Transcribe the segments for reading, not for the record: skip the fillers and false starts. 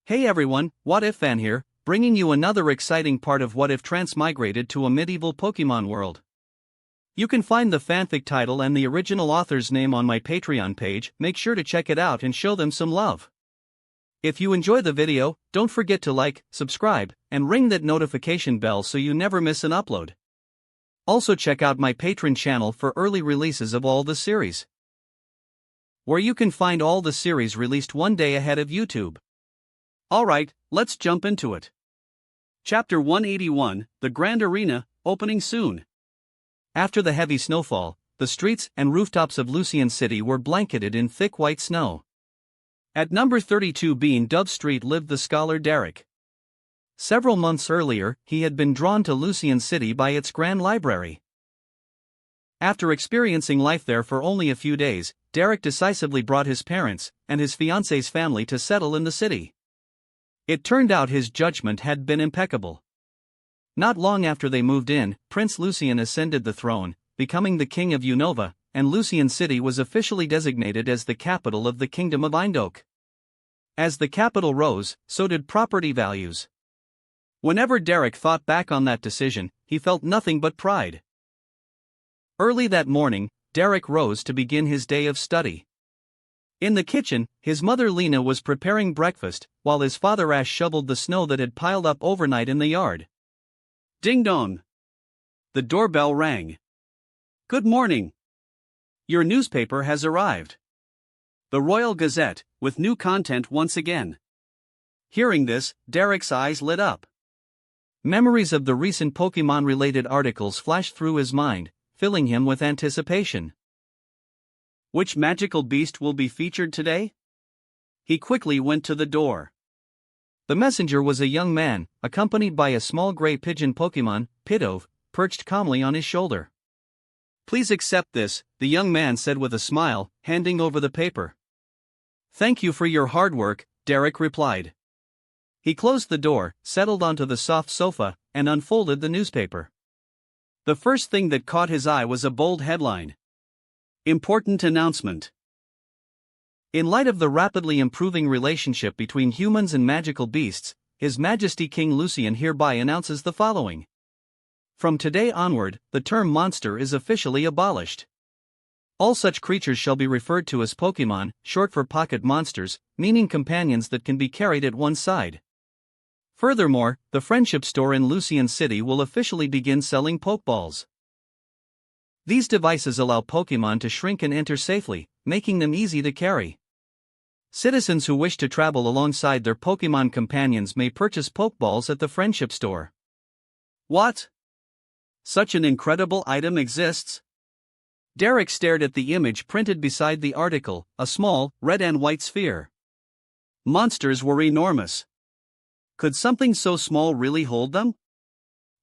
Hey everyone, What If Fan here, bringing you another exciting part of What If Transmigrated to a medieval Pokémon world. You can find the fanfic title and the original author's name on my Patreon page. Make sure to check it out and show them some love. If you enjoy the video, don't forget to like, subscribe, and ring that notification bell so you never miss an upload. Also check out my Patreon channel for early releases of all the series, where you can find all the series released one day ahead of YouTube. Alright, let's jump into it. Chapter 181, The Grand Arena, opening soon. After the heavy snowfall, the streets and rooftops of Lucian City were blanketed in thick white snow. At number 32 Bean Dove Street lived the scholar Derek. Several months earlier, he had been drawn to Lucian City by its grand library. After experiencing life there for only a few days, Derek decisively brought his parents and his fiancée's family to settle in the city. It turned out his judgment had been impeccable. Not long after they moved in, Prince Lucian ascended the throne, becoming the king of Unova, and Lucian City was officially designated as the capital of the Kingdom of Eindhoek. As the capital rose, so did property values. Whenever Derek thought back on that decision, he felt nothing but pride. Early that morning, Derek rose to begin his day of study. In the kitchen, his mother Lena was preparing breakfast, while his father Ash shoveled the snow that had piled up overnight in the yard. Ding dong! The doorbell rang. Good morning. Your newspaper has arrived. The Royal Gazette, with new content once again. Hearing this, Derek's eyes lit up. Memories of the recent Pokémon-related articles flashed through his mind, filling him with anticipation. Which magical beast will be featured today? He quickly went to the door. The messenger was a young man, accompanied by a small gray pigeon Pokémon, Pidove, perched calmly on his shoulder. Please accept this, the young man said with a smile, handing over the paper. Thank you for your hard work, Derek replied. He closed the door, settled onto the soft sofa, and unfolded the newspaper. The first thing that caught his eye was a bold headline. Important announcement. In light of the rapidly improving relationship between humans and magical beasts, His Majesty King Lucian hereby announces the following. From today onward, the term monster is officially abolished. All such creatures shall be referred to as Pokémon, short for pocket monsters, meaning companions that can be carried at one's side. Furthermore, the Friendship Store in Lucian City will officially begin selling Pokeballs. These devices allow Pokémon to shrink and enter safely, making them easy to carry. Citizens who wish to travel alongside their Pokémon companions may purchase Pokeballs at the Friendship Store. What? Such an incredible item exists? Derek stared at the image printed beside the article, a small, red and white sphere. Monsters were enormous. Could something so small really hold them?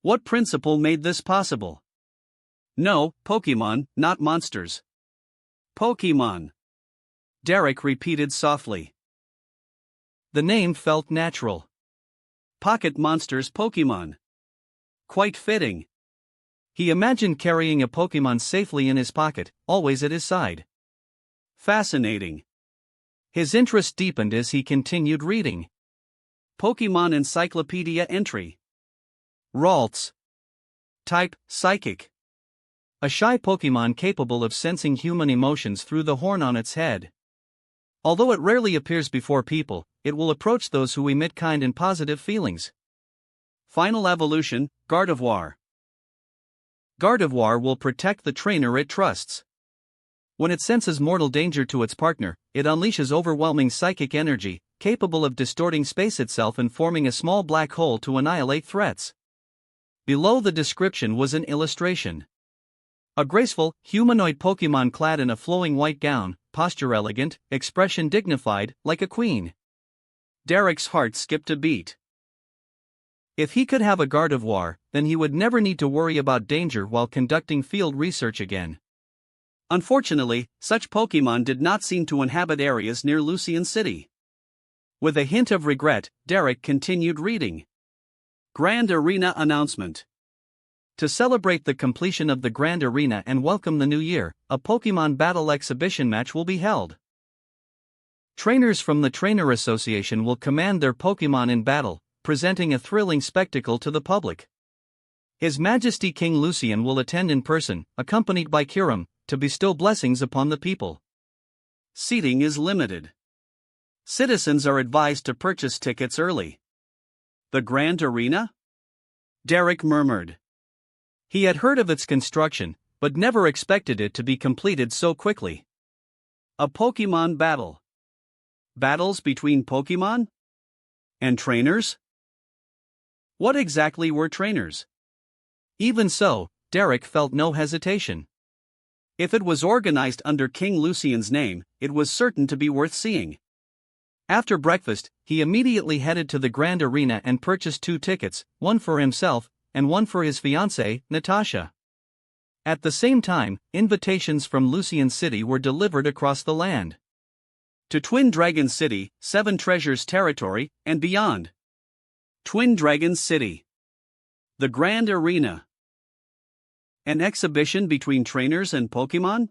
What principle made this possible? No, Pokémon, not monsters. Pokémon. Derek repeated softly. The name felt natural. Pocket monsters Pokémon. Quite fitting. He imagined carrying a Pokémon safely in his pocket, always at his side. Fascinating. His interest deepened as he continued reading. Pokémon Encyclopedia entry. Ralts. Type, Psychic. A shy Pokémon capable of sensing human emotions through the horn on its head. Although it rarely appears before people, it will approach those who emit kind and positive feelings. Final evolution, Gardevoir. Gardevoir will protect the trainer it trusts. When it senses mortal danger to its partner, it unleashes overwhelming psychic energy, capable of distorting space itself and forming a small black hole to annihilate threats. Below the description was an illustration. A graceful, humanoid Pokémon clad in a flowing white gown, posture elegant, expression dignified, like a queen. Derek's heart skipped a beat. If he could have a Gardevoir, then he would never need to worry about danger while conducting field research again. Unfortunately, such Pokémon did not seem to inhabit areas near Lucian City. With a hint of regret, Derek continued reading. Grand Arena announcement. To celebrate the completion of the Grand Arena and welcome the new year, a Pokémon Battle exhibition match will be held. Trainers from the Trainer Association will command their Pokémon in battle, presenting a thrilling spectacle to the public. His Majesty King Lucian will attend in person, accompanied by Kyurem, to bestow blessings upon the people. Seating is limited. Citizens are advised to purchase tickets early. The Grand Arena? Derek murmured. He had heard of its construction, but never expected it to be completed so quickly. A Pokémon battle. Battles between Pokémon? And trainers? What exactly were trainers? Even so, Derek felt no hesitation. If it was organized under King Lucian's name, it was certain to be worth seeing. After breakfast, he immediately headed to the Grand Arena and purchased 2 tickets, one for himself, and one for his fiancée, Natasha. At the same time, invitations from Lucian City were delivered across the land. To Twin Dragon City, 7 Treasures Territory, and beyond. Twin Dragon City. The Grand Arena. An exhibition between trainers and Pokémon?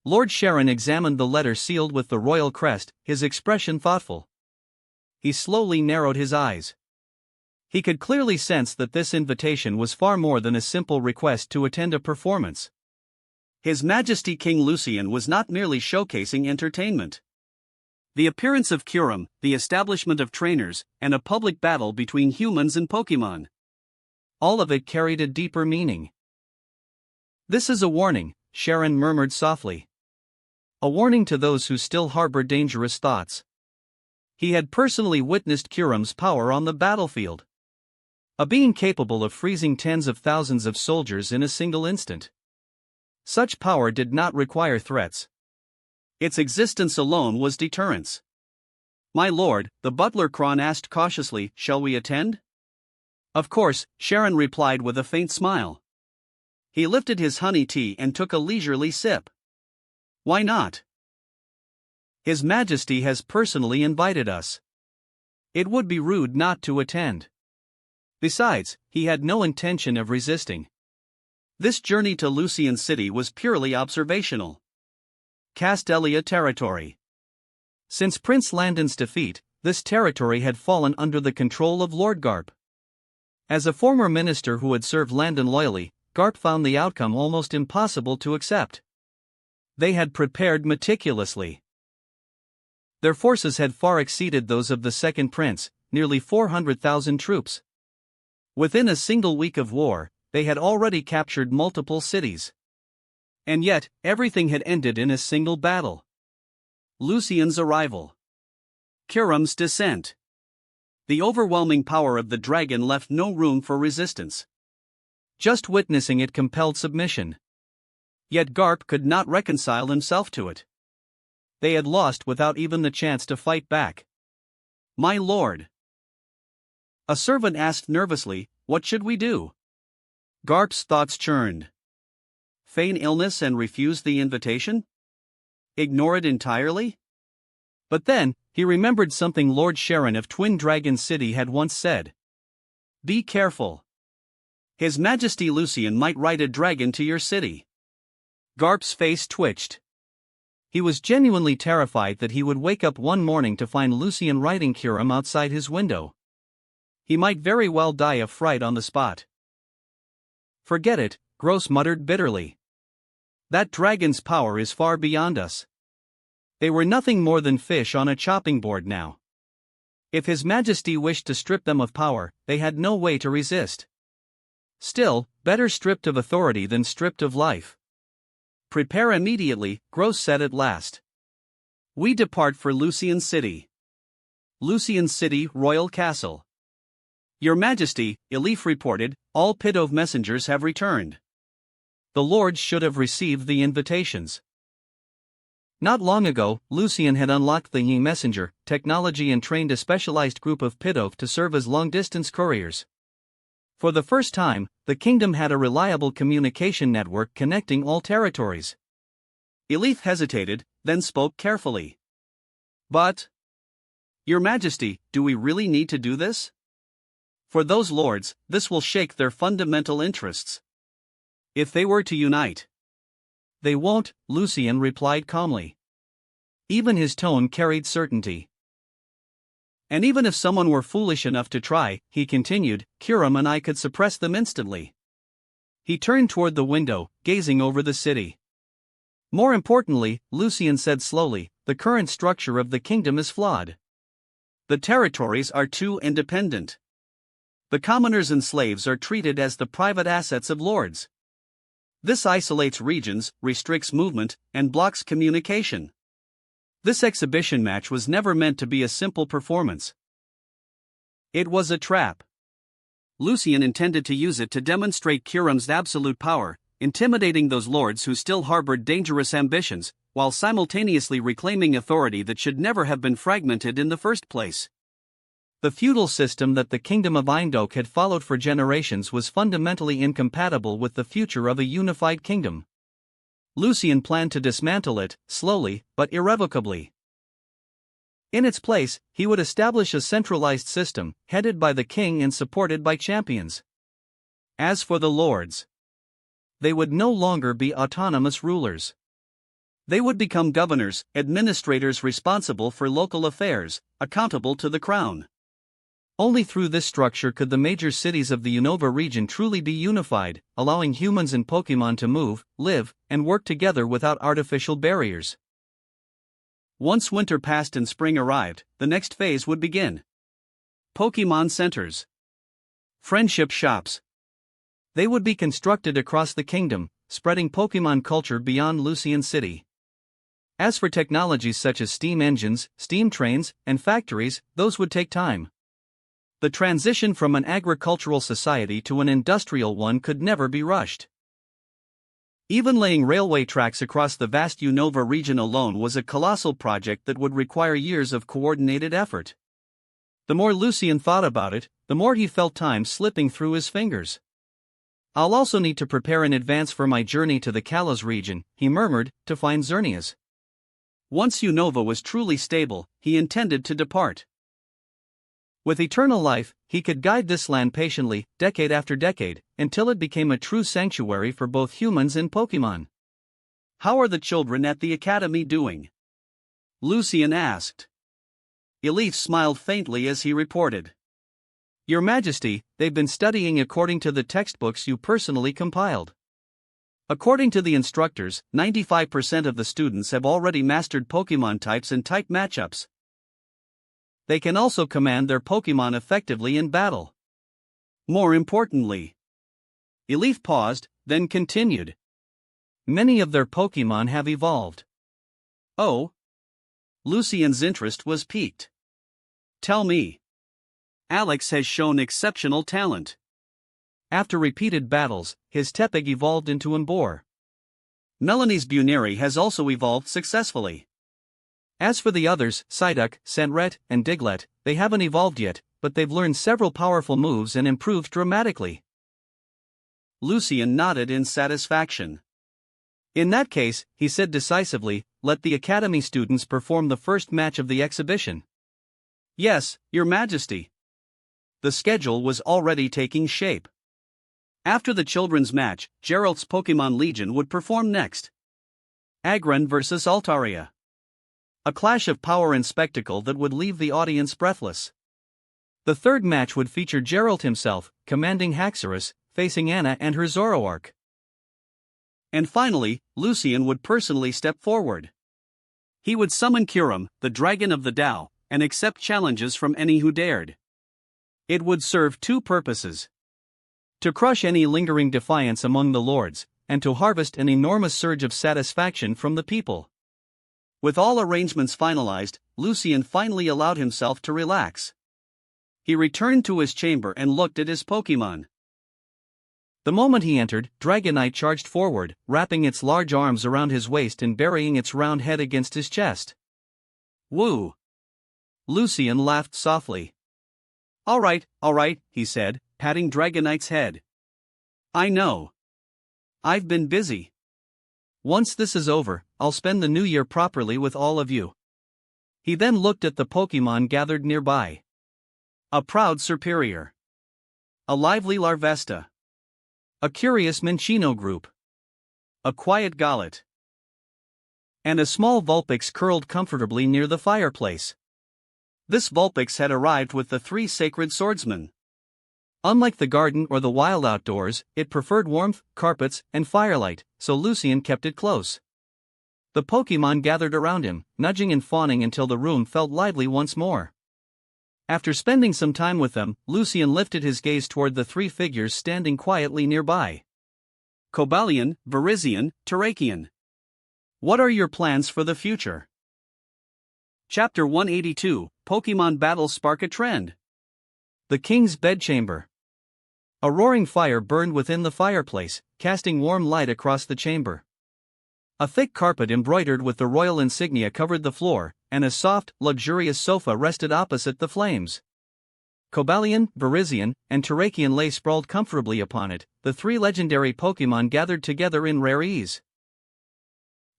Lord Sharon examined the letter sealed with the royal crest, his expression thoughtful. He slowly narrowed his eyes. He could clearly sense that this invitation was far more than a simple request to attend a performance. His Majesty King Lucian was not merely showcasing entertainment. The appearance of Kyurem, the establishment of trainers, and a public battle between humans and Pokémon. All of it carried a deeper meaning. "This is a warning," Sharon murmured softly. A warning to those who still harbor dangerous thoughts. He had personally witnessed Kyurem's power on the battlefield. A being capable of freezing tens of thousands of soldiers in a single instant. Such power did not require threats. Its existence alone was deterrence. "My lord," the butler Kron asked cautiously, "shall we attend?" "Of course," Sharon replied with a faint smile. He lifted his honey tea and took a leisurely sip. "Why not? His Majesty has personally invited us. It would be rude not to attend. Besides, he had no intention of resisting. This journey to Lucian City was purely observational. Castelia territory. Since Prince Landon's defeat, this territory had fallen under the control of Lord Garp. As a former minister who had served Landon loyally, Garp found the outcome almost impossible to accept. They had prepared meticulously. Their forces had far exceeded those of the second prince, nearly 400,000 troops. Within a single week of war, they had already captured multiple cities. And yet, everything had ended in a single battle. Lucian's arrival. Kyurem's descent. The overwhelming power of the dragon left no room for resistance. Just witnessing it compelled submission. Yet Garp could not reconcile himself to it. They had lost without even the chance to fight back. "My lord," a servant asked nervously, "what should we do?" Garp's thoughts churned. Feign illness and refuse the invitation? Ignore it entirely? But then, he remembered something Lord Sharon of Twin Dragon City had once said. "Be careful. His Majesty Lucian might ride a dragon to your city." Garp's face twitched. He was genuinely terrified that he would wake up one morning to find Lucian riding Kyurem outside his window. He might very well die of fright on the spot. "Forget it," Gross muttered bitterly. "That dragon's power is far beyond us." They were nothing more than fish on a chopping board now. If His Majesty wished to strip them of power, they had no way to resist. Still, better stripped of authority than stripped of life. "Prepare immediately," Gross said at last. "We depart for Lucian City." Lucian City Royal Castle. "Your Majesty," Elif reported, "all Pidove messengers have returned." The lords should have received the invitations. Not long ago, Lucian had unlocked the Yi Messenger technology and trained a specialized group of Pidove to serve as long-distance couriers. For the first time, the kingdom had a reliable communication network connecting all territories. Elif hesitated, then spoke carefully. "But, Your Majesty, do we really need to do this? For those lords, this will shake their fundamental interests. If they were to unite." "They won't," Lucian replied calmly. Even his tone carried certainty. And even if someone were foolish enough to try, he continued, Kiram and I could suppress them instantly. He turned toward the window, gazing over the city. More importantly, Lucian said slowly, the current structure of the kingdom is flawed. The territories are too independent. The commoners and slaves are treated as the private assets of lords. This isolates regions, restricts movement, and blocks communication. This exhibition match was never meant to be a simple performance. It was a trap. Lucian intended to use it to demonstrate Kiram's absolute power, intimidating those lords who still harbored dangerous ambitions, while simultaneously reclaiming authority that should never have been fragmented in the first place. The feudal system that the kingdom of Eindhoven had followed for generations was fundamentally incompatible with the future of a unified kingdom. Lucian planned to dismantle it, slowly, but irrevocably. In its place, he would establish a centralized system, headed by the king and supported by champions. As for the lords, they would no longer be autonomous rulers. They would become governors, administrators responsible for local affairs, accountable to the crown. Only through this structure could the major cities of the Unova region truly be unified, allowing humans and Pokémon to move, live, and work together without artificial barriers. Once winter passed and spring arrived, the next phase would begin. Pokémon centers. Friendship shops. They would be constructed across the kingdom, spreading Pokémon culture beyond Lucian City. As for technologies such as steam engines, steam trains, and factories, those would take time. The transition from an agricultural society to an industrial one could never be rushed. Even laying railway tracks across the vast Unova region alone was a colossal project that would require years of coordinated effort. The more Lucian thought about it, the more he felt time slipping through his fingers. I'll also need to prepare in advance for my journey to the Kalos region, he murmured, to find Xerneas. Once Unova was truly stable, he intended to depart. With eternal life, he could guide this land patiently, decade after decade, until it became a true sanctuary for both humans and Pokémon. How are the children at the academy doing? Lucian asked. Elif smiled faintly as he reported. Your Majesty, they've been studying according to the textbooks you personally compiled. According to the instructors, 95% of the students have already mastered Pokémon types and type matchups. They can also command their Pokémon effectively in battle. More importantly, Elif paused, then continued. Many of their Pokémon have evolved. Oh? Lucian's interest was piqued. Tell me. Alex has shown exceptional talent. After repeated battles, his Tepig evolved into Embor. Melanie's Buneri has also evolved successfully. As for the others, Psyduck, Sandret, and Diglett, they haven't evolved yet, but they've learned several powerful moves and improved dramatically. Lucian nodded in satisfaction. In that case, he said decisively, let the Academy students perform the first match of the exhibition. Yes, Your Majesty. The schedule was already taking shape. After the children's match, Geralt's Pokémon Legion would perform next. Agron vs Altaria. A clash of power and spectacle that would leave the audience breathless. The third match would feature Geralt himself, commanding Haxorus, facing Anna and her Zoroark. And finally, Lucian would personally step forward. He would summon Kiram, the Dragon of the Tao, and accept challenges from any who dared. It would serve two purposes. To crush any lingering defiance among the lords, and to harvest an enormous surge of satisfaction from the people. With all arrangements finalized, Lucian finally allowed himself to relax. He returned to his chamber and looked at his Pokémon. The moment he entered, Dragonite charged forward, wrapping its large arms around his waist and burying its round head against his chest. Woo! Lucian laughed softly. All right, he said, patting Dragonite's head. I know. I've been busy. Once this is over, I'll spend the new year properly with all of you. He then looked at the Pokémon gathered nearby. A proud Serperior. A lively Larvesta. A curious Minccino group. A quiet Golett. and a small Vulpix curled comfortably near the fireplace. This Vulpix had arrived with the 3 sacred swordsmen. Unlike the garden or the wild outdoors, it preferred warmth, carpets, and firelight, so Lucien kept it close. The Pokémon gathered around him, nudging and fawning until the room felt lively once more. After spending some time with them, Lucien lifted his gaze toward the 3 figures standing quietly nearby. Cobalion, Virizion, Terrakion. What are your plans for the future? Chapter 182, Pokémon Battles Spark a Trend. The King's Bedchamber. A roaring fire burned within the fireplace, casting warm light across the chamber. A thick carpet embroidered with the royal insignia covered the floor, and a soft, luxurious sofa rested opposite the flames. Cobalion, Virizion, and Terrakion lay sprawled comfortably upon it, the 3 legendary Pokémon gathered together in rare ease.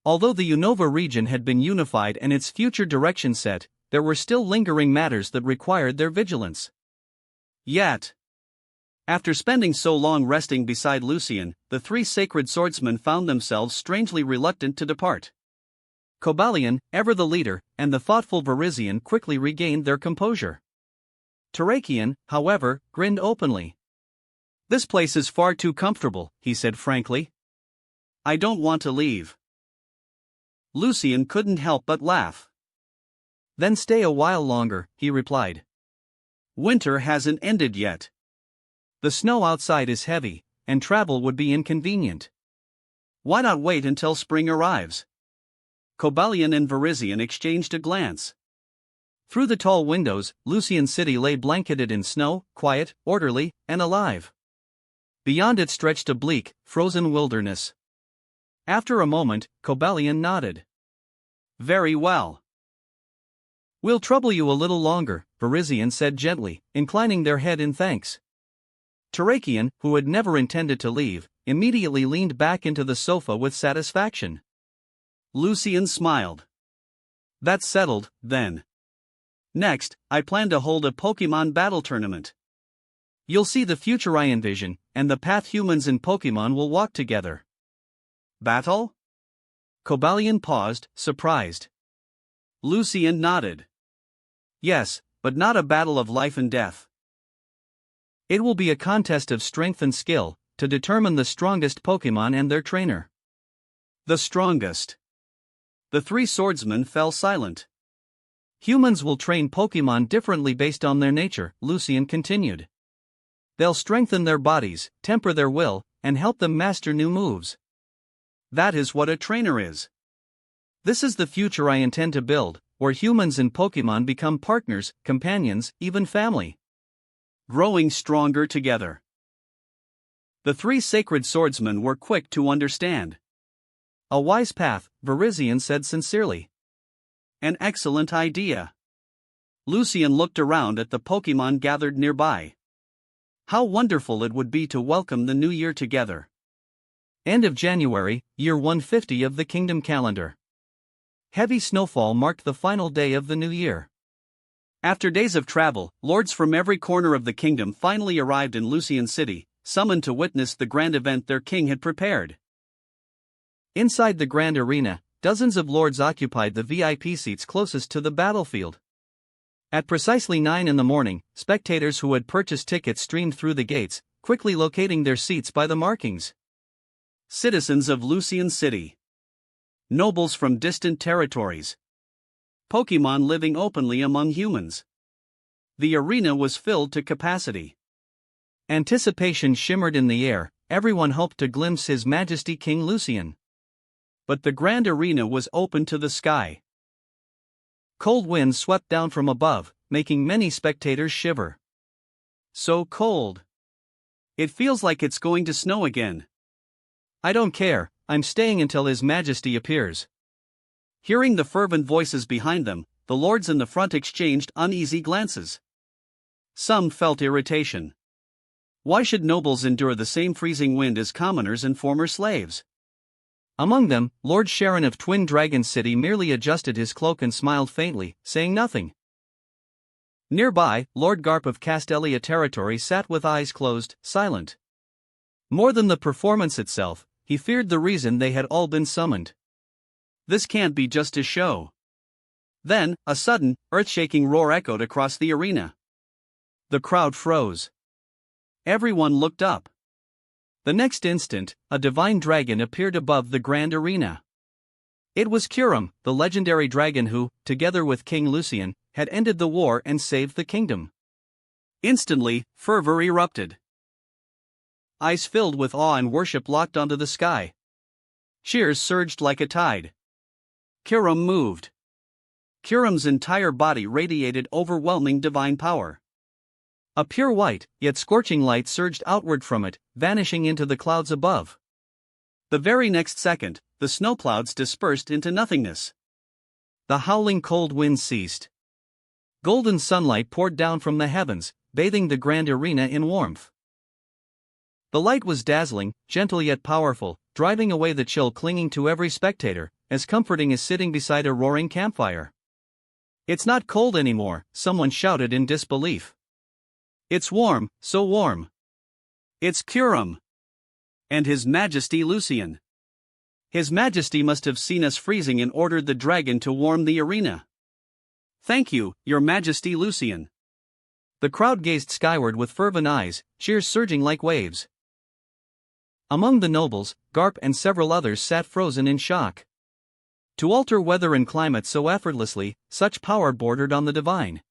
Although the Unova region had been unified and its future direction set, there were still lingering matters that required their vigilance. Yet, after spending so long resting beside Lucien, the 3 sacred swordsmen found themselves strangely reluctant to depart. Cobalion, ever the leader, and the thoughtful Virizion quickly regained their composure. Terrakion, however, grinned openly. "This place is far too comfortable," he said frankly. "I don't want to leave." Lucien couldn't help but laugh. "Then stay a while longer," he replied. "Winter hasn't ended yet. The snow outside is heavy, and travel would be inconvenient. Why not wait until spring arrives?" Cobalion and Virizion exchanged a glance. Through the tall windows, Lucien's city lay blanketed in snow, quiet, orderly, and alive. Beyond it stretched a bleak, frozen wilderness. After a moment, Cobalion nodded. "Very well. We'll trouble you a little longer," Virizion said gently, inclining their head in thanks. Terrakion, who had never intended to leave, immediately leaned back into the sofa with satisfaction. Lucien smiled. "That's settled, then. Next, I plan to hold a Pokémon battle tournament. You'll see the future I envision, and the path humans and Pokémon will walk together." "Battle?" Cobalion paused, surprised. Lucien nodded. "Yes, but not a battle of life and death. It will be a contest of strength and skill, to determine the strongest Pokémon and their trainer." "The strongest." The 3 swordsmen fell silent. "Humans will train Pokémon differently based on their nature," Lucien continued. "They'll strengthen their bodies, temper their will, and help them master new moves. That is what a trainer is. This is the future I intend to build, where humans and Pokémon become partners, companions, even family. Growing stronger together." The 3 sacred swordsmen were quick to understand. "A wise path," Virizion said sincerely. "An excellent idea." Lucien looked around at the Pokémon gathered nearby. How wonderful it would be to welcome the new year together. End of January, year 150 of the Kingdom calendar. Heavy snowfall marked the final day of the new year. After days of travel, lords from every corner of the kingdom finally arrived in Lucien City, summoned to witness the grand event their king had prepared. Inside the grand arena, dozens of lords occupied the VIP seats closest to the battlefield. At precisely 9 in the morning, spectators who had purchased tickets streamed through the gates, quickly locating their seats by the markings. Citizens of Lucien City. Nobles from distant territories. Pokémon living openly among humans. The arena was filled to capacity. Anticipation shimmered in the air, everyone hoped to glimpse His Majesty King Lucien. But the grand arena was open to the sky. Cold winds swept down from above, making many spectators shiver. "So cold. It feels like it's going to snow again." "I don't care, I'm staying until His Majesty appears." Hearing the fervent voices behind them, the lords in the front exchanged uneasy glances. Some felt irritation. Why should nobles endure the same freezing wind as commoners and former slaves? Among them, Lord Sharon of Twin Dragon City merely adjusted his cloak and smiled faintly, saying nothing. Nearby, Lord Garp of Castelia Territory sat with eyes closed, silent. More than the performance itself, he feared the reason they had all been summoned. This can't be just a show. Then, a sudden, earth-shaking roar echoed across the arena. The crowd froze. Everyone looked up. The next instant, a divine dragon appeared above the grand arena. It was Kurum, the legendary dragon who, together with King Lucian, had ended the war and saved the kingdom. Instantly, fervor erupted. Eyes filled with awe and worship locked onto the sky. Cheers surged like a tide. Kurum moved. Kurum's entire body radiated overwhelming divine power. A pure white, yet scorching light surged outward from it, vanishing into the clouds above. The very next second, the snow clouds dispersed into nothingness. The howling cold wind ceased. Golden sunlight poured down from the heavens, bathing the grand arena in warmth. The light was dazzling, gentle yet powerful, driving away the chill clinging to every spectator, as comforting as sitting beside a roaring campfire. "It's not cold anymore," someone shouted in disbelief. "It's warm, so warm. It's Kurum. And His Majesty Lucian. His Majesty must have seen us freezing and ordered the dragon to warm the arena. Thank you, Your Majesty Lucian." The crowd gazed skyward with fervent eyes, cheers surging like waves. Among the nobles, Garp and several others sat frozen in shock. To alter weather and climate so effortlessly, such power bordered on the divine.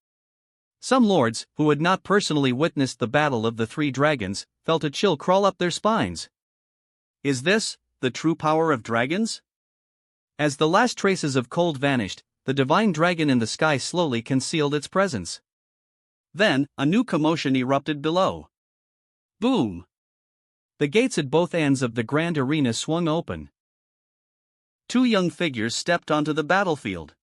Some lords, who had not personally witnessed the battle of the three dragons, felt a chill crawl up their spines. Is this the true power of dragons? As the last traces of cold vanished, the divine dragon in the sky slowly concealed its presence. Then, a new commotion erupted below. Boom! The gates at both ends of the grand arena swung open. Two young figures stepped onto the battlefield.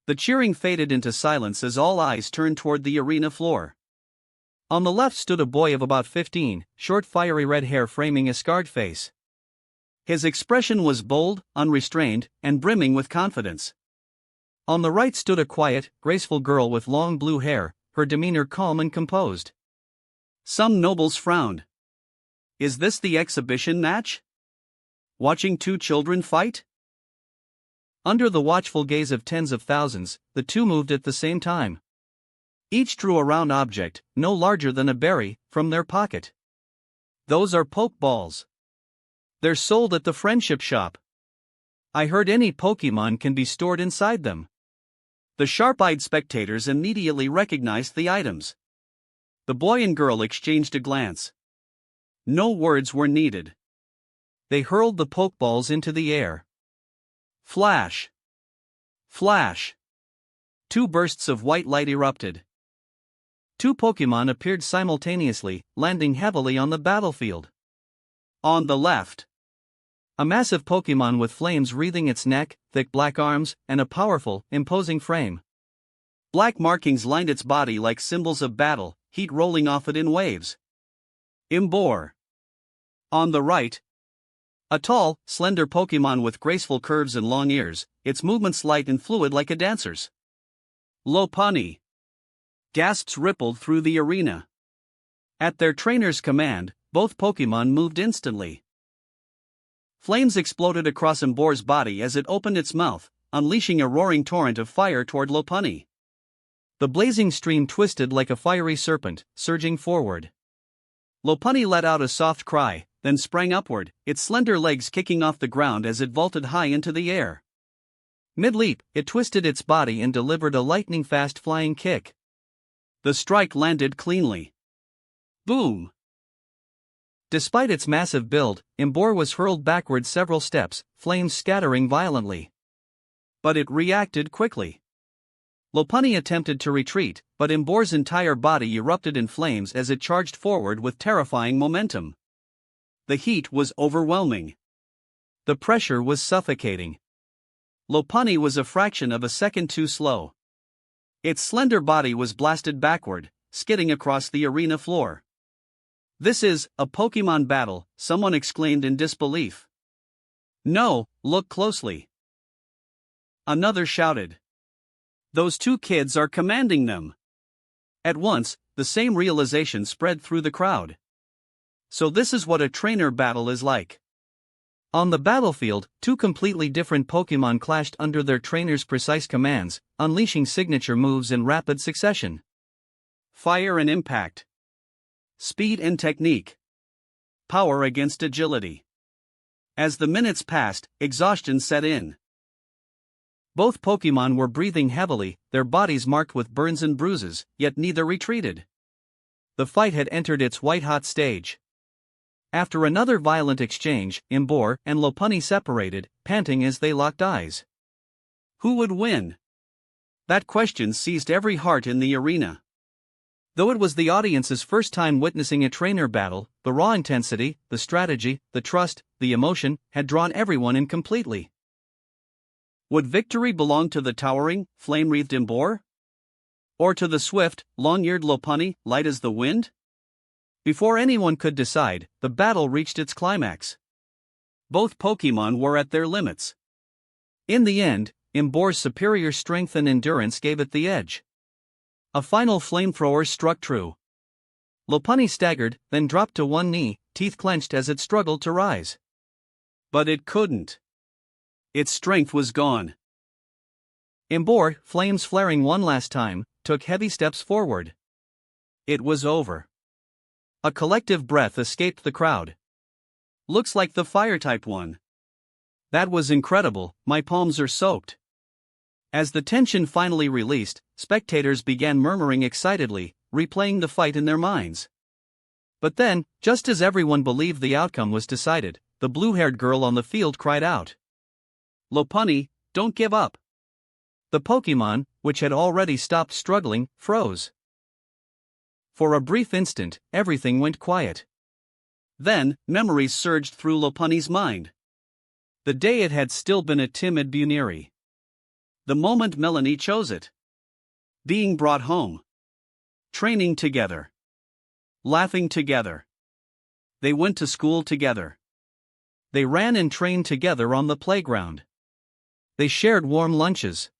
The cheering faded into silence as all eyes turned toward the arena floor. On the left stood a boy of about 15, short fiery red hair framing a scarred face. His expression was bold, unrestrained, and brimming with confidence. On the right stood a quiet, graceful girl with long blue hair, her demeanor calm and composed. Some nobles frowned. Is this the exhibition match? Watching two children fight? Under the watchful gaze of tens of thousands, the two moved at the same time. Each drew a round object, no larger than a berry, from their pocket. Those are Pokeballs. They're sold at the friendship shop. I heard any Pokémon can be stored inside them. The sharp-eyed spectators immediately recognized the items. The boy and girl exchanged a glance. No words were needed. They hurled the Pokeballs into the air. Flash! Flash! Two bursts of white light erupted. Two Pokémon appeared simultaneously, landing heavily on the battlefield. On the left, a massive Pokémon with flames wreathing its neck, thick black arms, and a powerful, imposing frame. Black markings lined its body like symbols of battle, heat rolling off it in waves. Imbor. On the right, a tall, slender Pokémon with graceful curves and long ears, its movements light and fluid like a dancer's. Lopunny. Gasps rippled through the arena. At their trainer's command, both Pokémon moved instantly. Flames exploded across Imbor's body as it opened its mouth, unleashing a roaring torrent of fire toward Lopunny. The blazing stream twisted like a fiery serpent, surging forward. Lopunny let out a soft cry, then sprang upward, its slender legs kicking off the ground as it vaulted high into the air. Mid-leap, it twisted its body and delivered a lightning-fast flying kick. The strike landed cleanly. Boom! Despite its massive build, Imbor was hurled backward several steps, flames scattering violently. But it reacted quickly. Lopunny attempted to retreat, but Imbor's entire body erupted in flames as it charged forward with terrifying momentum. The heat was overwhelming. The pressure was suffocating. Lopunny was a fraction of a second too slow. Its slender body was blasted backward, skidding across the arena floor. "This is a Pokémon battle," someone exclaimed in disbelief. "No, look closely," another shouted. "Those two kids are commanding them." At once, the same realization spread through the crowd. So this is what a trainer battle is like. On the battlefield, two completely different Pokémon clashed under their trainers' precise commands, unleashing signature moves in rapid succession. Fire and impact. Speed and technique. Power against agility. As the minutes passed, exhaustion set in. Both Pokémon were breathing heavily, their bodies marked with burns and bruises, yet neither retreated. The fight had entered its white-hot stage. After another violent exchange, Imbor and Lopunny separated, panting as they locked eyes. Who would win? That question seized every heart in the arena. Though it was the audience's first time witnessing a trainer battle, the raw intensity, the strategy, the trust, the emotion, had drawn everyone in completely. Would victory belong to the towering, flame-wreathed Imbor? Or to the swift, long-eared Lopunny, light as the wind? Before anyone could decide, the battle reached its climax. Both Pokémon were at their limits. In the end, Imbor's superior strength and endurance gave it the edge. A final flamethrower struck true. Lopunny staggered, then dropped to one knee, teeth clenched as it struggled to rise. But it couldn't. Its strength was gone. Imbor, flames flaring one last time, took heavy steps forward. It was over. A collective breath escaped the crowd. Looks like the fire-type won. That was incredible, my palms are soaked. As the tension finally released, spectators began murmuring excitedly, replaying the fight in their minds. But then, just as everyone believed the outcome was decided, the blue-haired girl on the field cried out. Lopunny, don't give up. The Pokémon, which had already stopped struggling, froze. For a brief instant, everything went quiet. Then, memories surged through Lopunny's mind. The day it had still been a timid Buneary. The moment Melanie chose it. Being brought home. Training together. Laughing together. They went to school together. They ran and trained together on the playground. They shared warm lunches.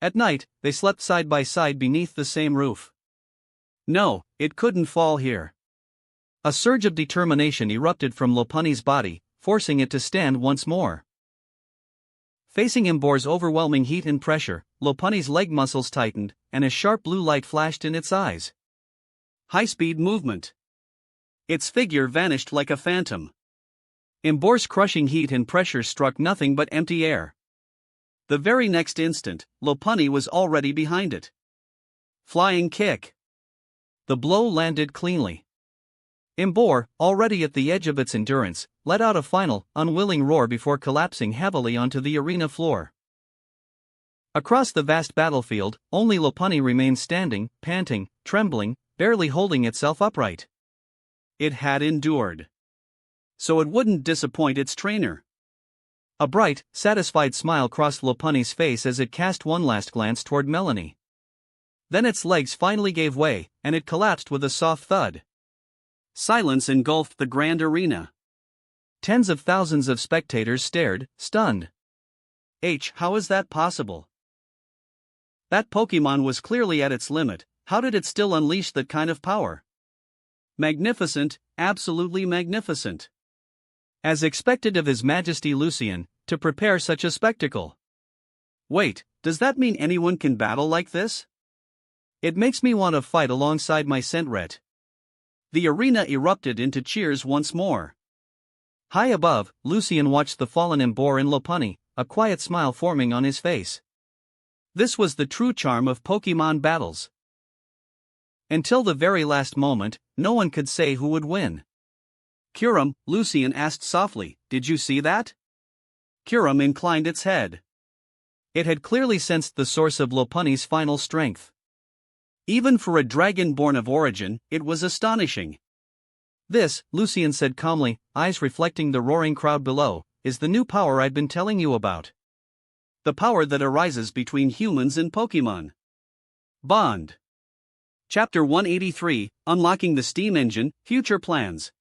At night, they slept side by side beneath the same roof. No, it couldn't fall here. A surge of determination erupted from Lopunny's body, forcing it to stand once more. Facing Imbor's overwhelming heat and pressure, Lopunny's leg muscles tightened, and a sharp blue light flashed in its eyes. High-speed movement. Its figure vanished like a phantom. Imbor's crushing heat and pressure struck nothing but empty air. The very next instant, Lopunny was already behind it. Flying kick. The blow landed cleanly. Imbor, already at the edge of its endurance, let out a final, unwilling roar before collapsing heavily onto the arena floor. Across the vast battlefield, only Lopunny remained standing, panting, trembling, barely holding itself upright. It had endured. So it wouldn't disappoint its trainer. A bright, satisfied smile crossed Lopunny's face as it cast one last glance toward Melanie. Then its legs finally gave way, and it collapsed with a soft thud. Silence engulfed the grand arena. Tens of thousands of spectators stared, stunned. How is that possible? That Pokémon was clearly at its limit. How did it still unleash that kind of power? Magnificent, absolutely magnificent. As expected of His Majesty Lucian, to prepare such a spectacle. Wait, does that mean anyone can battle like this? It makes me want to fight alongside my Sentret. The arena erupted into cheers once more. High above, Lucian watched the fallen Imbor and Lopunny, a quiet smile forming on his face. This was the true charm of Pokémon battles. Until the very last moment, no one could say who would win. Kyurem, Lucian asked softly, did you see that? Kyurem inclined its head. It had clearly sensed the source of Lopunny's final strength. Even for a dragon born of origin, it was astonishing. This, Lucian said calmly, eyes reflecting the roaring crowd below, is the new power I've been telling you about. The power that arises between humans and Pokémon. Bond. Chapter 183, Unlocking the Steam Engine, Future Plans.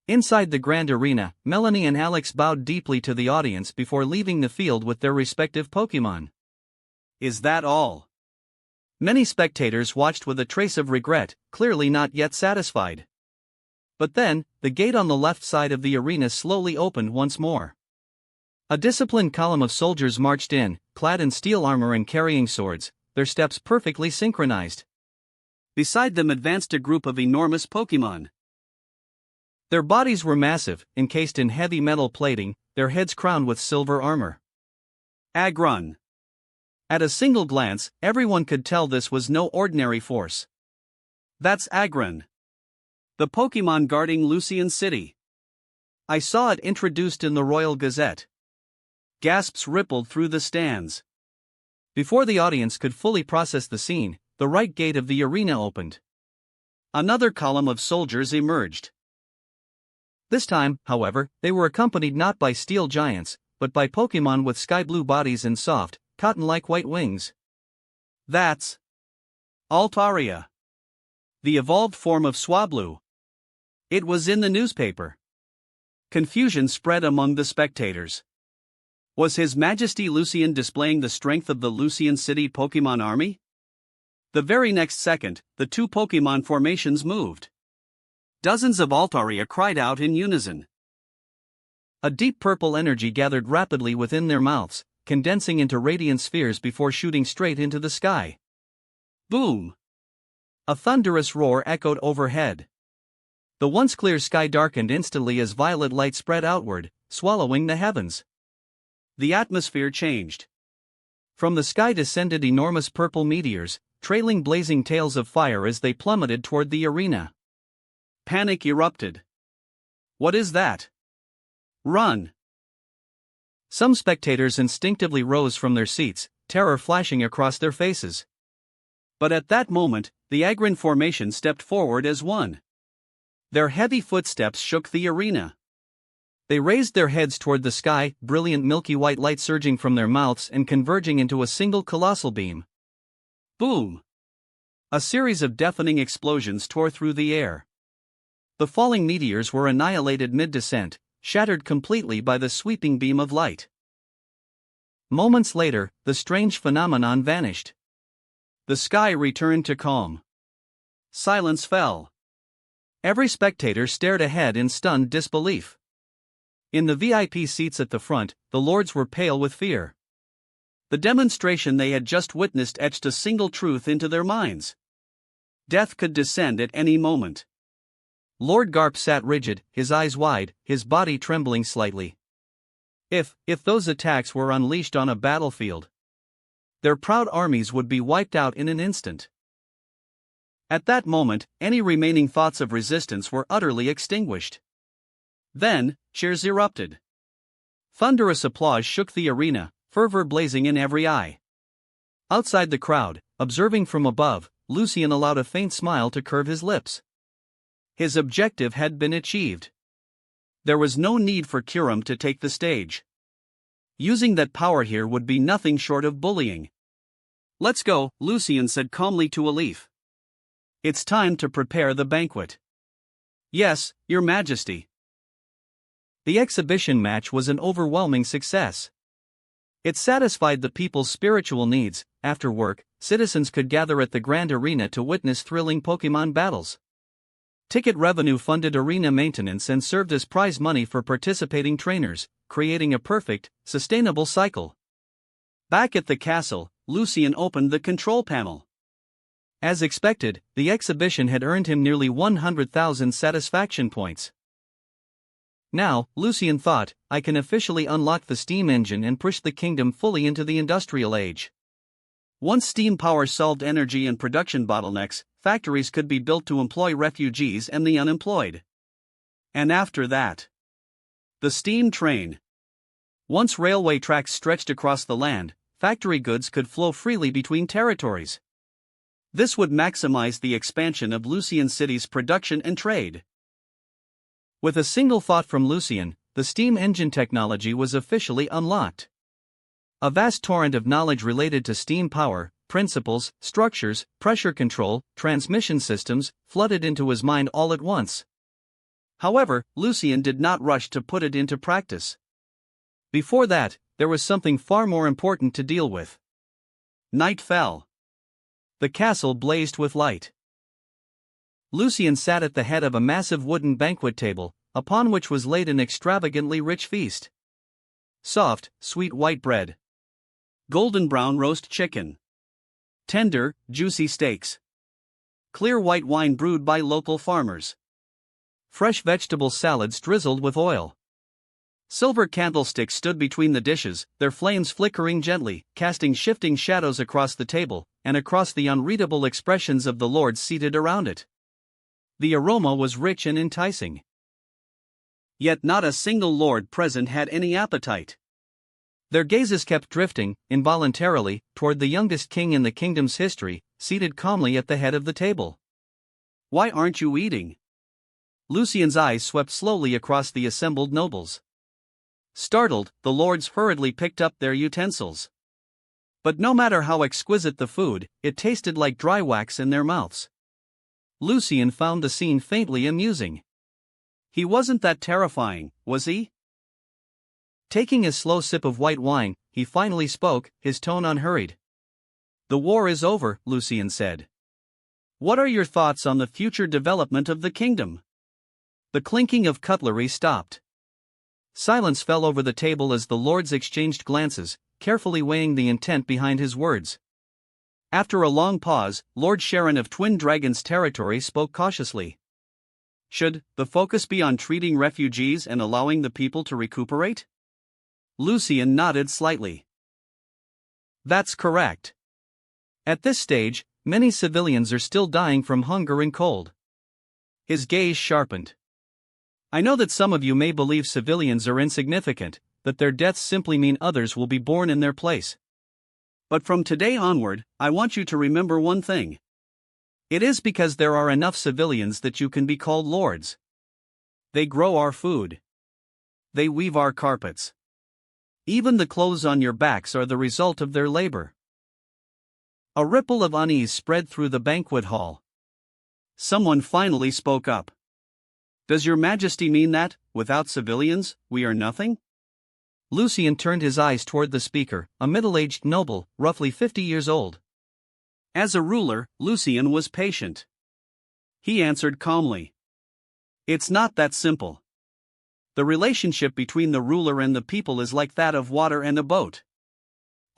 Inside the grand arena, Melanie and Alex bowed deeply to the audience before leaving the field with their respective Pokémon. Is that all? Many spectators watched with a trace of regret, clearly not yet satisfied. But then, the gate on the left side of the arena slowly opened once more. A disciplined column of soldiers marched in, clad in steel armor and carrying swords, their steps perfectly synchronized. Beside them advanced a group of enormous Pokémon. Their bodies were massive, encased in heavy metal plating, their heads crowned with silver armor. Agrun. At a single glance, everyone could tell this was no ordinary force. That's Agrun, the Pokémon guarding Lucian City. I saw it introduced in the Royal Gazette. Gasps rippled through the stands. Before the audience could fully process the scene, the right gate of the arena opened. Another column of soldiers emerged. This time, however, they were accompanied not by steel giants, but by Pokémon with sky-blue bodies and soft, cotton-like white wings. That's Altaria, the evolved form of Swablu. It was in the newspaper. Confusion spread among the spectators. Was His Majesty Lucian displaying the strength of the Lucian City Pokémon army? The very next second, the two Pokémon formations moved. Dozens of Altaria cried out in unison. A deep purple energy gathered rapidly within their mouths, condensing into radiant spheres before shooting straight into the sky. Boom! A thunderous roar echoed overhead. The once clear sky darkened instantly as violet light spread outward, swallowing the heavens. The atmosphere changed. From the sky descended enormous purple meteors, trailing blazing tails of fire as they plummeted toward the arena. Panic erupted. What is that? Run! Some spectators instinctively rose from their seats, terror flashing across their faces. But at that moment, the Agrun formation stepped forward as one. Their heavy footsteps shook the arena. They raised their heads toward the sky, brilliant milky white light surging from their mouths and converging into a single colossal beam. Boom! A series of deafening explosions tore through the air. The falling meteors were annihilated mid-descent, shattered completely by the sweeping beam of light. Moments later, the strange phenomenon vanished. The sky returned to calm. Silence fell. Every spectator stared ahead in stunned disbelief. In the VIP seats at the front, the lords were pale with fear. The demonstration they had just witnessed etched a single truth into their minds. Death could descend at any moment. Lord Garp sat rigid, his eyes wide, his body trembling slightly. If those attacks were unleashed on a battlefield, their proud armies would be wiped out in an instant. At that moment, any remaining thoughts of resistance were utterly extinguished. Then, cheers erupted. Thunderous applause shook the arena, fervor blazing in every eye. Outside the crowd, observing from above, Lucian allowed a faint smile to curve his lips. His objective had been achieved. There was no need for Kyurem to take the stage. Using that power here would be nothing short of bullying. Let's go, Lucian said calmly to Alif. It's time to prepare the banquet. Yes, Your Majesty. The exhibition match was an overwhelming success. It satisfied the people's spiritual needs. After work, citizens could gather at the grand arena to witness thrilling Pokémon battles. Ticket revenue funded arena maintenance and served as prize money for participating trainers, creating a perfect, sustainable cycle. Back at the castle, Lucian opened the control panel. As expected, the exhibition had earned him nearly 100,000 satisfaction points. Now, Lucian thought, I can officially unlock the steam engine and push the kingdom fully into the industrial age. Once steam power solved energy and production bottlenecks, factories could be built to employ refugees and the unemployed. And after that, the steam train. Once railway tracks stretched across the land, factory goods could flow freely between territories. This would maximize the expansion of Lucian City's production and trade. With a single thought from Lucian, the steam engine technology was officially unlocked. A vast torrent of knowledge related to steam power, principles, structures, pressure control, transmission systems, flooded into his mind all at once. However, Lucian did not rush to put it into practice. Before that, there was something far more important to deal with. Night fell. The castle blazed with light. Lucien sat at the head of a massive wooden banquet table, upon which was laid an extravagantly rich feast. Soft, sweet white bread. Golden brown roast chicken. Tender, juicy steaks. Clear white wine brewed by local farmers. Fresh vegetable salads drizzled with oil. Silver candlesticks stood between the dishes, their flames flickering gently, casting shifting shadows across the table, and across the unreadable expressions of the lords seated around it. The aroma was rich and enticing. Yet not a single lord present had any appetite. Their gazes kept drifting, involuntarily, toward the youngest king in the kingdom's history, seated calmly at the head of the table. "Why aren't you eating?" Lucien's eyes swept slowly across the assembled nobles. Startled, the lords hurriedly picked up their utensils. But no matter how exquisite the food, it tasted like dry wax in their mouths. Lucien found the scene faintly amusing. He wasn't that terrifying, was he? Taking a slow sip of white wine, he finally spoke, his tone unhurried. "The war is over," Lucien said. "What are your thoughts on the future development of the kingdom?" The clinking of cutlery stopped. Silence fell over the table as the lords exchanged glances, carefully weighing the intent behind his words. After a long pause, Lord Sharon of Twin Dragons territory spoke cautiously. "Should the focus be on treating refugees and allowing the people to recuperate?" Lucien nodded slightly. "That's correct. At this stage, many civilians are still dying from hunger and cold." His gaze sharpened. "I know that some of you may believe civilians are insignificant, that their deaths simply mean others will be born in their place. But from today onward, I want you to remember one thing. It is because there are enough civilians that you can be called lords. They grow our food. They weave our carpets. Even the clothes on your backs are the result of their labor." A ripple of unease spread through the banquet hall. Someone finally spoke up. "Does your Majesty mean that, without civilians, we are nothing?" Lucien turned his eyes toward the speaker, a middle-aged noble, roughly 50 years old. As a ruler, Lucien was patient. He answered calmly. "It's not that simple. The relationship between the ruler and the people is like that of water and a boat.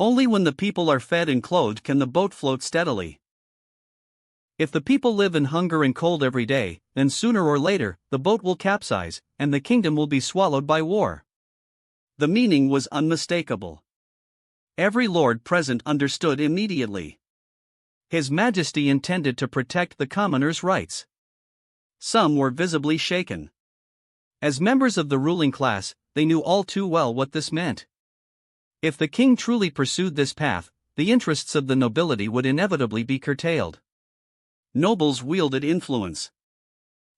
Only when the people are fed and clothed can the boat float steadily. If the people live in hunger and cold every day, then sooner or later, the boat will capsize, and the kingdom will be swallowed by war." The meaning was unmistakable. Every lord present understood immediately. His Majesty intended to protect the commoners' rights. Some were visibly shaken. As members of the ruling class, they knew all too well what this meant. If the king truly pursued this path, the interests of the nobility would inevitably be curtailed. Nobles wielded influence,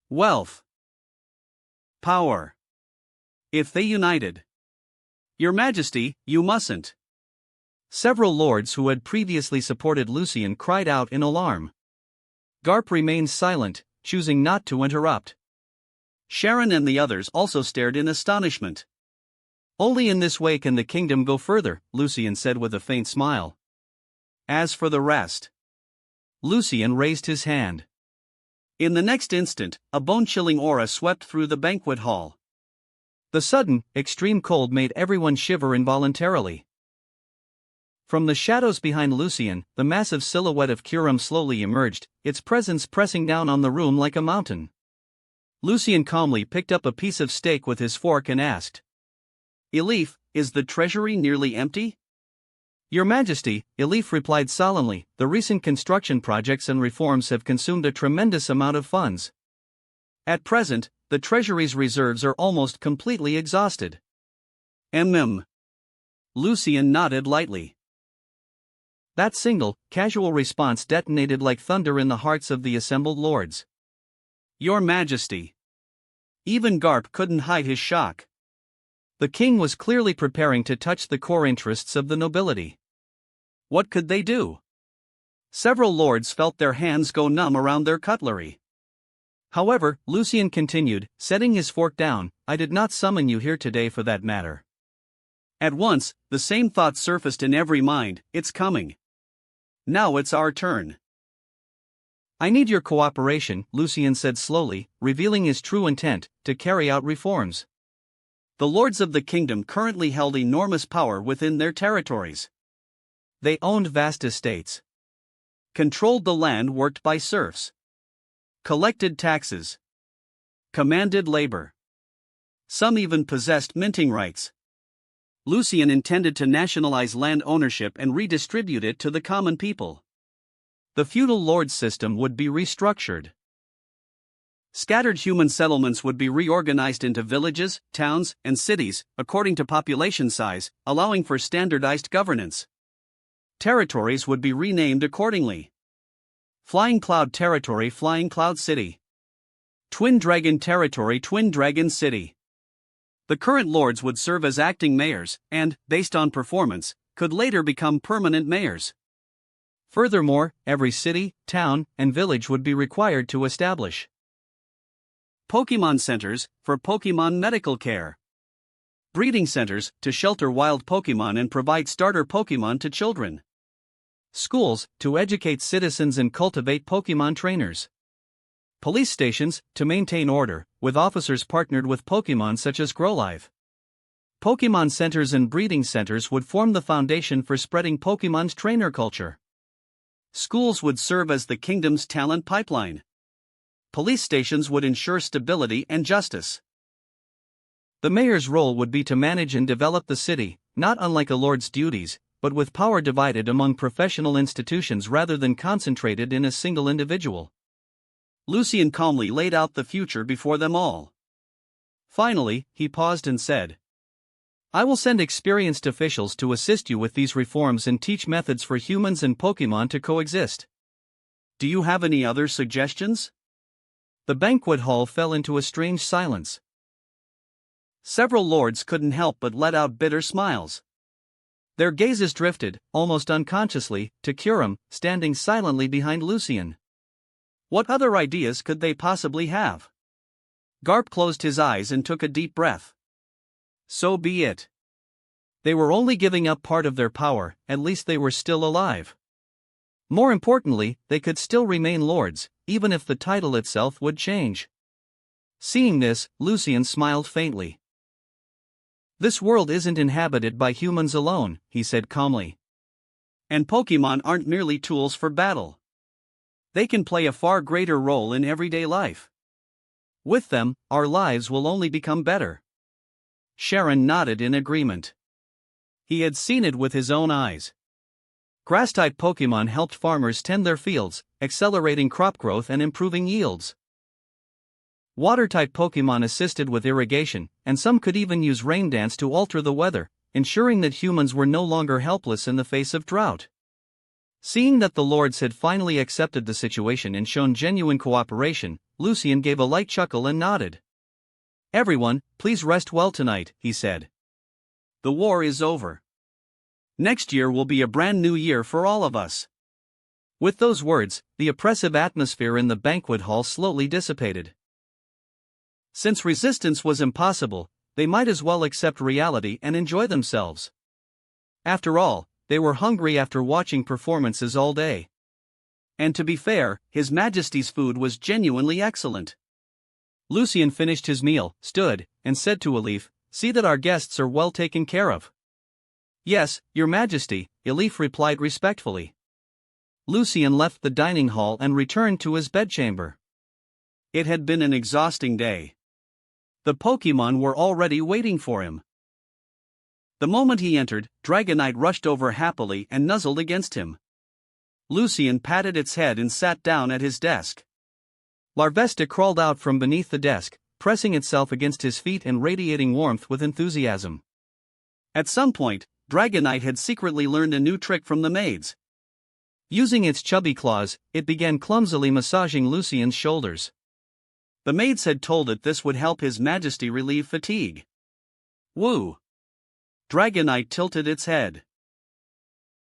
wealth, power. If they united, "Your Majesty, you mustn't." Several lords who had previously supported Lucien cried out in alarm. Garp remained silent, choosing not to interrupt. Sharon and the others also stared in astonishment. "Only in this way can the kingdom go further," Lucien said with a faint smile. "As for the rest..." Lucien raised his hand. In the next instant, a bone-chilling aura swept through the banquet hall. The sudden, extreme cold made everyone shiver involuntarily. From the shadows behind Lucien, the massive silhouette of Kurum slowly emerged, its presence pressing down on the room like a mountain. Lucien calmly picked up a piece of steak with his fork and asked, "Elif, is the treasury nearly empty?" "Your Majesty," Elif replied solemnly, "the recent construction projects and reforms have consumed a tremendous amount of funds. At present, the treasury's reserves are almost completely exhausted." Lucien nodded lightly. That single, casual response detonated like thunder in the hearts of the assembled lords. "Your Majesty." Even Garp couldn't hide his shock. The king was clearly preparing to touch the core interests of the nobility. What could they do? Several lords felt their hands go numb around their cutlery. However, Lucien continued, setting his fork down, "I did not summon you here today for that matter." At once, the same thought surfaced in every mind, "It's coming. Now it's our turn." I need your cooperation, Lucien said slowly, revealing his true intent to carry out reforms. The lords of the kingdom currently held enormous power within their territories. They owned vast estates, controlled the land worked by serfs, collected taxes, commanded labor. Some even possessed minting rights. Lucien intended to nationalize land ownership and redistribute it to the common people. The feudal lord system would be restructured. Scattered human settlements would be reorganized into villages, towns, and cities, according to population size, allowing for standardized governance. Territories would be renamed accordingly. Flying Cloud Territory, Flying Cloud City. Twin Dragon Territory, Twin Dragon City. The current lords would serve as acting mayors, and, based on performance, could later become permanent mayors. Furthermore, every city, town, and village would be required to establish Pokémon centers for Pokémon medical care, breeding centers to shelter wild Pokémon and provide starter Pokémon to children, schools to educate citizens and cultivate Pokémon trainers, police stations to maintain order, with officers partnered with Pokémon such as Growlive. Pokémon centers and breeding centers would form the foundation for spreading Pokémon's trainer culture. Schools would serve as the kingdom's talent pipeline. Police stations would ensure stability and justice. The mayor's role would be to manage and develop the city, not unlike a lord's duties, but with power divided among professional institutions rather than concentrated in a single individual. Lucien calmly laid out the future before them all. Finally, he paused and said, I will send experienced officials to assist you with these reforms and teach methods for humans and Pokémon to coexist. Do you have any other suggestions? The banquet hall fell into a strange silence. Several lords couldn't help but let out bitter smiles. Their gazes drifted, almost unconsciously, to Kurum, standing silently behind Lucien. What other ideas could they possibly have? Garp closed his eyes and took a deep breath. So be it. They were only giving up part of their power, at least they were still alive. More importantly, they could still remain lords, even if the title itself would change. Seeing this, Lucien smiled faintly. This world isn't inhabited by humans alone, he said calmly. And Pokémon aren't merely tools for battle. They can play a far greater role in everyday life. With them, our lives will only become better. Sharon nodded in agreement. He had seen it with his own eyes. Grass-type Pokémon helped farmers tend their fields, accelerating crop growth and improving yields. Water-type Pokémon assisted with irrigation, and some could even use rain dance to alter the weather, ensuring that humans were no longer helpless in the face of drought. Seeing that the lords had finally accepted the situation and shown genuine cooperation, Lucien gave a light chuckle and nodded. Everyone, please rest well tonight, he said. The war is over. Next year will be a brand new year for all of us. With those words, the oppressive atmosphere in the banquet hall slowly dissipated. Since resistance was impossible, they might as well accept reality and enjoy themselves. After all, they were hungry after watching performances all day. And to be fair, His Majesty's food was genuinely excellent. Lucien finished his meal, stood, and said to Elif, "See that our guests are well taken care of." "Yes, Your Majesty," Elif replied respectfully. Lucien left the dining hall and returned to his bedchamber. It had been an exhausting day. The Pokémon were already waiting for him. The moment he entered, Dragonite rushed over happily and nuzzled against him. Lucien patted its head and sat down at his desk. Larvesta crawled out from beneath the desk, pressing itself against his feet and radiating warmth with enthusiasm. At some point, Dragonite had secretly learned a new trick from the maids. Using its chubby claws, it began clumsily massaging Lucien's shoulders. The maids had told it this would help His Majesty relieve fatigue. Woo! Dragonite tilted its head.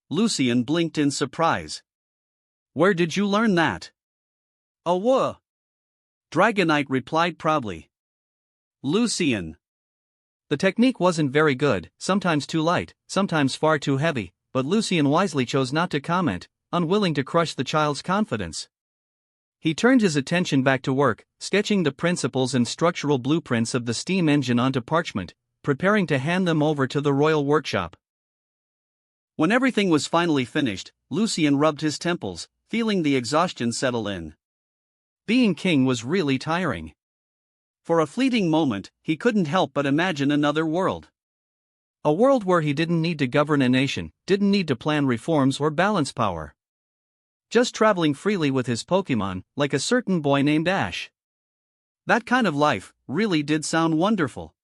Lucien blinked in surprise. "Where did you learn that?" "Oh, whoa!" Dragonite replied proudly. "Lucien." The technique wasn't very good, sometimes too light, sometimes far too heavy, but Lucien wisely chose not to comment, unwilling to crush the child's confidence. He turned his attention back to work, sketching the principles and structural blueprints of the steam engine onto parchment, preparing to hand them over to the royal workshop. When everything was finally finished, Lucien rubbed his temples, feeling the exhaustion settle in. Being king was really tiring. For a fleeting moment, he couldn't help but imagine another world. A world where he didn't need to govern a nation, didn't need to plan reforms or balance power. Just traveling freely with his Pokémon, like a certain boy named Ash. That kind of life really did sound wonderful.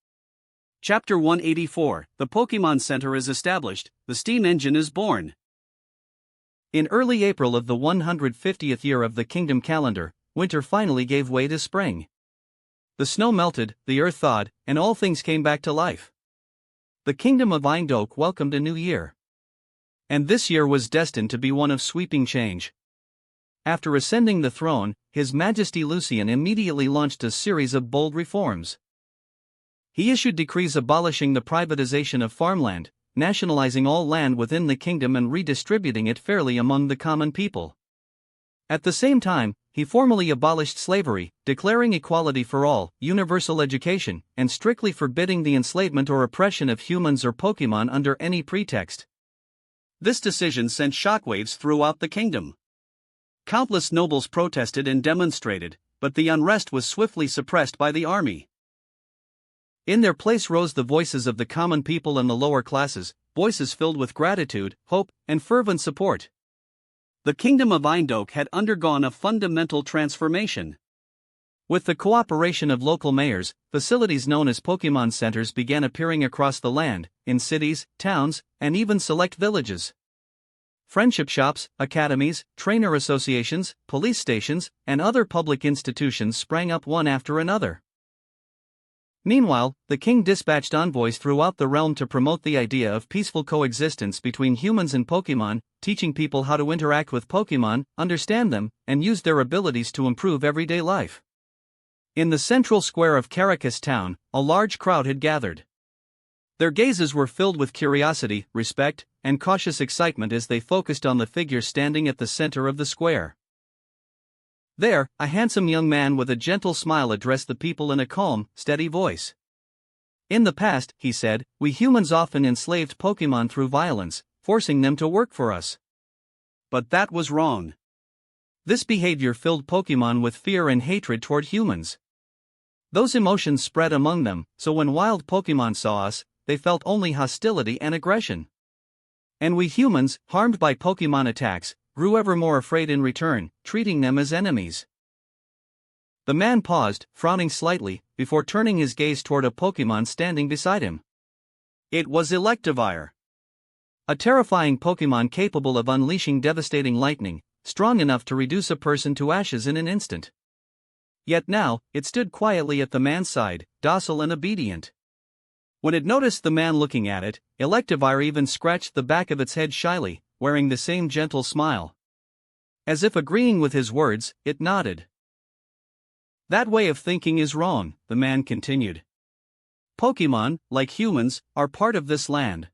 Chapter 184, The Pokémon Center is established, the steam engine is born. In early April of the 150th year of the Kingdom calendar, winter finally gave way to spring. The snow melted, the earth thawed, and all things came back to life. The Kingdom of Eindhoven welcomed a new year. And this year was destined to be one of sweeping change. After ascending the throne, His Majesty Lucien immediately launched a series of bold reforms. He issued decrees abolishing the privatization of farmland, nationalizing all land within the kingdom and redistributing it fairly among the common people. At the same time, he formally abolished slavery, declaring equality for all, universal education, and strictly forbidding the enslavement or oppression of humans or Pokémon under any pretext. This decision sent shockwaves throughout the kingdom. Countless nobles protested and demonstrated, but the unrest was swiftly suppressed by the army. In their place rose the voices of the common people and the lower classes, voices filled with gratitude, hope, and fervent support. The Kingdom of Eindhoven had undergone a fundamental transformation. With the cooperation of local mayors, facilities known as Pokémon centers began appearing across the land, in cities, towns, and even select villages. Friendship shops, academies, trainer associations, police stations, and other public institutions sprang up one after another. Meanwhile, the king dispatched envoys throughout the realm to promote the idea of peaceful coexistence between humans and Pokémon, teaching people how to interact with Pokémon, understand them, and use their abilities to improve everyday life. In the central square of Caracas town, a large crowd had gathered. Their gazes were filled with curiosity, respect, and cautious excitement as they focused on the figure standing at the center of the square. There, a handsome young man with a gentle smile addressed the people in a calm, steady voice. In the past, he said, we humans often enslaved Pokémon through violence, forcing them to work for us. But that was wrong. This behavior filled Pokémon with fear and hatred toward humans. Those emotions spread among them, so when wild Pokémon saw us, they felt only hostility and aggression. And we humans, harmed by Pokémon attacks, grew ever more afraid in return, treating them as enemies. The man paused, frowning slightly, before turning his gaze toward a Pokémon standing beside him. It was Electivire. A terrifying Pokémon capable of unleashing devastating lightning, strong enough to reduce a person to ashes in an instant. Yet now, it stood quietly at the man's side, docile and obedient. When it noticed the man looking at it, Electivire even scratched the back of its head shyly, wearing the same gentle smile. As if agreeing with his words, it nodded. That way of thinking is wrong, the man continued. Pokémon, like humans, are part of this land.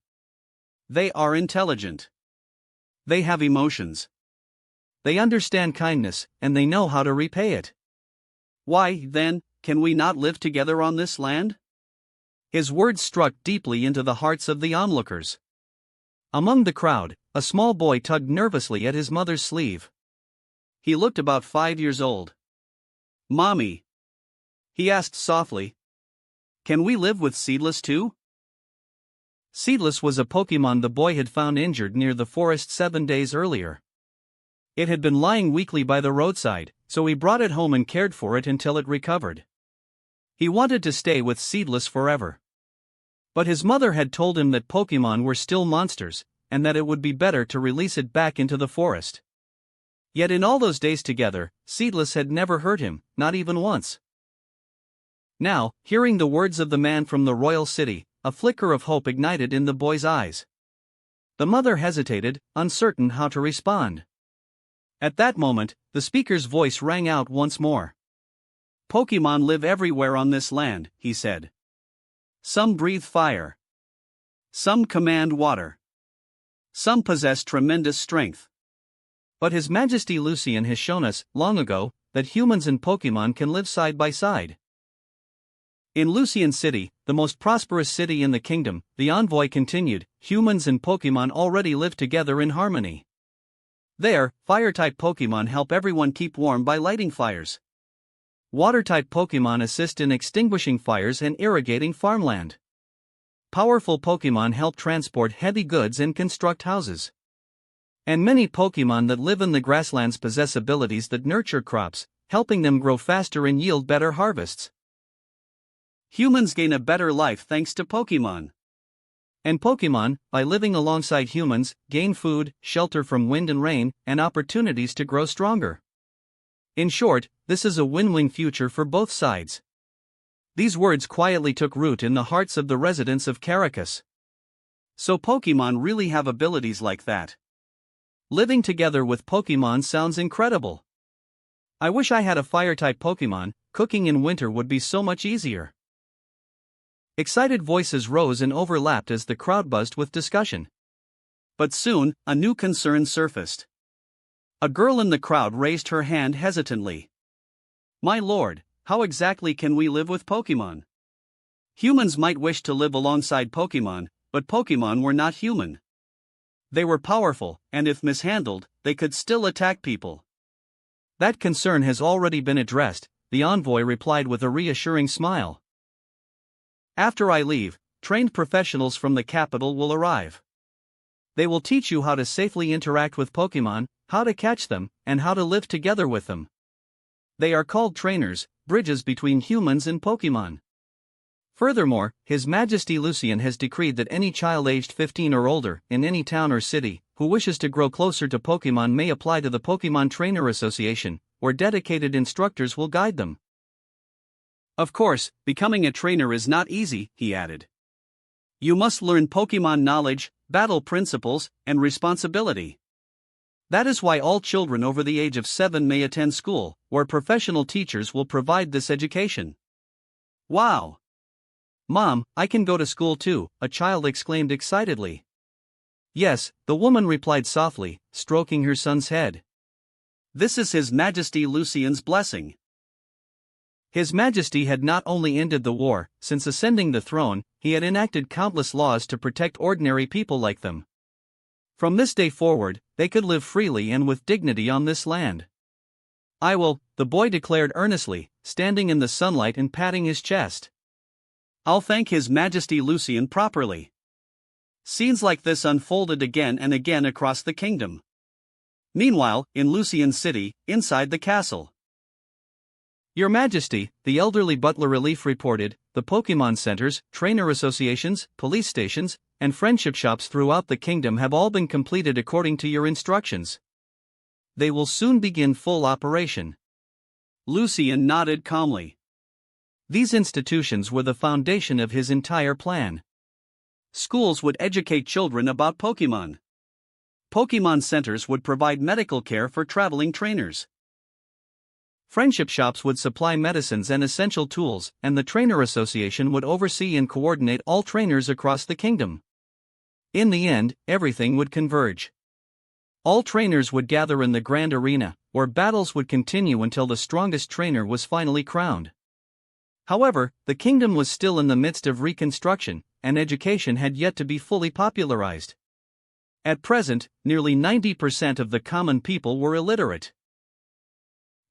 They are intelligent. They have emotions. They understand kindness, and they know how to repay it. Why, then, can we not live together on this land? His words struck deeply into the hearts of the onlookers. Among the crowd, a small boy tugged nervously at his mother's sleeve. He looked about 5 years old. Mommy, he asked softly, can we live with Seedless too? Seedless was a Pokémon the boy had found injured near the forest 7 days earlier. It had been lying weakly by the roadside, so he brought it home and cared for it until it recovered. He wanted to stay with Seedless forever. But his mother had told him that Pokémon were still monsters, and that it would be better to release it back into the forest. Yet in all those days together, Seedless had never hurt him, not even once. Now, hearing the words of the man from the royal city, a flicker of hope ignited in the boy's eyes. The mother hesitated, uncertain how to respond. At that moment, the speaker's voice rang out once more. Pokémon live everywhere on this land, he said. Some breathe fire. Some command water. Some possess tremendous strength. But His Majesty Lucian has shown us, long ago, that humans and Pokémon can live side by side. In Lucian City, the most prosperous city in the kingdom, the envoy continued, humans and Pokémon already live together in harmony. There, fire-type Pokémon help everyone keep warm by lighting fires. Water-type Pokémon assist in extinguishing fires and irrigating farmland. Powerful Pokémon help transport heavy goods and construct houses. And many Pokémon that live in the grasslands possess abilities that nurture crops, helping them grow faster and yield better harvests. Humans gain a better life thanks to Pokémon. And Pokémon, by living alongside humans, gain food, shelter from wind and rain, and opportunities to grow stronger. In short, this is a win-win future for both sides. These words quietly took root in the hearts of the residents of Caracas. So Pokémon really have abilities like that. Living together with Pokémon sounds incredible. I wish I had a fire-type Pokémon. Cooking in winter would be so much easier. Excited voices rose and overlapped as the crowd buzzed with discussion. But soon, a new concern surfaced. A girl in the crowd raised her hand hesitantly. "My lord, how exactly can we live with Pokémon? Humans might wish to live alongside Pokémon, but Pokémon were not human. They were powerful, and if mishandled, they could still attack people." "That concern has already been addressed," the envoy replied with a reassuring smile. "After I leave, trained professionals from the capital will arrive. They will teach you how to safely interact with Pokémon, how to catch them, and how to live together with them. They are called trainers, bridges between humans and Pokémon. Furthermore, His Majesty Lucian has decreed that any child aged 15 or older, in any town or city, who wishes to grow closer to Pokémon may apply to the Pokémon Trainer Association, where dedicated instructors will guide them. Of course, becoming a trainer is not easy," he added. "You must learn Pokémon knowledge, battle principles, and responsibility. That is why all children over the age of 7 may attend school, where professional teachers will provide this education." "Wow! Mom, I can go to school too," a child exclaimed excitedly. "Yes," the woman replied softly, stroking her son's head. "This is His Majesty Lucian's blessing." His Majesty had not only ended the war, since ascending the throne, he had enacted countless laws to protect ordinary people like them. From this day forward, they could live freely and with dignity on this land. "I will," the boy declared earnestly, standing in the sunlight and patting his chest. "I'll thank His Majesty Lucian properly." Scenes like this unfolded again and again across the kingdom. Meanwhile, in Lucian City, inside the castle. "Your Majesty," the elderly butler relief reported, "the Pokémon centers, trainer associations, police stations, and friendship shops throughout the kingdom have all been completed according to your instructions. They will soon begin full operation." Lucian nodded calmly. These institutions were the foundation of his entire plan. Schools would educate children about Pokémon. Pokémon centers would provide medical care for traveling trainers. Friendship shops would supply medicines and essential tools, and the Trainer Association would oversee and coordinate all trainers across the kingdom. In the end, everything would converge. All trainers would gather in the grand arena, where battles would continue until the strongest trainer was finally crowned. However, the kingdom was still in the midst of reconstruction, and education had yet to be fully popularized. At present, nearly 90% of the common people were illiterate.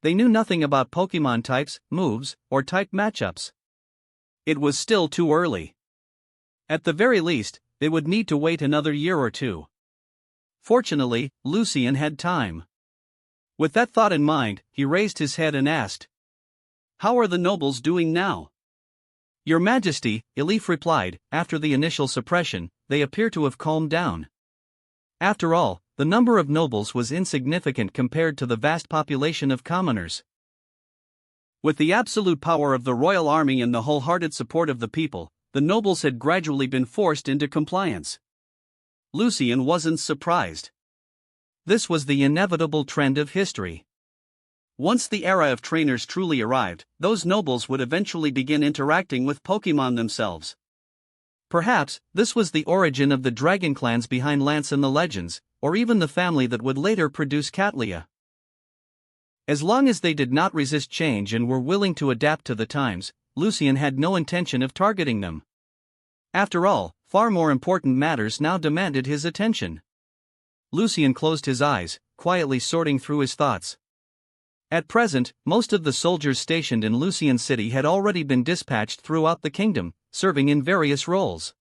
They knew nothing about Pokémon types, moves, or type matchups. It was still too early. At the very least, they would need to wait another year or two. Fortunately, Lucian had time. With that thought in mind, he raised his head and asked, "How are the nobles doing now?" "Your Majesty," Elif replied, "after the initial suppression, they appear to have calmed down. After all, the number of nobles was insignificant compared to the vast population of commoners. With the absolute power of the royal army and the wholehearted support of the people, the nobles had gradually been forced into compliance." Lucian wasn't surprised. This was the inevitable trend of history. Once the era of trainers truly arrived, those nobles would eventually begin interacting with Pokémon themselves. Perhaps, this was the origin of the dragon clans behind Lance and the Legends, or even the family that would later produce Catlia. As long as they did not resist change and were willing to adapt to the times, Lucien had no intention of targeting them. After all, far more important matters now demanded his attention. Lucien closed his eyes, quietly sorting through his thoughts. At present, most of the soldiers stationed in Lucien City had already been dispatched throughout the kingdom, serving in various roles.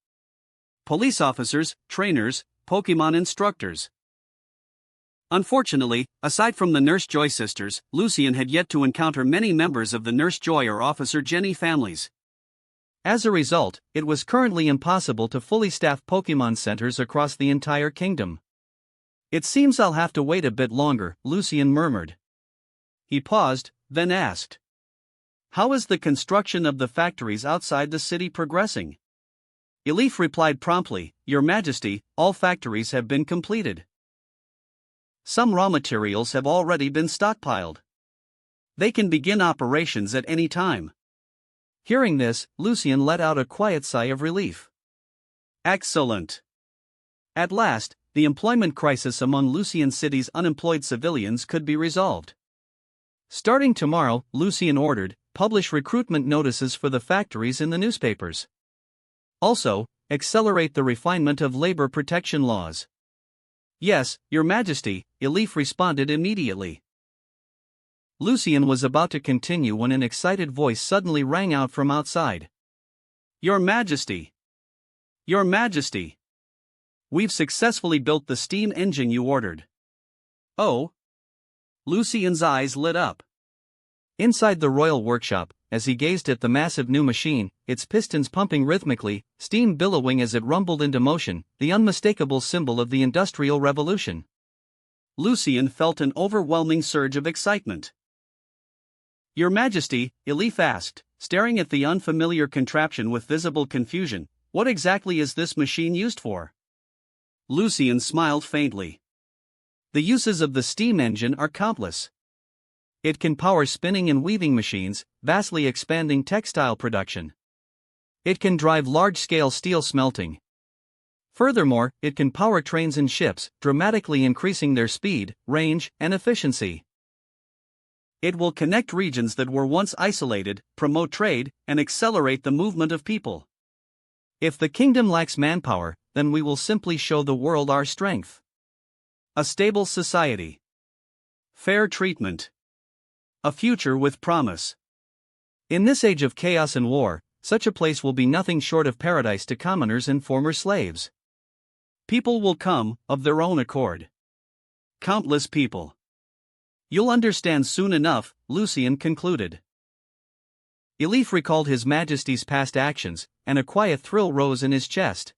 Police officers, trainers, Pokémon instructors. Unfortunately, aside from the Nurse Joy sisters, Lucien had yet to encounter many members of the Nurse Joy or Officer Jenny families. As a result, it was currently impossible to fully staff Pokémon centers across the entire kingdom. "It seems I'll have to wait a bit longer," Lucien murmured. He paused, then asked, "How is the construction of the factories outside the city progressing?" Elif replied promptly, "Your Majesty, all factories have been completed. Some raw materials have already been stockpiled. They can begin operations at any time." Hearing this, Lucien let out a quiet sigh of relief. Excellent. At last, the employment crisis among Lucien City's unemployed civilians could be resolved. Starting tomorrow, Lucien ordered, publish recruitment notices for the factories in the newspapers. Also, accelerate the refinement of labor protection laws. "Yes, Your Majesty," Elif responded immediately. Lucien was about to continue when an excited voice suddenly rang out from outside. "Your Majesty! Your Majesty! We've successfully built the steam engine you ordered." "Oh?" Lucien's eyes lit up. Inside the royal workshop, as he gazed at the massive new machine, its pistons pumping rhythmically, steam billowing as it rumbled into motion, the unmistakable symbol of the Industrial Revolution, Lucien felt an overwhelming surge of excitement. "Your Majesty," Elif asked, staring at the unfamiliar contraption with visible confusion, "what exactly is this machine used for?" Lucien smiled faintly. "The uses of the steam engine are countless. It can power spinning and weaving machines, vastly expanding textile production. It can drive large-scale steel smelting. Furthermore, it can power trains and ships, dramatically increasing their speed, range, and efficiency. It will connect regions that were once isolated, promote trade, and accelerate the movement of people. If the kingdom lacks manpower, then we will simply show the world our strength. A stable society. Fair treatment. A future with promise. In this age of chaos and war, such a place will be nothing short of paradise to commoners and former slaves. People will come, of their own accord. Countless people. You'll understand soon enough," Lucien concluded. Elif recalled His Majesty's past actions, and a quiet thrill rose in his chest.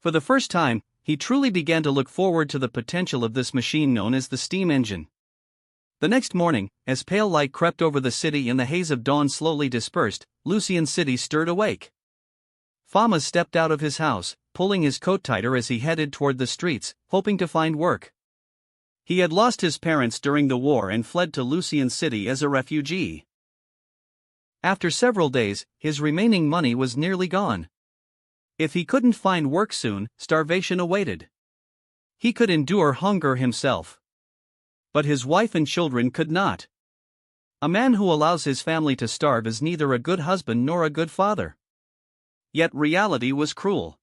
For the first time, he truly began to look forward to the potential of this machine known as the steam engine. The next morning, as pale light crept over the city and the haze of dawn slowly dispersed, Lucien City stirred awake. Fama stepped out of his house, pulling his coat tighter as he headed toward the streets, hoping to find work. He had lost his parents during the war and fled to Lucien City as a refugee. After several days, his remaining money was nearly gone. If he couldn't find work soon, starvation awaited. He could endure hunger himself. But his wife and children could not. A man who allows his family to starve is neither a good husband nor a good father. Yet reality was cruel.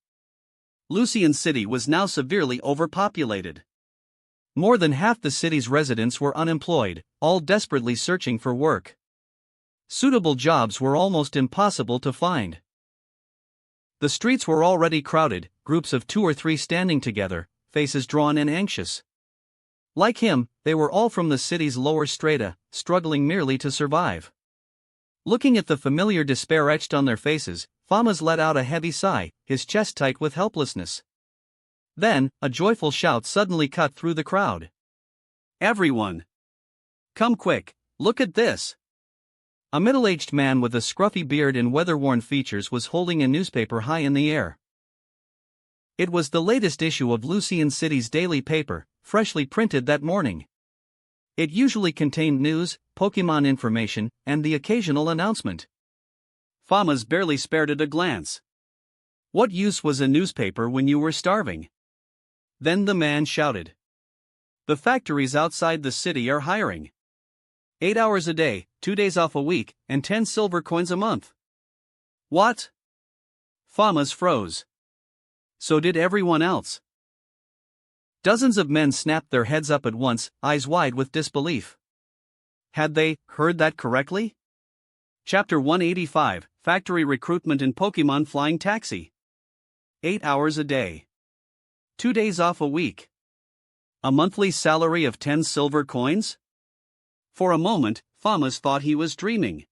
Lucien City was now severely overpopulated. More than half the city's residents were unemployed, all desperately searching for work. Suitable jobs were almost impossible to find. The streets were already crowded, groups of 2 or 3 standing together, faces drawn and anxious. Like him, they were all from the city's lower strata, struggling merely to survive. Looking at the familiar despair etched on their faces, Famas let out a heavy sigh, his chest tight with helplessness. Then, a joyful shout suddenly cut through the crowd. "Everyone! Come quick, look at this!" A middle-aged man with a scruffy beard and weather-worn features was holding a newspaper high in the air. It was the latest issue of Lucien City's daily paper, freshly printed that morning. It usually contained news, Pokémon information, and the occasional announcement. Famas barely spared it a glance. What use was a newspaper when you were starving? Then the man shouted. The factories outside the city are hiring. 8 hours a day, 2 days off a week, and 10 silver coins a month. What? Famas froze. So did everyone else. Dozens of men snapped their heads up at once, eyes wide with disbelief. Had they heard that correctly? Chapter 185, Factory Recruitment in Pokémon Flying Taxi. 8 hours a day. 2 days off a week. A monthly salary of 10 silver coins? For a moment, Famas thought he was dreaming.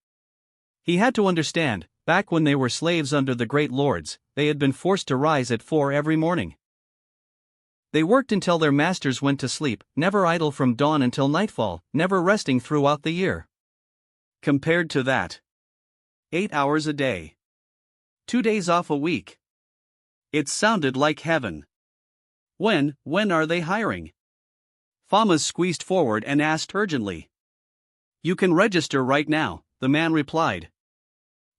He had to understand, back when they were slaves under the great lords, they had been forced to rise at 4 every morning. They worked until their masters went to sleep, never idle from dawn until nightfall, never resting throughout the year. Compared to that, 8 hours a day. 2 days off a week. It sounded like heaven. When are they hiring? Famas squeezed forward and asked urgently. You can register right now, the man replied.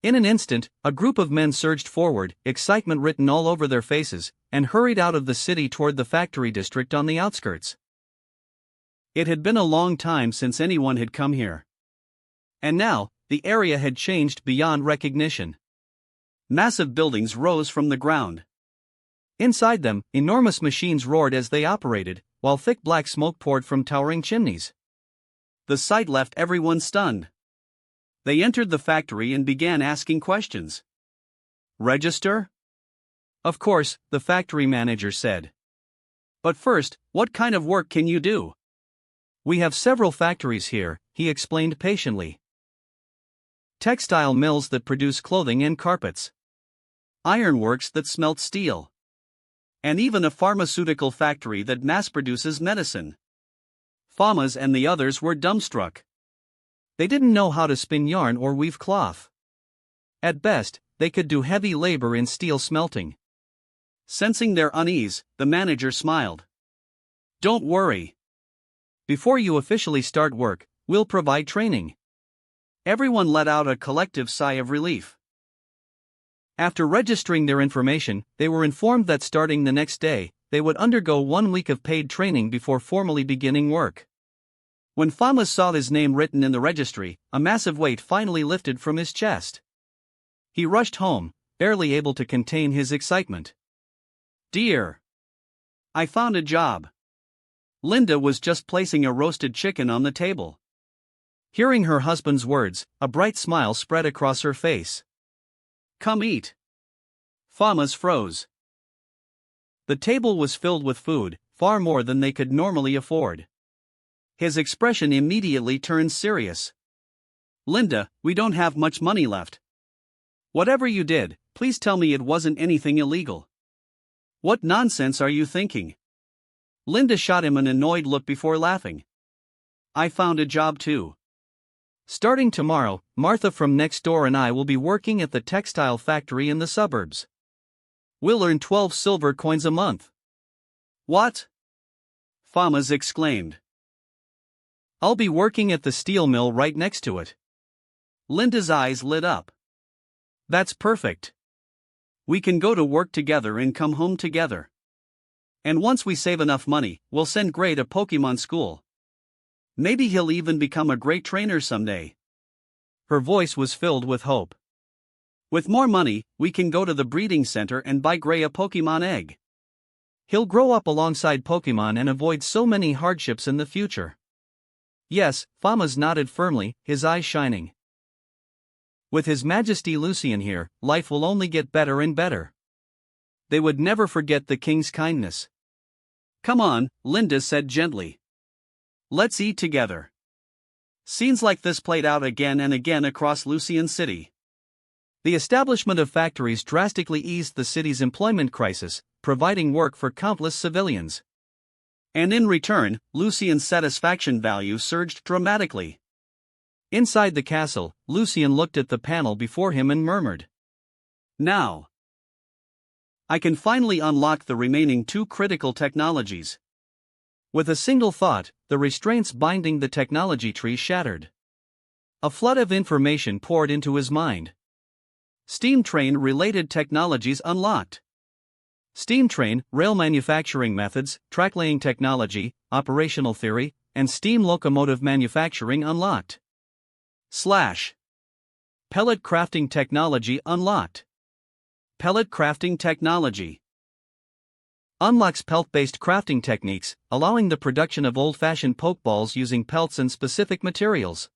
In an instant, a group of men surged forward, excitement written all over their faces, and hurried out of the city toward the factory district on the outskirts. It had been a long time since anyone had come here. And now, the area had changed beyond recognition. Massive buildings rose from the ground. Inside them, enormous machines roared as they operated, while thick black smoke poured from towering chimneys. The sight left everyone stunned. They entered the factory and began asking questions. Register? Of course, the factory manager said. But first, what kind of work can you do? We have several factories here, he explained patiently. Textile mills that produce clothing and carpets. Ironworks that smelt steel. And even a pharmaceutical factory that mass-produces medicine. Famas and the others were dumbstruck. They didn't know how to spin yarn or weave cloth. At best, they could do heavy labor in steel smelting. Sensing their unease, the manager smiled. Don't worry. Before you officially start work, we'll provide training. Everyone let out a collective sigh of relief. After registering their information, they were informed that starting the next day, they would undergo 1 week of paid training before formally beginning work. When Famas saw his name written in the registry, a massive weight finally lifted from his chest. He rushed home, barely able to contain his excitement. Dear! I found a job. Linda was just placing a roasted chicken on the table. Hearing her husband's words, a bright smile spread across her face. Come eat. Famas froze. The table was filled with food, far more than they could normally afford. His expression immediately turned serious. Linda, we don't have much money left. Whatever you did, please tell me it wasn't anything illegal. What nonsense are you thinking? Linda shot him an annoyed look before laughing. I found a job too. Starting tomorrow, Martha from next door and I will be working at the textile factory in the suburbs. We'll earn 12 silver coins a month. What? Famas exclaimed. I'll be working at the steel mill right next to it. Linda's eyes lit up. That's perfect. We can go to work together and come home together. And once we save enough money, we'll send Gray to Pokémon school. Maybe he'll even become a great trainer someday. Her voice was filled with hope. With more money, we can go to the breeding center and buy Gray a Pokémon egg. He'll grow up alongside Pokémon and avoid so many hardships in the future. Yes, Famas nodded firmly, his eyes shining. With His Majesty Lucian here, life will only get better and better. They would never forget the king's kindness. Come on, Linda said gently. Let's eat together. Scenes like this played out again and again across Lucian City. The establishment of factories drastically eased the city's employment crisis, providing work for countless civilians. And in return, Lucian's satisfaction value surged dramatically. Inside the castle, Lucian looked at the panel before him and murmured. Now, I can finally unlock the remaining 2 critical technologies. With a single thought, the restraints binding the technology tree shattered. A flood of information poured into his mind. Steam train-related technologies unlocked. Steam train, rail manufacturing methods, track-laying technology, operational theory, and steam locomotive manufacturing unlocked. / Pellet crafting technology unlocked. Pellet crafting technology unlocks pelt-based crafting techniques, allowing the production of old-fashioned pokeballs using pelts and specific materials.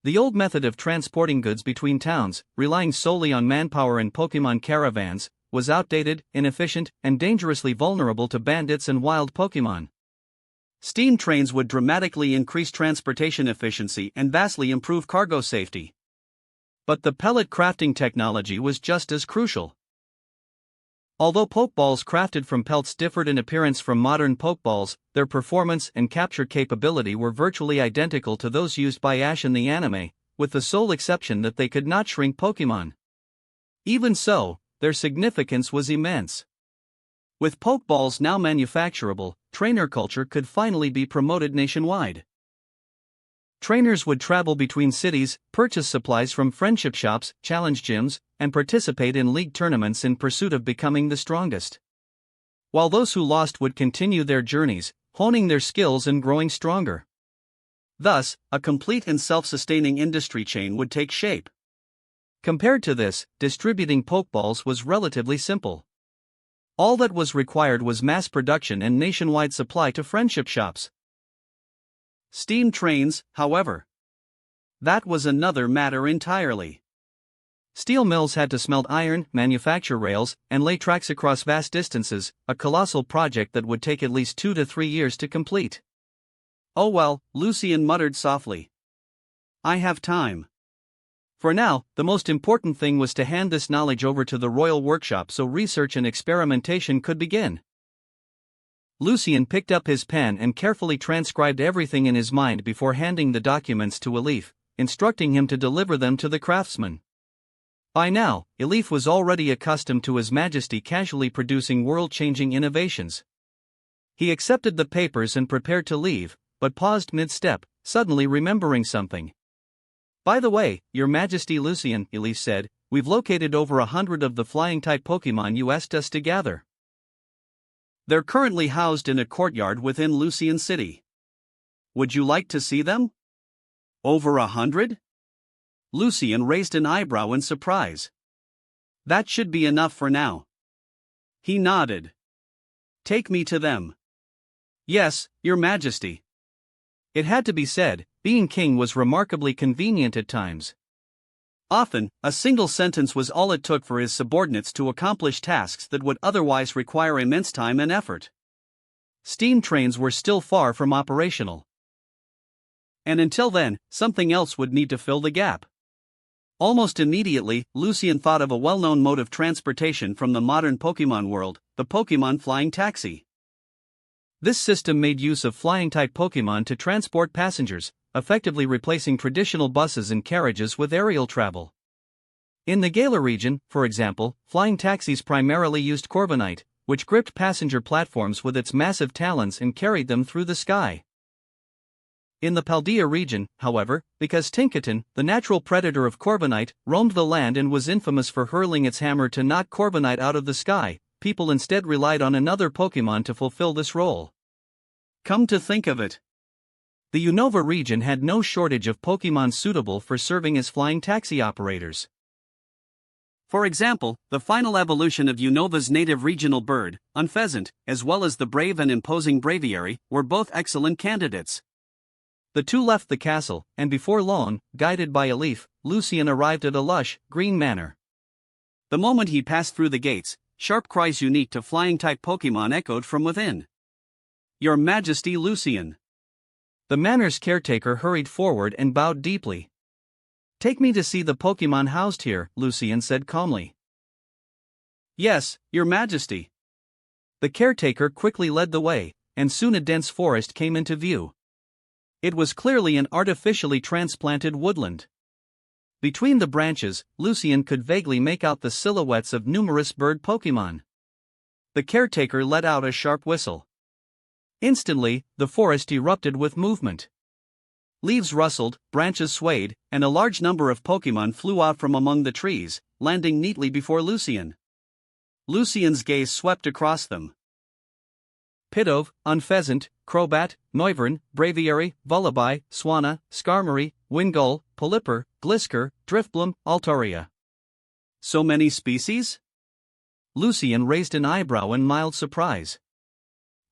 The old method of transporting goods between towns, relying solely on manpower and Pokémon caravans, was outdated, inefficient, and dangerously vulnerable to bandits and wild Pokémon. Steam trains would dramatically increase transportation efficiency and vastly improve cargo safety. But the pellet crafting technology was just as crucial. Although Pokeballs crafted from pelts differed in appearance from modern Pokeballs, their performance and capture capability were virtually identical to those used by Ash in the anime, with the sole exception that they could not shrink Pokémon. Even so, their significance was immense. With Pokeballs now manufacturable, trainer culture could finally be promoted nationwide. Trainers would travel between cities, purchase supplies from friendship shops, challenge gyms, and participate in league tournaments in pursuit of becoming the strongest. While those who lost would continue their journeys, honing their skills and growing stronger. Thus, a complete and self-sustaining industry chain would take shape. Compared to this, distributing Pokeballs was relatively simple. All that was required was mass production and nationwide supply to friendship shops. Steam trains, however. That was another matter entirely. Steel mills had to smelt iron, manufacture rails, and lay tracks across vast distances, a colossal project that would take at least 2 to 3 years to complete. Oh well, Lucian muttered softly. I have time. For now, the most important thing was to hand this knowledge over to the Royal Workshop so research and experimentation could begin. Lucian picked up his pen and carefully transcribed everything in his mind before handing the documents to Elif, instructing him to deliver them to the craftsman. By now, Elif was already accustomed to His Majesty casually producing world-changing innovations. He accepted the papers and prepared to leave, but paused mid-step, suddenly remembering something. By the way, Your Majesty Lucian, Elif said, we've located over 100 of the flying-type Pokémon you asked us to gather. They're currently housed in a courtyard within Lucian City. Would you like to see them? Over 100? Lucian raised an eyebrow in surprise. That should be enough for now. He nodded. Take me to them. Yes, Your Majesty. It had to be said, being king was remarkably convenient at times. Often, a single sentence was all it took for his subordinates to accomplish tasks that would otherwise require immense time and effort. Steam trains were still far from operational. And until then, something else would need to fill the gap. Almost immediately, Lucian thought of a well-known mode of transportation from the modern Pokémon world, the Pokémon flying taxi. This system made use of flying-type Pokémon to transport passengers, effectively replacing traditional buses and carriages with aerial travel. In the Galar region, for example, flying taxis primarily used Corviknight, which gripped passenger platforms with its massive talons and carried them through the sky. In the Paldea region, however, because Tinkaton, the natural predator of Corviknight, roamed the land and was infamous for hurling its hammer to knock Corviknight out of the sky, people instead relied on another Pokémon to fulfill this role. Come to think of it, the Unova region had no shortage of Pokémon suitable for serving as flying taxi operators. For example, the final evolution of Unova's native regional bird, Unpheasant, as well as the brave and imposing Braviary, were both excellent candidates. The two left the castle, and before long, guided by Elif, Lucian arrived at a lush, green manor. The moment he passed through the gates, sharp cries unique to flying-type Pokémon echoed from within. Your Majesty Lucian. The manor's caretaker hurried forward and bowed deeply. Take me to see the Pokémon housed here, Lucian said calmly. Yes, Your Majesty. The caretaker quickly led the way, and soon a dense forest came into view. It was clearly an artificially transplanted woodland. Between the branches, Lucian could vaguely make out the silhouettes of numerous bird Pokémon. The caretaker let out a sharp whistle. Instantly, the forest erupted with movement. Leaves rustled, branches swayed, and a large number of Pokémon flew out from among the trees, landing neatly before Lucian. Lucian's gaze swept across them. Pidove, Unpheasant, Crobat, Noivern, Braviary, Vullaby, Swanna, Skarmory, Wingull, Pelipper, Glisker, Driftbloom, Altaria. So many species? Lucian raised an eyebrow in mild surprise.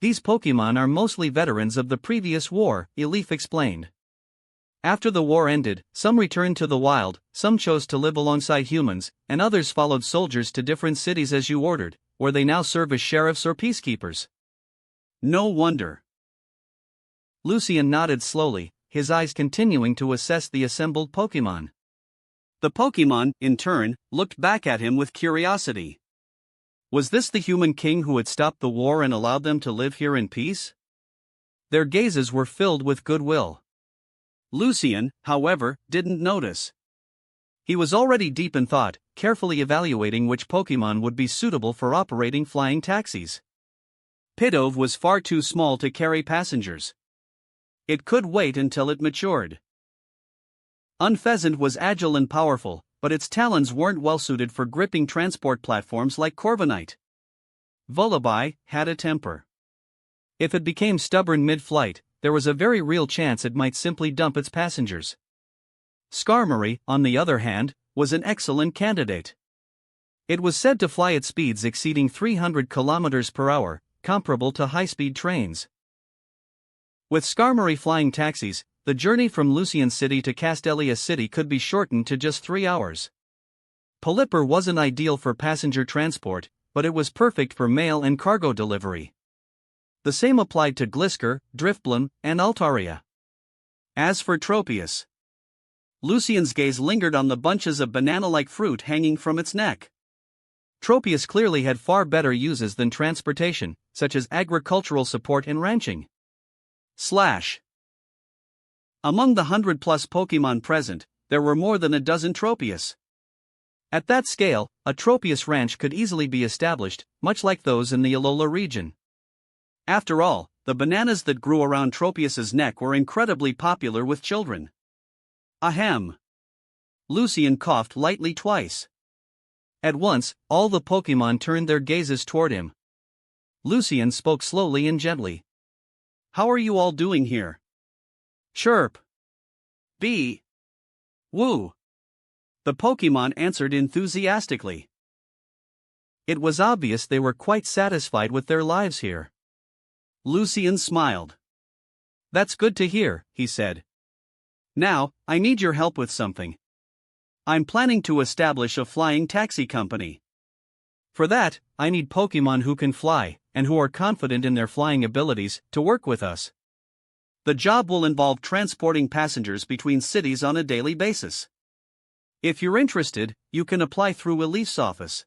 These Pokémon are mostly veterans of the previous war, Elif explained. After the war ended, some returned to the wild, some chose to live alongside humans, and others followed soldiers to different cities as you ordered, where they now serve as sheriffs or peacekeepers. No wonder. Lucian nodded slowly, his eyes continuing to assess the assembled Pokémon. The Pokémon, in turn, looked back at him with curiosity. Was this the human king who had stopped the war and allowed them to live here in peace? Their gazes were filled with goodwill. Lucian, however, didn't notice. He was already deep in thought, carefully evaluating which Pokémon would be suitable for operating flying taxis. Pidove was far too small to carry passengers. It could wait until it matured. Unpheasant was agile and powerful, but its talons weren't well suited for gripping transport platforms like Corviknight. Vullaby had a temper. If it became stubborn mid-flight, there was a very real chance it might simply dump its passengers. Skarmory, on the other hand, was an excellent candidate. It was said to fly at speeds exceeding 300 km per hour, comparable to high-speed trains. With Skarmory flying taxis, the journey from Lucian City to Castelia City could be shortened to just 3 hours. Pelipper wasn't ideal for passenger transport, but it was perfect for mail and cargo delivery. The same applied to Glisker, Driftbloom, and Altaria. As for Tropius, Lucian's gaze lingered on the bunches of banana-like fruit hanging from its neck. Tropius clearly had far better uses than transportation, such as agricultural support and ranching. Among the 100-plus Pokémon present, there were more than a dozen Tropius. At that scale, a Tropius ranch could easily be established, much like those in the Alola region. After all, the bananas that grew around Tropius's neck were incredibly popular with children. Ahem. Lucian coughed lightly twice. At once, all the Pokémon turned their gazes toward him. Lucian spoke slowly and gently. How are you all doing here? Chirp. Bee. Woo. The Pokémon answered enthusiastically. It was obvious they were quite satisfied with their lives here. Lucian smiled. That's good to hear, he said. Now, I need your help with something. I'm planning to establish a flying taxi company. For that, I need Pokémon who can fly, and who are confident in their flying abilities, to work with us. The job will involve transporting passengers between cities on a daily basis. If you're interested, you can apply through Elif's office.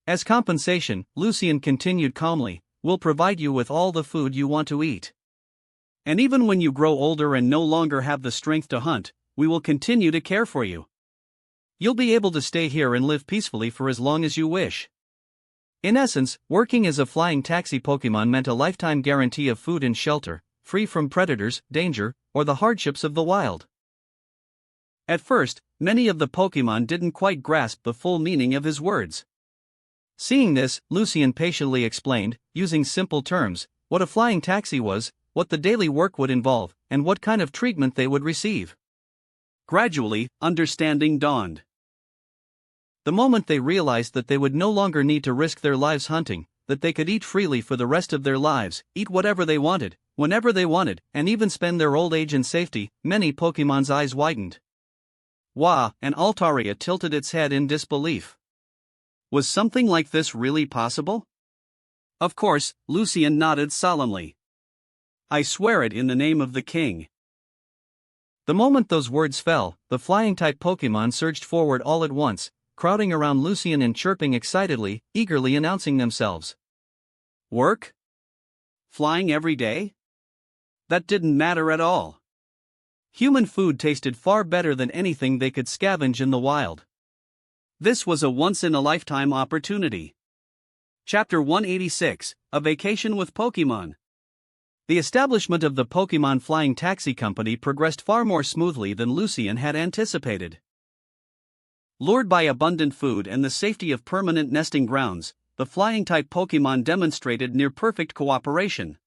As compensation, Lucian continued calmly, we'll provide you with all the food you want to eat. And even when you grow older and no longer have the strength to hunt, we will continue to care for you. You'll be able to stay here and live peacefully for as long as you wish. In essence, working as a flying taxi Pokémon meant a lifetime guarantee of food and shelter, free from predators, danger, or the hardships of the wild. At first, many of the Pokémon didn't quite grasp the full meaning of his words. Seeing this, Lucian patiently explained, using simple terms, what a flying taxi was, what the daily work would involve, and what kind of treatment they would receive. Gradually, understanding dawned. The moment they realized that they would no longer need to risk their lives hunting, that they could eat freely for the rest of their lives, eat whatever they wanted, whenever they wanted, and even spend their old age in safety, many Pokémon's eyes widened. Wah, and Altaria tilted its head in disbelief. Was something like this really possible? Of course, Lucian nodded solemnly. I swear it in the name of the king. The moment those words fell, the flying-type Pokémon surged forward all at once, crowding around Lucian and chirping excitedly, eagerly announcing themselves. Work? Flying every day? That didn't matter at all. Human food tasted far better than anything they could scavenge in the wild. This was a once-in-a-lifetime opportunity. Chapter 186, A Vacation with Pokémon. The establishment of the Pokémon Flying Taxi Company progressed far more smoothly than Lucian had anticipated. Lured by abundant food and the safety of permanent nesting grounds, the flying-type Pokémon demonstrated near-perfect cooperation.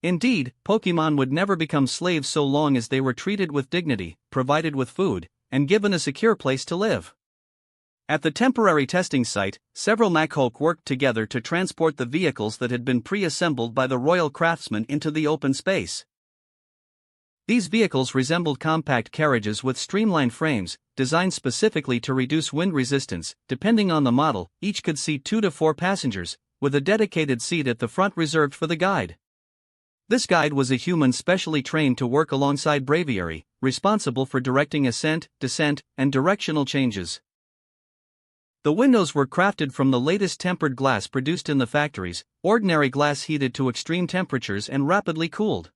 Indeed, Pokémon would never become slaves so long as they were treated with dignity, provided with food, and given a secure place to live. At the temporary testing site, several Machoke worked together to transport the vehicles that had been pre-assembled by the royal craftsmen into the open space. These vehicles resembled compact carriages with streamlined frames, designed specifically to reduce wind resistance. Depending on the model, each could seat 2 to 4 passengers, with a dedicated seat at the front reserved for the guide. This guide was a human specially trained to work alongside Braviary, responsible for directing ascent, descent, and directional changes. The windows were crafted from the latest tempered glass produced in the factories, ordinary glass heated to extreme temperatures and rapidly cooled.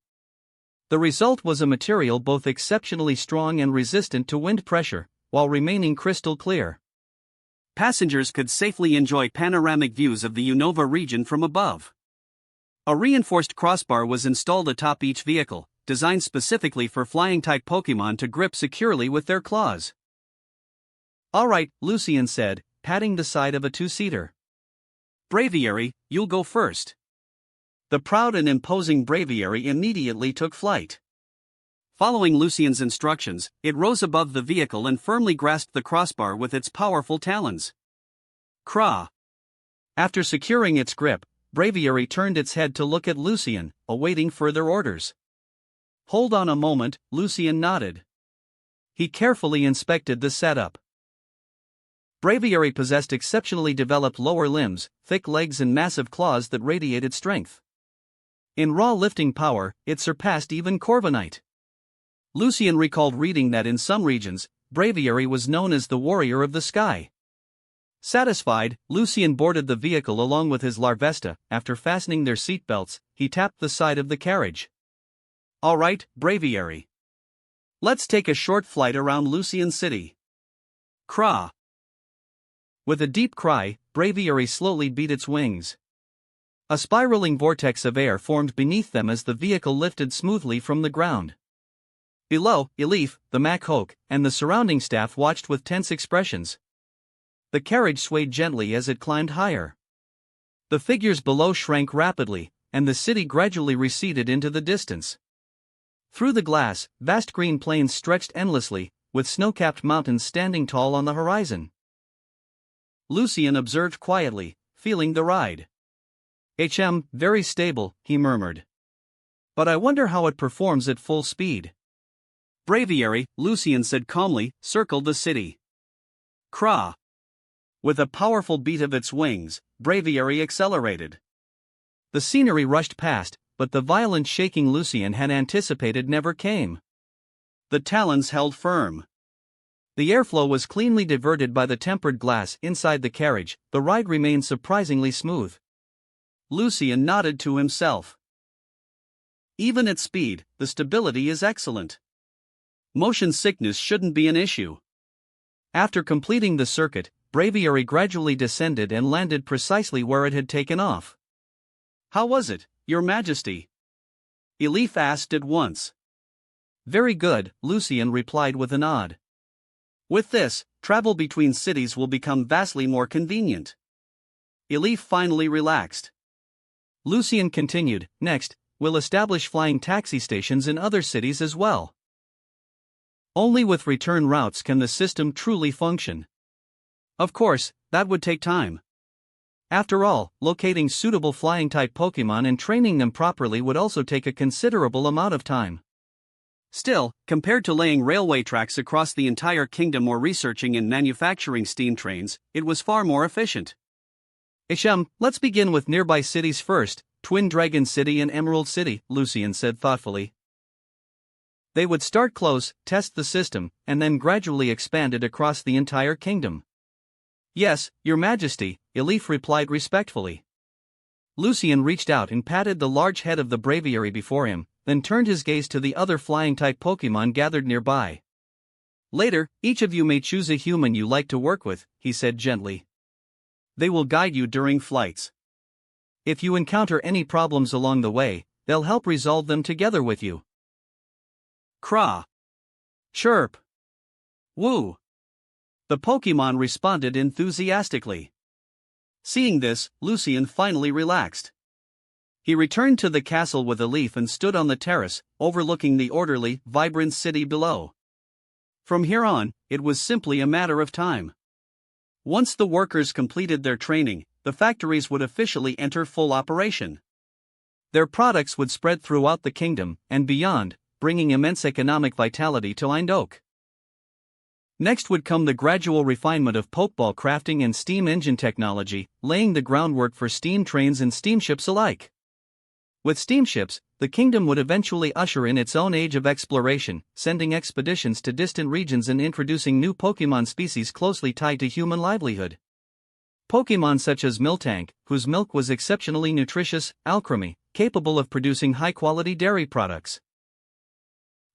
The result was a material both exceptionally strong and resistant to wind pressure, while remaining crystal clear. Passengers could safely enjoy panoramic views of the Unova region from above. A reinforced crossbar was installed atop each vehicle, designed specifically for flying-type Pokémon to grip securely with their claws. "All right," Lucien said, patting the side of a two-seater. "Braviary, you'll go first." The proud and imposing Braviary immediately took flight. Following Lucien's instructions, it rose above the vehicle and firmly grasped the crossbar with its powerful talons. Craw! After securing its grip, Braviary turned its head to look at Lucien, awaiting further orders. "Hold on a moment," Lucien nodded. He carefully inspected the setup. Braviary possessed exceptionally developed lower limbs, thick legs and massive claws that radiated strength. In raw lifting power, it surpassed even Corviknight. Lucien recalled reading that in some regions, Braviary was known as the warrior of the sky. Satisfied, Lucien boarded the vehicle along with his Larvesta. After fastening their seatbelts, he tapped the side of the carriage. "All right, Braviary. Let's take a short flight around Lucien City." Craw! With a deep cry, Braviary slowly beat its wings. A spiraling vortex of air formed beneath them as the vehicle lifted smoothly from the ground. Below, Elif, the Machoke, and the surrounding staff watched with tense expressions. The carriage swayed gently as it climbed higher. The figures below shrank rapidly, and the city gradually receded into the distance. Through the glass, vast green plains stretched endlessly, with snow-capped mountains standing tall on the horizon. Lucien observed quietly, feeling the ride. Very stable," he murmured. "But I wonder how it performs at full speed." Braviary, Lucien said calmly, circled the city. Craw! With a powerful beat of its wings, Braviary accelerated. The scenery rushed past, but the violent shaking Lucien had anticipated never came. The talons held firm. The airflow was cleanly diverted by the tempered glass inside the carriage. The ride remained surprisingly smooth. Lucien nodded to himself. Even at speed, the stability is excellent. Motion sickness shouldn't be an issue. After completing the circuit, Braviary gradually descended and landed precisely where it had taken off. "How was it, Your Majesty?" Elif asked at once. "Very good," Lucien replied with a nod. "With this, travel between cities will become vastly more convenient." Elif finally relaxed. Lucien continued, "Next, we'll establish flying taxi stations in other cities as well. Only with return routes can the system truly function. Of course, that would take time. After all, locating suitable flying-type Pokémon and training them properly would also take a considerable amount of time. Still, compared to laying railway tracks across the entire kingdom or researching and manufacturing steam trains, it was far more efficient." Let's begin with nearby cities first, Twin Dragon City and Emerald City," Lucien said thoughtfully. They would start close, test the system, and then gradually expand it across the entire kingdom. "Yes, Your Majesty," Elif replied respectfully. Lucien reached out and patted the large head of the Braviary before him, then turned his gaze to the other flying-type Pokémon gathered nearby. "Later, each of you may choose a human you like to work with," he said gently. "They will guide you during flights. If you encounter any problems along the way, they'll help resolve them together with you." Craw! Chirp! Woo! The Pokémon responded enthusiastically. Seeing this, Lucien finally relaxed. He returned to the castle with Elif and stood on the terrace, overlooking the orderly, vibrant city below. From here on, it was simply a matter of time. Once the workers completed their training, the factories would officially enter full operation. Their products would spread throughout the kingdom and beyond, bringing immense economic vitality to Eindhoven. Next would come the gradual refinement of Pokeball crafting and steam engine technology, laying the groundwork for steam trains and steamships alike. With steamships, the kingdom would eventually usher in its own age of exploration, sending expeditions to distant regions and introducing new Pokémon species closely tied to human livelihood. Pokémon such as Miltank, whose milk was exceptionally nutritious, Alcremie, capable of producing high-quality dairy products.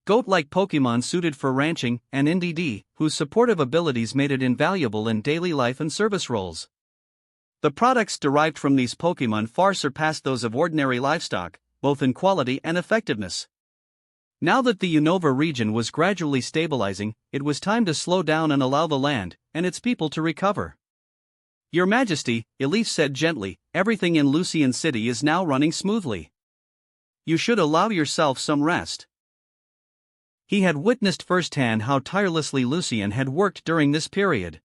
Goat-like Pokémon suited for ranching, and NDD, whose supportive abilities made it invaluable in daily life and service roles. The products derived from these Pokémon far surpassed those of ordinary livestock, both in quality and effectiveness. Now that the Unova region was gradually stabilizing, it was time to slow down and allow the land and its people to recover. Your Majesty, Elif said gently, everything in Lucien City is now running smoothly. You should allow yourself some rest. He had witnessed firsthand how tirelessly Lucien had worked during this period.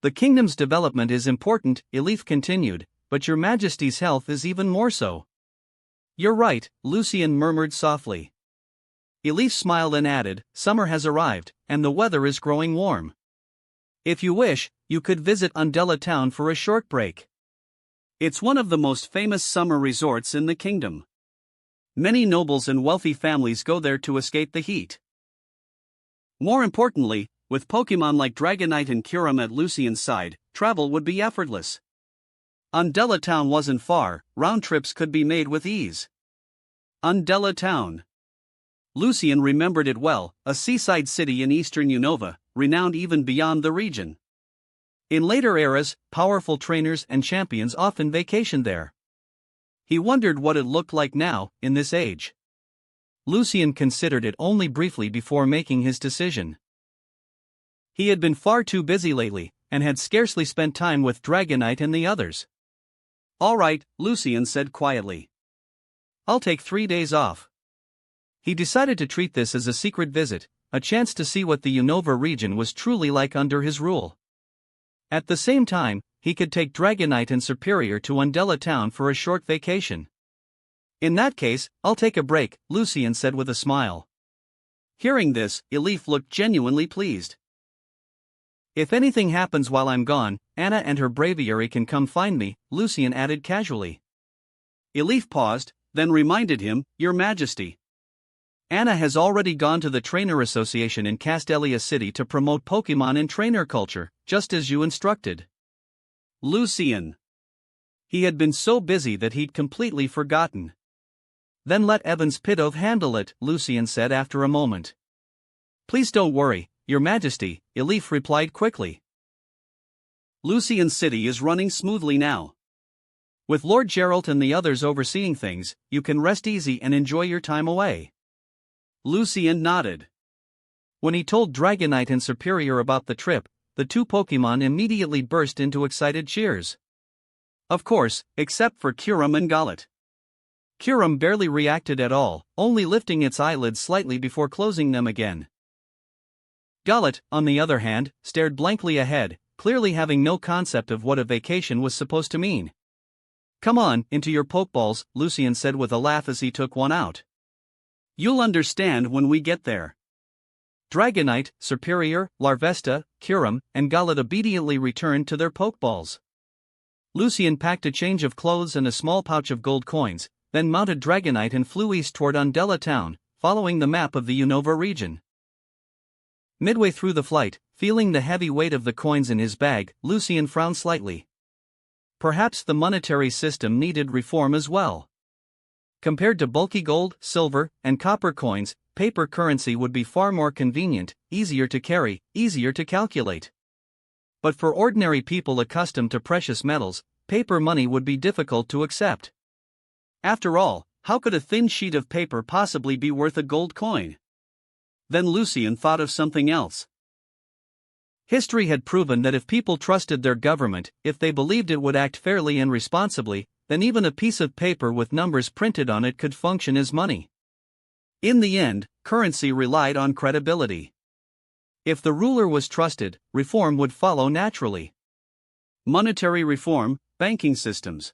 The kingdom's development is important, Elif continued, but your Majesty's health is even more so. You're right, Lucien murmured softly. Elif smiled and added, summer has arrived, and the weather is growing warm. If you wish, you could visit Undella town for a short break. It's one of the most famous summer resorts in the kingdom. Many nobles and wealthy families go there to escape the heat. More importantly, with Pokémon like Dragonite and Kyurem at Lucien's side, travel would be effortless. Undella town wasn't far, round trips could be made with ease. Undella town. Lucien remembered it well, a seaside city in eastern Unova, renowned even beyond the region. In later eras, powerful trainers and champions often vacationed there. He wondered what it looked like now, in this age. Lucien considered it only briefly before making his decision. He had been far too busy lately, and had scarcely spent time with Dragonite and the others. All right, Lucien said quietly. I'll take 3 days off. He decided to treat this as a secret visit, a chance to see what the Unova region was truly like under his rule. At the same time, he could take Dragonite and Superior to Undella town for a short vacation. In that case, I'll take a break, Lucien said with a smile. Hearing this, Elif looked genuinely pleased. If anything happens while I'm gone, Anna and her breviary can come find me, Lucien added casually. Elif paused, then reminded him, Your Majesty. Anna has already gone to the Trainer Association in Castelia City to promote Pokémon and trainer culture, just as you instructed. Lucien. He had been so busy that he'd completely forgotten. Then let Evans Pidove handle it, Lucien said after a moment. Please don't worry, Your Majesty, Elif replied quickly. Lucien City is running smoothly now. With Lord Geralt and the others overseeing things, you can rest easy and enjoy your time away. Lucien nodded. When he told Dragonite and Superior about the trip, the two Pokémon immediately burst into excited cheers. Of course, except for Kyurem and Golett. Kyurem barely reacted at all, only lifting its eyelids slightly before closing them again. Golett, on the other hand, stared blankly ahead, clearly having no concept of what a vacation was supposed to mean. Come on, into your Pokeballs, Lucien said with a laugh as he took one out. You'll understand when we get there. Dragonite, Superior, Larvesta, Kyurem, and Golett obediently returned to their Pokeballs. Lucien packed a change of clothes and a small pouch of gold coins, then mounted Dragonite and flew east toward Undella town, following the map of the Unova region. Midway through the flight, feeling the heavy weight of the coins in his bag, Lucien frowned slightly. Perhaps the monetary system needed reform as well. Compared to bulky gold, silver, and copper coins, paper currency would be far more convenient, easier to carry, easier to calculate. But for ordinary people accustomed to precious metals, paper money would be difficult to accept. After all, how could a thin sheet of paper possibly be worth a gold coin? Then Lucien thought of something else. History had proven that if people trusted their government, if they believed it would act fairly and responsibly, then even a piece of paper with numbers printed on it could function as money. In the end, currency relied on credibility. If the ruler was trusted, reform would follow naturally. Monetary reform, banking systems.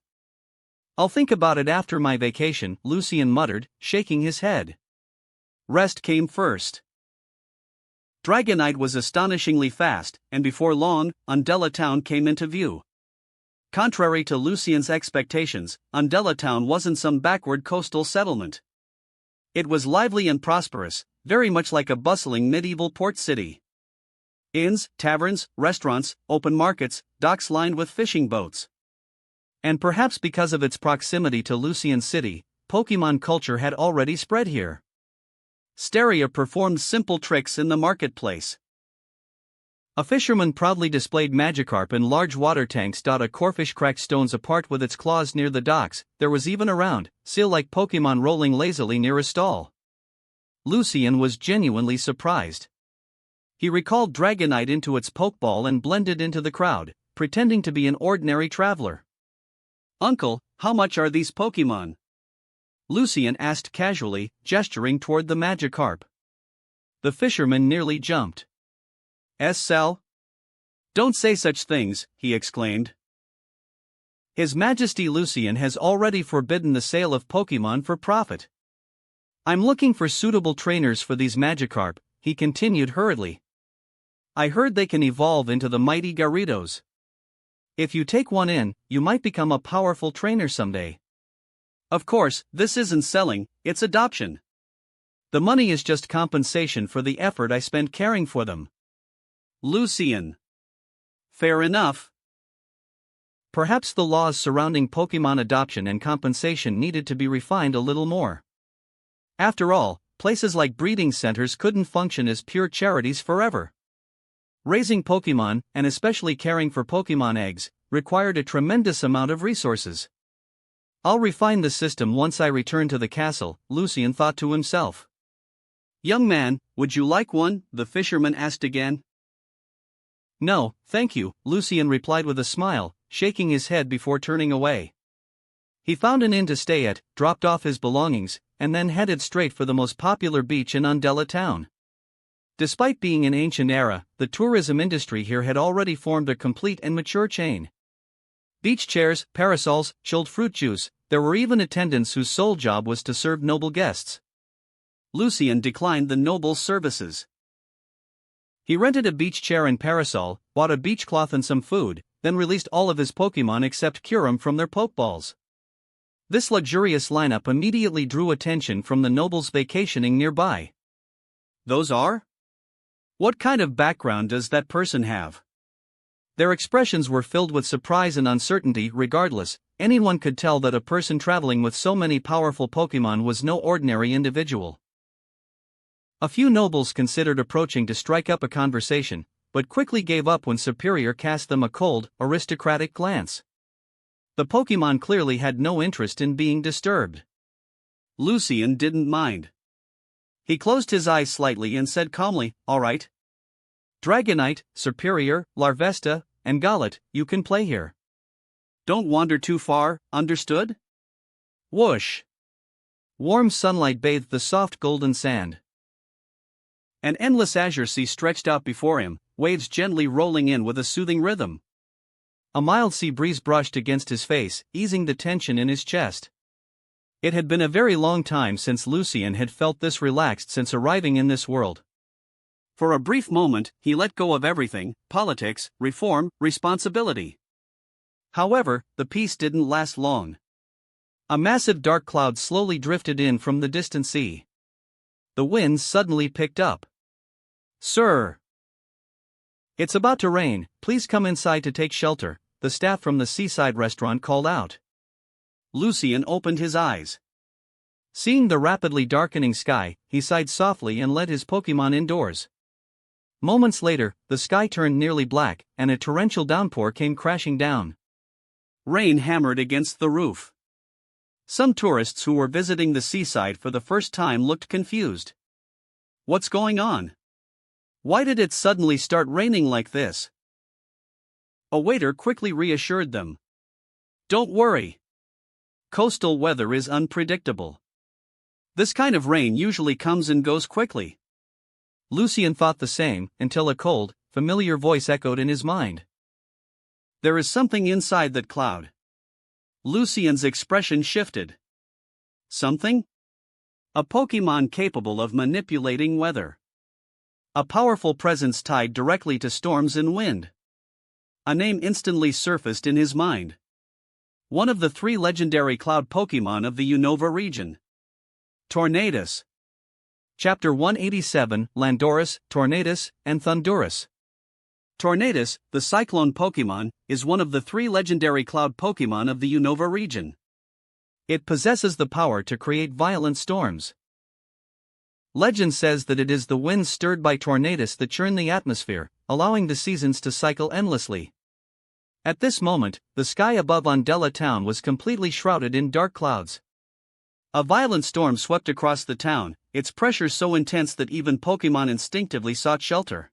I'll think about it after my vacation, Lucian muttered, shaking his head. Rest came first. Dragonite was astonishingly fast, and before long, Undella Town came into view. Contrary to Lucian's expectations, Undella Town wasn't some backward coastal settlement. It was lively and prosperous, very much like a bustling medieval port city. Inns, taverns, restaurants, open markets, docks lined with fishing boats. And perhaps because of its proximity to Lucian City, Pokémon culture had already spread here. Steria performed simple tricks in the marketplace. A fisherman proudly displayed Magikarp in large water tanks. A corfish cracked stones apart with its claws near the docks. There was even a round, seal-like Pokémon rolling lazily near a stall. Lucian was genuinely surprised. He recalled Dragonite into its Pokeball and blended into the crowd, pretending to be an ordinary traveler. "Uncle, how much are these Pokémon?" Lucian asked casually, gesturing toward the Magikarp. The fisherman nearly jumped. "Sal? Don't say such things," he exclaimed. His Majesty Lucian has already forbidden the sale of Pokémon for profit. "I'm looking for suitable trainers for these Magikarp," he continued hurriedly. "I heard they can evolve into the mighty Gyarados. If you take one in, you might become a powerful trainer someday. Of course, this isn't selling, it's adoption. The money is just compensation for the effort I spent caring for them." Lucian. Fair enough. Perhaps the laws surrounding Pokémon adoption and compensation needed to be refined a little more. After all, places like breeding centers couldn't function as pure charities forever. Raising Pokémon, and especially caring for Pokémon eggs, required a tremendous amount of resources. "I'll refine the system once I return to the castle," Lucian thought to himself. "Young man, would you like one?" the fisherman asked again. "No, thank you," Lucian replied with a smile, shaking his head before turning away. He found an inn to stay at, dropped off his belongings, and then headed straight for the most popular beach in Undella Town. Despite being an ancient era, the tourism industry here had already formed a complete and mature chain. Beach chairs, parasols, chilled fruit juice, there were even attendants whose sole job was to serve noble guests. Lucian declined the noble's services. He rented a beach chair and parasol, bought a beach cloth and some food, then released all of his Pokémon except Kyurem from their Pokeballs. This luxurious lineup immediately drew attention from the nobles vacationing nearby. "Those are? What kind of background does that person have?" Their expressions were filled with surprise and uncertainty. Regardless, anyone could tell that a person traveling with so many powerful Pokémon was no ordinary individual. A few nobles considered approaching to strike up a conversation, but quickly gave up when Superior cast them a cold, aristocratic glance. The Pokémon clearly had no interest in being disturbed. Lucian didn't mind. He closed his eyes slightly and said calmly, "All right. Dragonite, Superior, Larvesta, and Golett, you can play here. Don't wander too far, understood?" Whoosh! Warm sunlight bathed the soft golden sand. An endless azure sea stretched out before him, waves gently rolling in with a soothing rhythm. A mild sea breeze brushed against his face, easing the tension in his chest. It had been a very long time since Lucian had felt this relaxed since arriving in this world. For a brief moment, he let go of everything: politics, reform, responsibility. However, the peace didn't last long. A massive dark cloud slowly drifted in from the distant sea. The winds suddenly picked up. "Sir! It's about to rain, please come inside to take shelter," the staff from the seaside restaurant called out. Lucian opened his eyes. Seeing the rapidly darkening sky, he sighed softly and led his Pokémon indoors. Moments later, the sky turned nearly black, and a torrential downpour came crashing down. Rain hammered against the roof. Some tourists who were visiting the seaside for the first time looked confused. "What's going on?" Why did it suddenly start raining like this? A waiter quickly reassured them. Don't worry. Coastal weather is unpredictable. This kind of rain usually comes and goes quickly. Lucien thought the same, until a cold, familiar voice echoed in his mind. There is something inside that cloud. Lucien's expression shifted. Something? A Pokémon capable of manipulating weather. A powerful presence tied directly to storms and wind. A name instantly surfaced in his mind. One of the 3 legendary cloud Pokémon of the Unova region. Tornadus. Chapter 187, Landorus, Tornadus, and Thundurus. Tornadus, the Cyclone Pokémon, is one of the 3 legendary cloud Pokémon of the Unova region. It possesses the power to create violent storms. Legend says that it is the winds stirred by Tornadus that churn the atmosphere, allowing the seasons to cycle endlessly. At this moment, the sky above Undella town was completely shrouded in dark clouds. A violent storm swept across the town, its pressure so intense that even Pokémon instinctively sought shelter.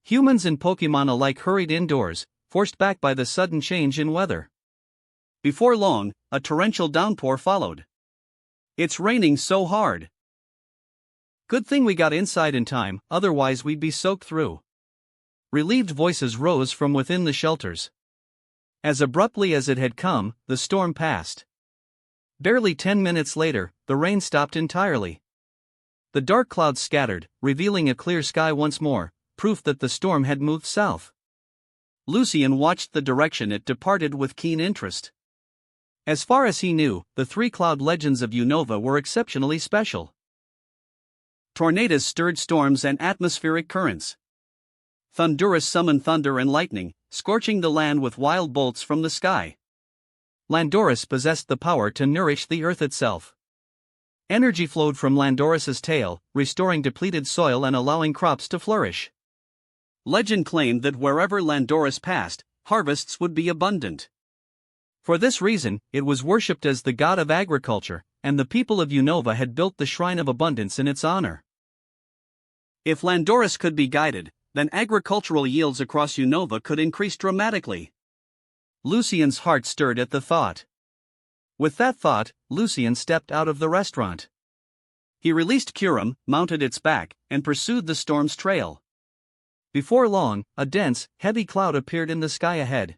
Humans and Pokémon alike hurried indoors, forced back by the sudden change in weather. Before long, a torrential downpour followed. It's raining so hard. Good thing we got inside in time, otherwise we'd be soaked through. Relieved voices rose from within the shelters. As abruptly as it had come, the storm passed. Barely 10 minutes later, the rain stopped entirely. The dark clouds scattered, revealing a clear sky once more, proof that the storm had moved south. Lucien watched the direction it departed with keen interest. As far as he knew, the 3 cloud legends of Unova were exceptionally special. Tornadus stirred storms and atmospheric currents. Thundurus summoned thunder and lightning, scorching the land with wild bolts from the sky. Landorus possessed the power to nourish the earth itself. Energy flowed from Landorus's tail, restoring depleted soil and allowing crops to flourish. Legend claimed that wherever Landorus passed, harvests would be abundant. For this reason, it was worshipped as the god of agriculture, and the people of Unova had built the Shrine of Abundance in its honor. If Landorus could be guided, then agricultural yields across Unova could increase dramatically. Lucien's heart stirred at the thought. With that thought, Lucien stepped out of the restaurant. He released Curum, mounted its back, and pursued the storm's trail. Before long, a dense, heavy cloud appeared in the sky ahead.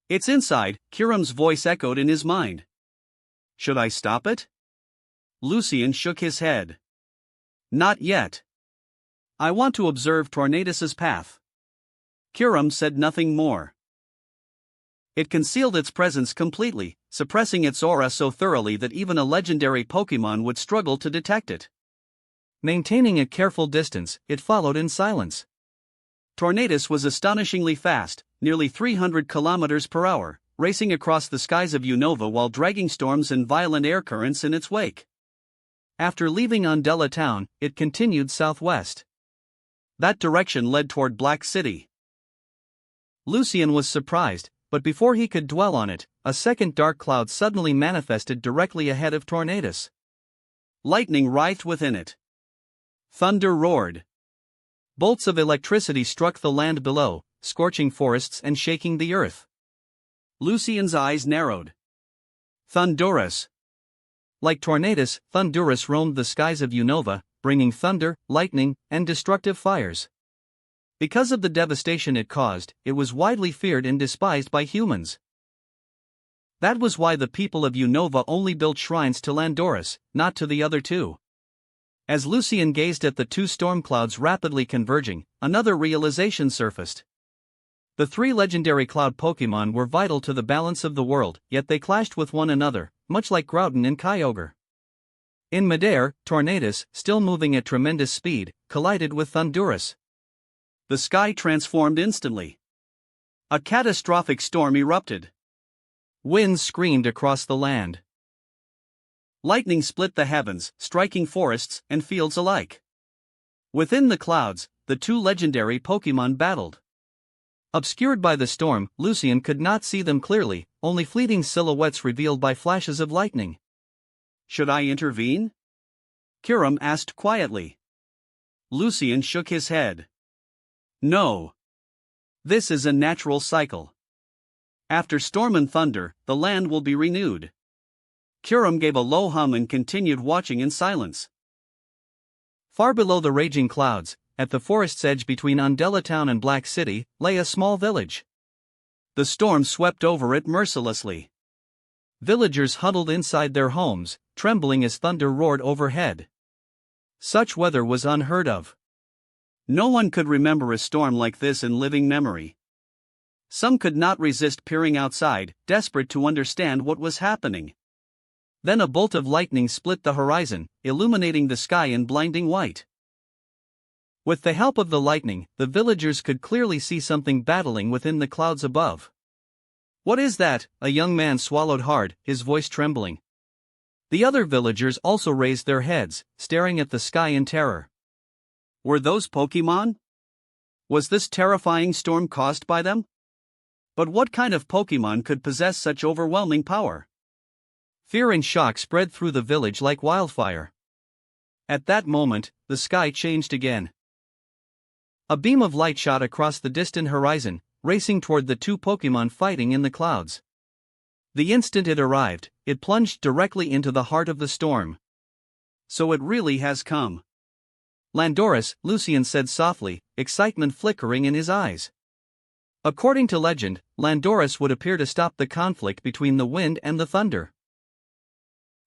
It's inside, Curum's voice echoed in his mind. Should I stop it? Lucien shook his head. Not yet. I want to observe Tornadus's path. Curum said nothing more. It concealed its presence completely, suppressing its aura so thoroughly that even a legendary Pokémon would struggle to detect it. Maintaining a careful distance, it followed in silence. Tornadus was astonishingly fast, nearly 300 km per hour, racing across the skies of Unova while dragging storms and violent air currents in its wake. After leaving Undella town, it continued southwest. That direction led toward Black City. Lucien was surprised, but before he could dwell on it, a second dark cloud suddenly manifested directly ahead of Tornadus. Lightning writhed within it. Thunder roared. Bolts of electricity struck the land below, scorching forests and shaking the earth. Lucien's eyes narrowed. Thundurus. Like Tornadus, Thundurus roamed the skies of Unova, bringing thunder, lightning, and destructive fires. Because of the devastation it caused, it was widely feared and despised by humans. That was why the people of Unova only built shrines to Landorus, not to the other 2. As Lucien gazed at the 2 storm clouds rapidly converging, another realization surfaced. The 3 legendary cloud Pokémon were vital to the balance of the world, yet they clashed with one another, much like Groudon and Kyogre. In midair, Tornadus, still moving at tremendous speed, collided with Thundurus. The sky transformed instantly. A catastrophic storm erupted. Winds screamed across the land. Lightning split the heavens, striking forests and fields alike. Within the clouds, the 2 legendary Pokémon battled. Obscured by the storm, Lucien could not see them clearly, only fleeting silhouettes revealed by flashes of lightning. Should I intervene? Curum asked quietly. Lucian shook his head. No. This is a natural cycle. After storm and thunder, the land will be renewed. Kiram gave a low hum and continued watching in silence. Far below the raging clouds, at the forest's edge between Undella Town and Black City, lay a small village. The storm swept over it mercilessly. Villagers huddled inside their homes, trembling as thunder roared overhead. Such weather was unheard of. No one could remember a storm like this in living memory. Some could not resist peering outside, desperate to understand what was happening. Then a bolt of lightning split the horizon, illuminating the sky in blinding white. With the help of the lightning, the villagers could clearly see something battling within the clouds above. "What is that?" A young man swallowed hard, his voice trembling. The other villagers also raised their heads, staring at the sky in terror. Were those Pokémon? Was this terrifying storm caused by them? But what kind of Pokémon could possess such overwhelming power? Fear and shock spread through the village like wildfire. At that moment, the sky changed again. A beam of light shot across the distant horizon, racing toward the two Pokémon fighting in the clouds. The instant it arrived, it plunged directly into the heart of the storm. So it really has come. Landorus, Lucian said softly, excitement flickering in his eyes. According to legend, Landorus would appear to stop the conflict between the wind and the thunder.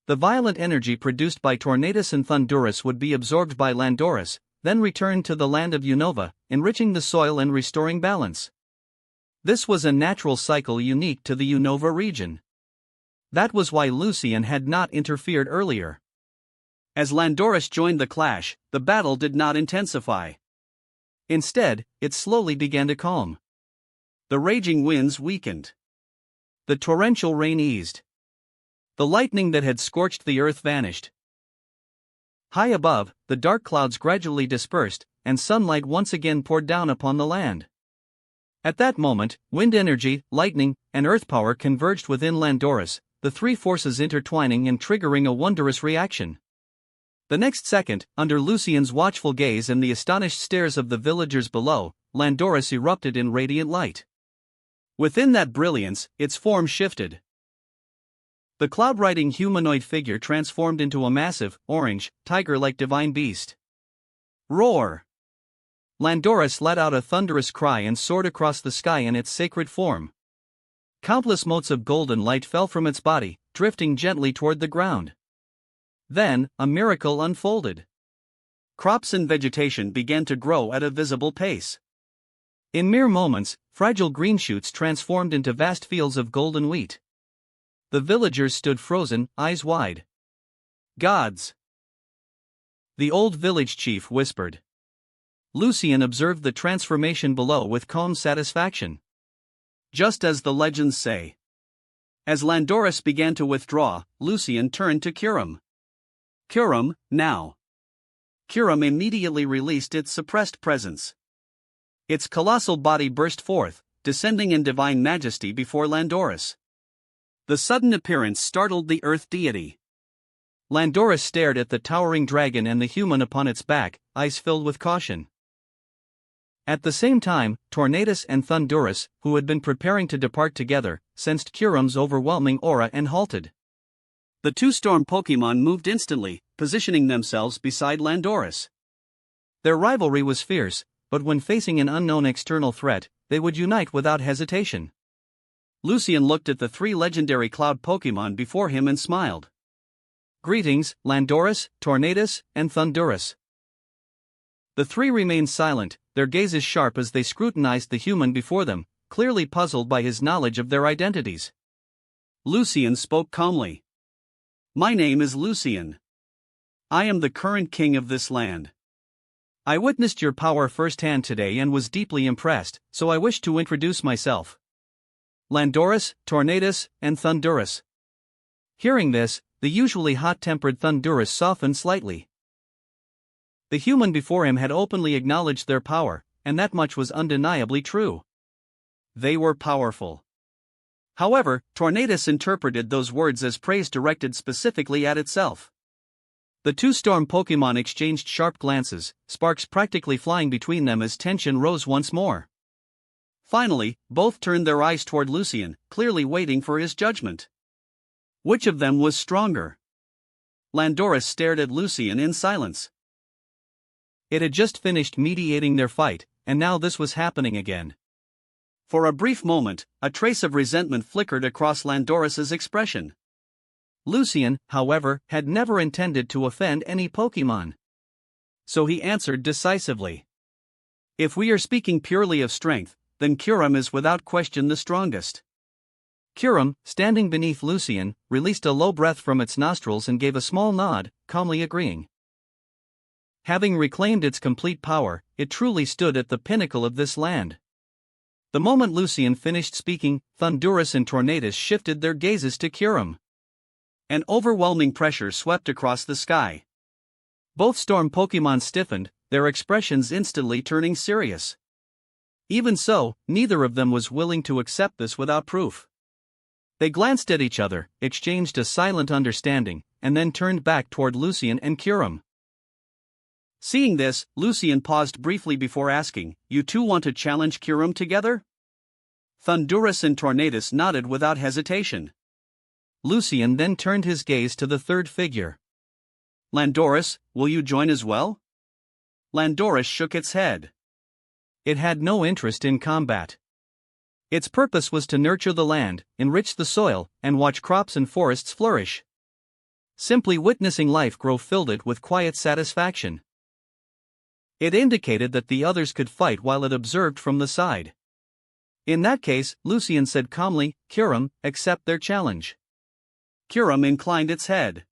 The violent energy produced by Tornadus and Thundurus would be absorbed by Landorus, then returned to the land of Unova, enriching the soil and restoring balance. This was a natural cycle unique to the Unova region. That was why Lucian had not interfered earlier. As Landorus joined the clash, the battle did not intensify. Instead, it slowly began to calm. The raging winds weakened. The torrential rain eased. The lightning that had scorched the earth vanished. High above, the dark clouds gradually dispersed, and sunlight once again poured down upon the land. At that moment, wind energy, lightning, and earth power converged within Landorus, the three forces intertwining and triggering a wondrous reaction. The next second, under Lucian's watchful gaze and the astonished stares of the villagers below, Landorus erupted in radiant light. Within that brilliance, its form shifted. The cloud-riding humanoid figure transformed into a massive, orange, tiger-like divine beast. Roar! Landorus let out a thunderous cry and soared across the sky in its sacred form. Countless motes of golden light fell from its body, drifting gently toward the ground. Then, a miracle unfolded. Crops and vegetation began to grow at a visible pace. In mere moments, fragile green shoots transformed into vast fields of golden wheat. The villagers stood frozen, eyes wide. "Gods!" the old village chief whispered. Lucian observed the transformation below with calm satisfaction. Just as the legends say. As Landorus began to withdraw, Lucian turned to Kiram. "Kiram, now." Kiram immediately released its suppressed presence. Its colossal body burst forth, descending in divine majesty before Landorus. The sudden appearance startled the earth deity. Landorus stared at the towering dragon and the human upon its back, eyes filled with caution. At the same time, Tornadus and Thundurus, who had been preparing to depart together, sensed Kiram's overwhelming aura and halted. The two storm Pokémon moved instantly, positioning themselves beside Landorus. Their rivalry was fierce, but when facing an unknown external threat, they would unite without hesitation. Lucian looked at the three legendary cloud Pokémon before him and smiled. "Greetings, Landorus, Tornadus, and Thundurus." The three remained silent, their gazes sharp as they scrutinized the human before them, clearly puzzled by his knowledge of their identities. Lucian spoke calmly. "My name is Lucian. I am the current king of this land. I witnessed your power firsthand today and was deeply impressed, so I wish to introduce myself. Landorus, Tornadus, and Thundurus." Hearing this, the usually hot-tempered Thundurus softened slightly. The human before him had openly acknowledged their power, and that much was undeniably true. They were powerful. However, Tornadus interpreted those words as praise directed specifically at itself. The two storm Pokémon exchanged sharp glances, sparks practically flying between them as tension rose once more. Finally, both turned their eyes toward Lucian, clearly waiting for his judgment. Which of them was stronger? Landorus stared at Lucian in silence. It had just finished mediating their fight, and now this was happening again. For a brief moment, a trace of resentment flickered across Landorus's expression. Lucian, however, had never intended to offend any Pokémon. So he answered decisively. If we are speaking purely of strength, then Kyurem is without question the strongest. Kyurem, standing beneath Lucian, released a low breath from its nostrils and gave a small nod, calmly agreeing. Having reclaimed its complete power, it truly stood at the pinnacle of this land. The moment Lucian finished speaking, Thundurus and Tornadus shifted their gazes to Kyurem. An overwhelming pressure swept across the sky. Both storm Pokémon stiffened, their expressions instantly turning serious. Even so, neither of them was willing to accept this without proof. They glanced at each other, exchanged a silent understanding, and then turned back toward Lucian and Kyurem. Seeing this, Lucian paused briefly before asking, "You two want to challenge Kyurem together?" Thundurus and Tornadus nodded without hesitation. Lucian then turned his gaze to the third figure. "Landorus, will you join as well?" Landorus shook its head. It had no interest in combat. Its purpose was to nurture the land, enrich the soil, and watch crops and forests flourish. Simply witnessing life grow filled it with quiet satisfaction. It indicated that the others could fight while it observed from the side. In that case, Lucian said calmly, "Kyurem, accept their challenge." Kyurem inclined its head.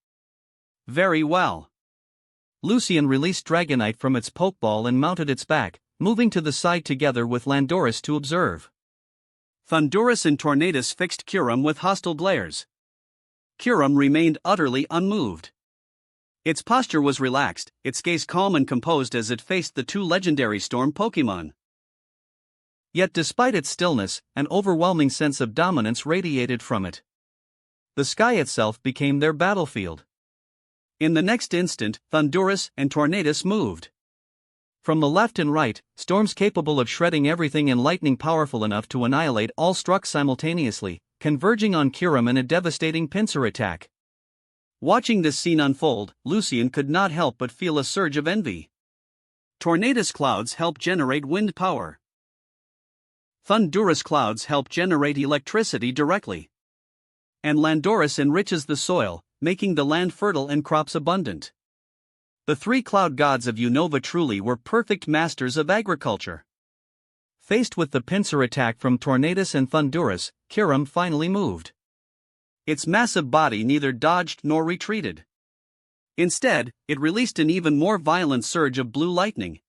"Very well." Lucian released Dragonite from its Pokeball and mounted its back, moving to the side together with Landorus to observe. Thundurus and Tornadus fixed Kyurem with hostile glares. Kyurem remained utterly unmoved. Its posture was relaxed, its gaze calm and composed as it faced the two legendary storm Pokémon. Yet despite its stillness, an overwhelming sense of dominance radiated from it. The sky itself became their battlefield. In the next instant, Thundurus and Tornadus moved. From the left and right, storms capable of shredding everything and lightning powerful enough to annihilate all struck simultaneously, converging on Kyurem in a devastating pincer attack. Watching this scene unfold, Lucian could not help but feel a surge of envy. Tornadus clouds help generate wind power. Thundurus clouds help generate electricity directly. And Landorus enriches the soil, making the land fertile and crops abundant. The three cloud gods of Unova truly were perfect masters of agriculture. Faced with the pincer attack from Tornadus and Thundurus, Kyurem finally moved. Its massive body neither dodged nor retreated. Instead, it released an even more violent surge of blue lightning.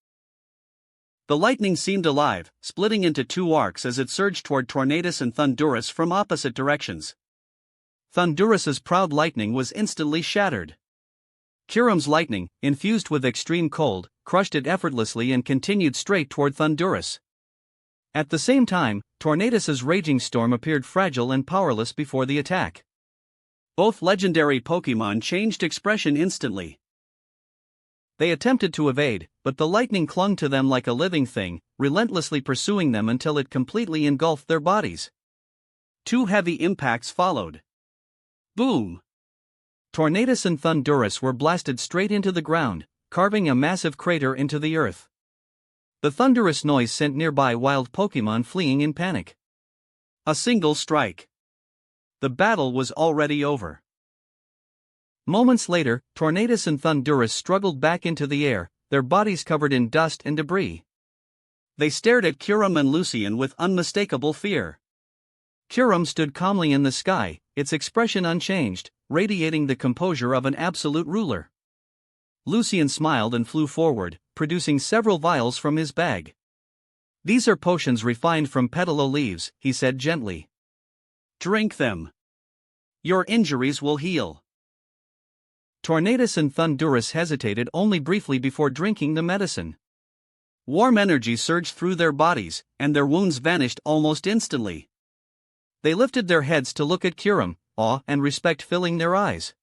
The lightning seemed alive, splitting into two arcs as it surged toward Tornadus and Thundurus from opposite directions. Thundurus's proud lightning was instantly shattered. Kyurem's lightning, infused with extreme cold, crushed it effortlessly and continued straight toward Thundurus. At the same time, Tornadus's raging storm appeared fragile and powerless before the attack. Both legendary Pokémon changed expression instantly. They attempted to evade, but the lightning clung to them like a living thing, relentlessly pursuing them until it completely engulfed their bodies. Two heavy impacts followed. Boom! Tornadus and Thundurus were blasted straight into the ground, carving a massive crater into the earth. The thunderous noise sent nearby wild Pokémon fleeing in panic. A single strike. The battle was already over. Moments later, Tornadus and Thundurus struggled back into the air, their bodies covered in dust and debris. They stared at Kyurem and Lucian with unmistakable fear. Kyurem stood calmly in the sky, its expression unchanged, radiating the composure of an absolute ruler. Lucian smiled and flew forward, producing several vials from his bag. "These are potions refined from petalo leaves," he said gently. "Drink them. Your injuries will heal." Tornadus and Thundurus hesitated only briefly before drinking the medicine. Warm energy surged through their bodies, and their wounds vanished almost instantly. They lifted their heads to look at Kyurem, awe and respect filling their eyes.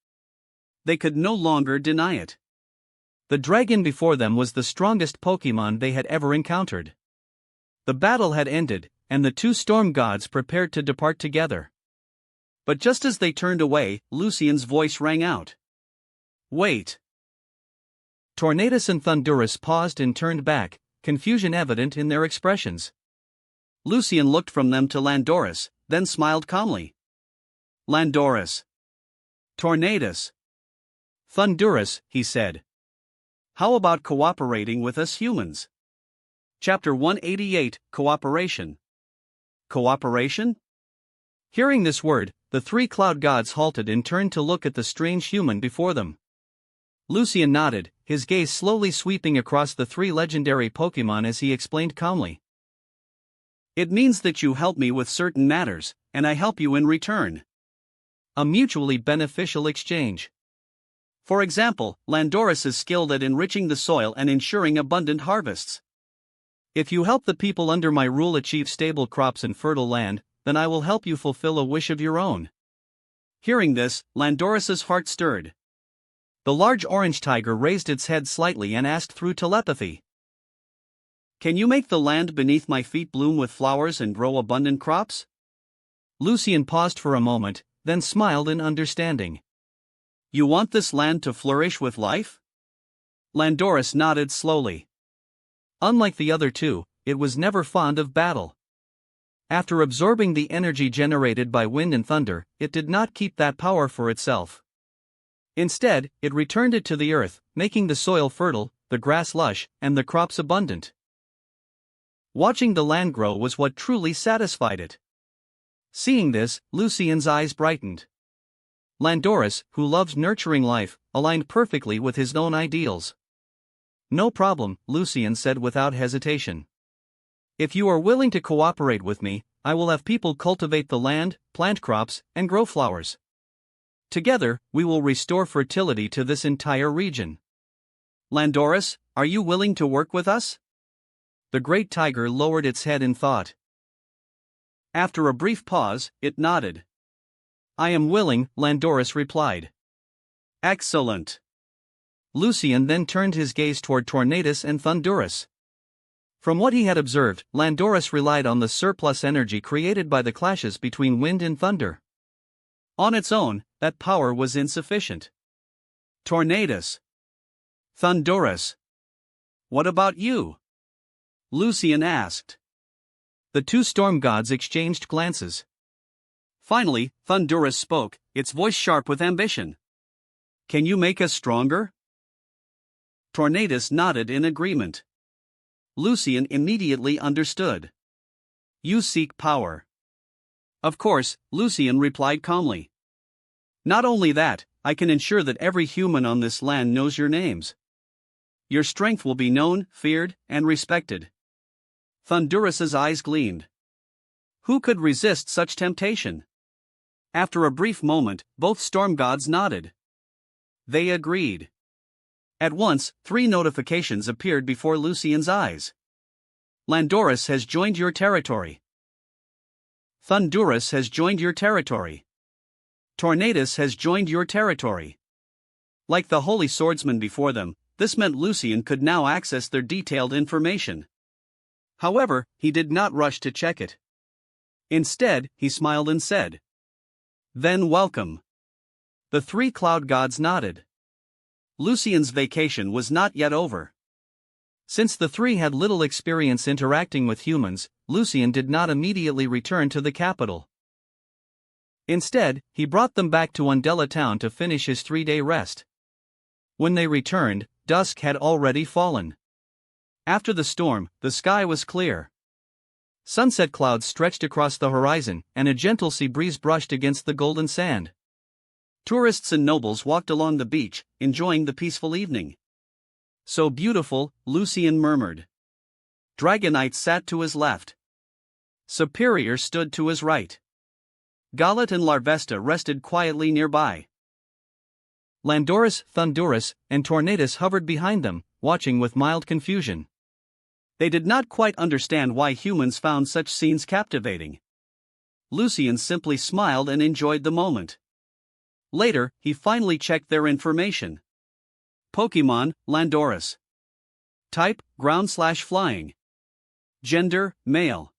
They could no longer deny it. The dragon before them was the strongest Pokémon they had ever encountered. The battle had ended, and the two storm gods prepared to depart together. But just as they turned away, Lucian's voice rang out. "Wait!" Tornadus and Thundurus paused and turned back, confusion evident in their expressions. Lucian looked from them to Landorus, then smiled calmly. "Landorus. Tornadus. Thundurus," he said. "How about cooperating with us humans?" Chapter 188, Cooperation. Cooperation? Hearing this word, the three cloud gods halted and turned to look at the strange human before them. Lucian nodded, his gaze slowly sweeping across the three legendary Pokémon as he explained calmly. "It means that you help me with certain matters, and I help you in return. A mutually beneficial exchange. For example, Landorus is skilled at enriching the soil and ensuring abundant harvests. If you help the people under my rule achieve stable crops and fertile land, then I will help you fulfill a wish of your own." Hearing this, Landorus's heart stirred. The large orange tiger raised its head slightly and asked through telepathy. "Can you make the land beneath my feet bloom with flowers and grow abundant crops?" Lucian paused for a moment, then smiled in understanding. "You want this land to flourish with life?" Landorus nodded slowly. Unlike the other two, it was never fond of battle. After absorbing the energy generated by wind and thunder, it did not keep that power for itself. Instead, it returned it to the earth, making the soil fertile, the grass lush, and the crops abundant. Watching the land grow was what truly satisfied it. Seeing this, Lucian's eyes brightened. Landorus, who loves nurturing life, aligned perfectly with his own ideals. "No problem," Lucian said without hesitation. "If you are willing to cooperate with me, I will have people cultivate the land, plant crops, and grow flowers. Together, we will restore fertility to this entire region. Landorus, are you willing to work with us?" The great tiger lowered its head in thought. After a brief pause, it nodded. "I am willing," Landorus replied. "Excellent." Lucian then turned his gaze toward Tornadus and Thundurus. From what he had observed, Landorus relied on the surplus energy created by the clashes between wind and thunder. On its own, that power was insufficient. "Tornadus. Thundurus. What about you?" Lucian asked. The two storm gods exchanged glances. Finally, Thundurus spoke, its voice sharp with ambition. "Can you make us stronger?" Tornadus nodded in agreement. Lucian immediately understood. "You seek power." "Of course," Lucian replied calmly. "Not only that, I can ensure that every human on this land knows your names. Your strength will be known, feared, and respected." Thundurus's eyes gleamed. Who could resist such temptation? After a brief moment, both storm gods nodded. They agreed. At once, 3 notifications appeared before Lucian's eyes. Landorus has joined your territory. Thundurus has joined your territory. Tornadus has joined your territory. Like the holy swordsman before them, this meant Lucian could now access their detailed information. However, he did not rush to check it. Instead, he smiled and said, "Then welcome." The 3 cloud gods nodded. Lucian's vacation was not yet over. Since the 3 had little experience interacting with humans, Lucian did not immediately return to the capital. Instead, he brought them back to Undella town to finish his 3-day rest. When they returned, dusk had already fallen. After the storm, the sky was clear. Sunset clouds stretched across the horizon, and a gentle sea breeze brushed against the golden sand. Tourists and nobles walked along the beach, enjoying the peaceful evening. "So beautiful," Lucian murmured. Dragonite sat to his left. Superior stood to his right. Galat and Larvesta rested quietly nearby. Landorus, Thundurus, and Tornadus hovered behind them, watching with mild confusion. They did not quite understand why humans found such scenes captivating. Lucian simply smiled and enjoyed the moment. Later, he finally checked their information. Pokémon, Landorus. Type, ground/flying. Gender, male.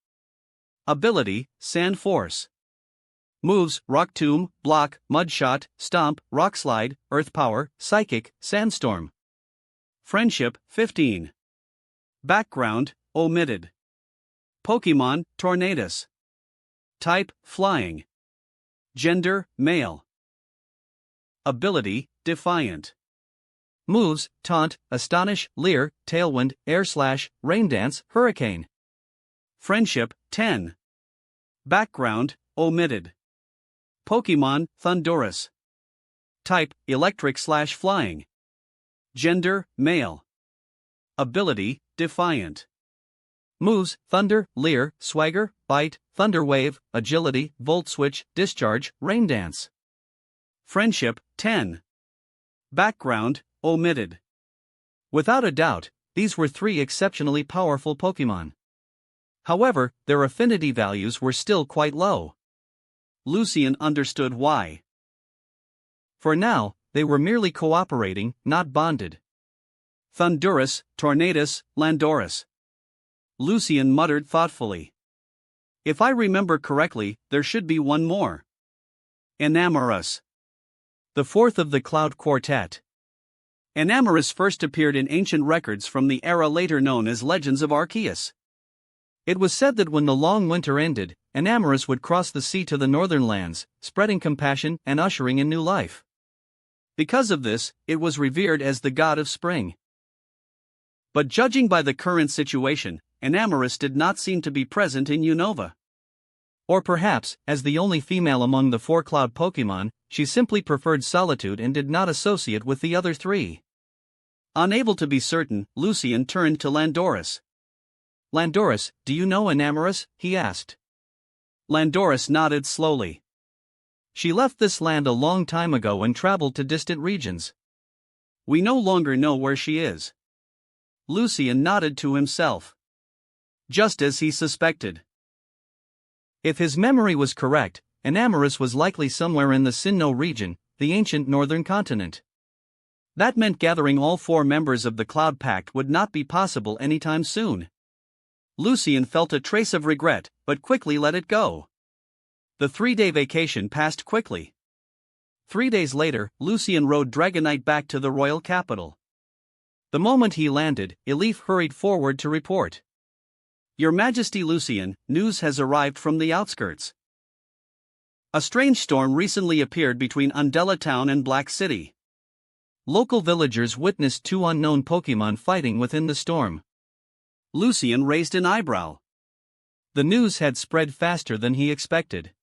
Ability, Sand Force. Moves, Rock Tomb, Block, Mudshot, Stomp, Rock Slide, Earth Power, Psychic, Sandstorm. Friendship, 15. Background, omitted. Pokémon, Tornadus. Type, flying. Gender, male. Ability, Defiant. Moves, Taunt, Astonish, Leer, Tailwind, Air Slash, Rain Dance, Hurricane. Friendship, 10. Background, omitted. Pokémon, Thundurus. Type, Electric/Flying. Gender, male. Ability, Defiant. Moves, Thunder, Leer, Swagger, Bite, Thunder Wave, Agility, Volt Switch, Discharge, Rain Dance. Friendship, 10. Background, omitted. Without a doubt, these were 3 exceptionally powerful Pokémon. However, their affinity values were still quite low. Lucian understood why. For now, they were merely cooperating, not bonded. Thundurus, Tornadus, Landorus. Lucian muttered thoughtfully. If I remember correctly, there should be one more. Enamorus. The fourth of the Cloud Quartet. Enamorus first appeared in ancient records from the era later known as Legends of Arceus. It was said that when the long winter ended, Enamorus would cross the sea to the northern lands, spreading compassion and ushering in new life. Because of this, it was revered as the god of spring. But judging by the current situation, Enamorus did not seem to be present in Unova. Or perhaps, as the only female among the 4 cloud Pokémon, she simply preferred solitude and did not associate with the other 3. Unable to be certain, Lucian turned to Landorus. Landorus, do you know Enamorus? He asked. Landorus nodded slowly. She left this land a long time ago and traveled to distant regions. We no longer know where she is. Lucian nodded to himself. Just as he suspected. If his memory was correct, Enamorus was likely somewhere in the Sinnoh region, the ancient northern continent. That meant gathering all 4 members of the Cloud Pact would not be possible anytime soon. Lucian felt a trace of regret, but quickly let it go. The 3-day vacation passed quickly. 3 days later, Lucian rode Dragonite back to the royal capital. The moment he landed, Elif hurried forward to report. Your Majesty Lucian, news has arrived from the outskirts. A strange storm recently appeared between Undella Town and Black City. Local villagers witnessed 2 unknown Pokémon fighting within the storm. Lucian raised an eyebrow. The news had spread faster than he expected.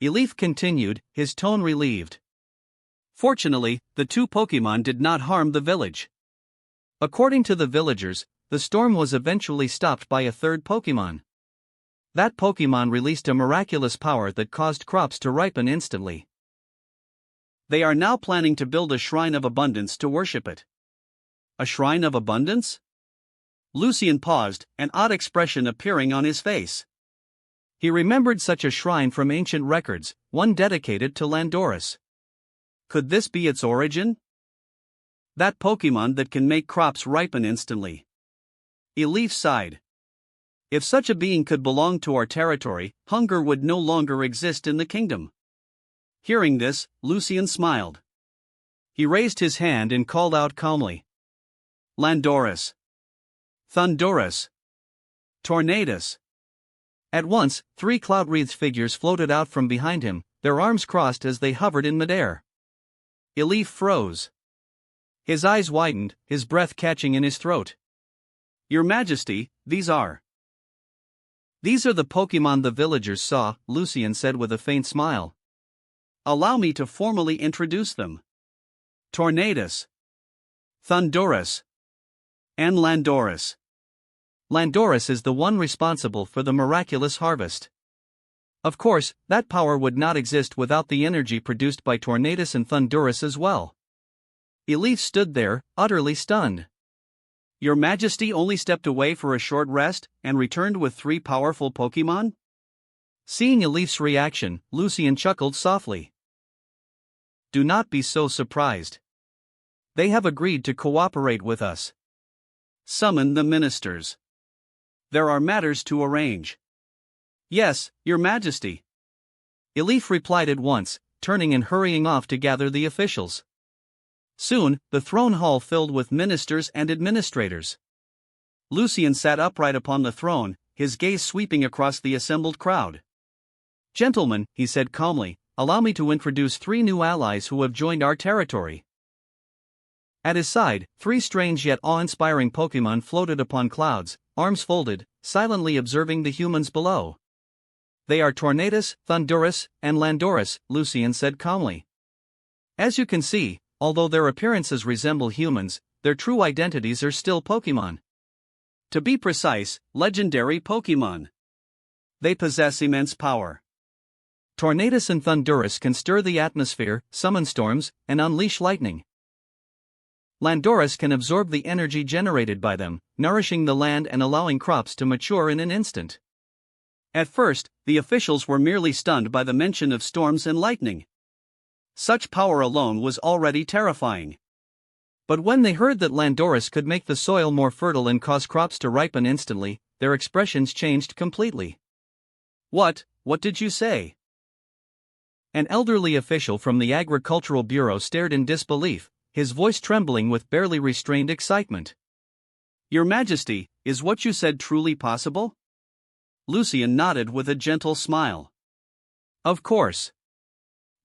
Elif continued, his tone relieved. Fortunately, the 2 Pokémon did not harm the village. According to the villagers, the storm was eventually stopped by a 3rd Pokémon. That Pokémon released a miraculous power that caused crops to ripen instantly. They are now planning to build a shrine of abundance to worship it. A shrine of abundance? Lucian paused, an odd expression appearing on his face. He remembered such a shrine from ancient records, one dedicated to Landorus. Could this be its origin? That Pokémon that can make crops ripen instantly. Elif sighed. If such a being could belong to our territory, hunger would no longer exist in the kingdom. Hearing this, Lucian smiled. He raised his hand and called out calmly. Landorus. Thundurus. Tornadus. At once, 3 cloud-wreathed figures floated out from behind him, their arms crossed as they hovered in midair. Elif froze. His eyes widened, his breath catching in his throat. Your Majesty, these are the Pokémon the villagers saw, Lucian said with a faint smile. Allow me to formally introduce them. Tornadus, Thundurus, and Landorus. Landorus is the one responsible for the miraculous harvest. Of course, that power would not exist without the energy produced by Tornadus and Thundurus as well. Elif stood there, utterly stunned. Your Majesty only stepped away for a short rest, and returned with 3 powerful Pokémon? Seeing Elif's reaction, Lucian chuckled softly. do not be so surprised. They have agreed to cooperate with us. Summon the ministers. There are matters to arrange. Yes, Your Majesty. Elif replied at once, turning and hurrying off to gather the officials. Soon, the throne hall filled with ministers and administrators. Lucian sat upright upon the throne, his gaze sweeping across the assembled crowd. Gentlemen, he said calmly, allow me to introduce 3 new allies who have joined our territory. At his side, 3 strange yet awe-inspiring Pokémon floated upon clouds, arms folded, silently observing the humans below. They are Tornadus, Thundurus, and Landorus, Lucian said calmly. As you can see, although their appearances resemble humans, their true identities are still Pokémon. To be precise, legendary Pokémon. They possess immense power. Tornadus and Thundurus can stir the atmosphere, summon storms, and unleash lightning. Landorus can absorb the energy generated by them, nourishing the land and allowing crops to mature in an instant. At first, the officials were merely stunned by the mention of storms and lightning. Such power alone was already terrifying. But when they heard that Landorus could make the soil more fertile and cause crops to ripen instantly, their expressions changed completely. What did you say? An elderly official from the Agricultural Bureau stared in disbelief, his voice trembling with barely restrained excitement. Your Majesty, is what you said truly possible? Lucian nodded with a gentle smile. Of course.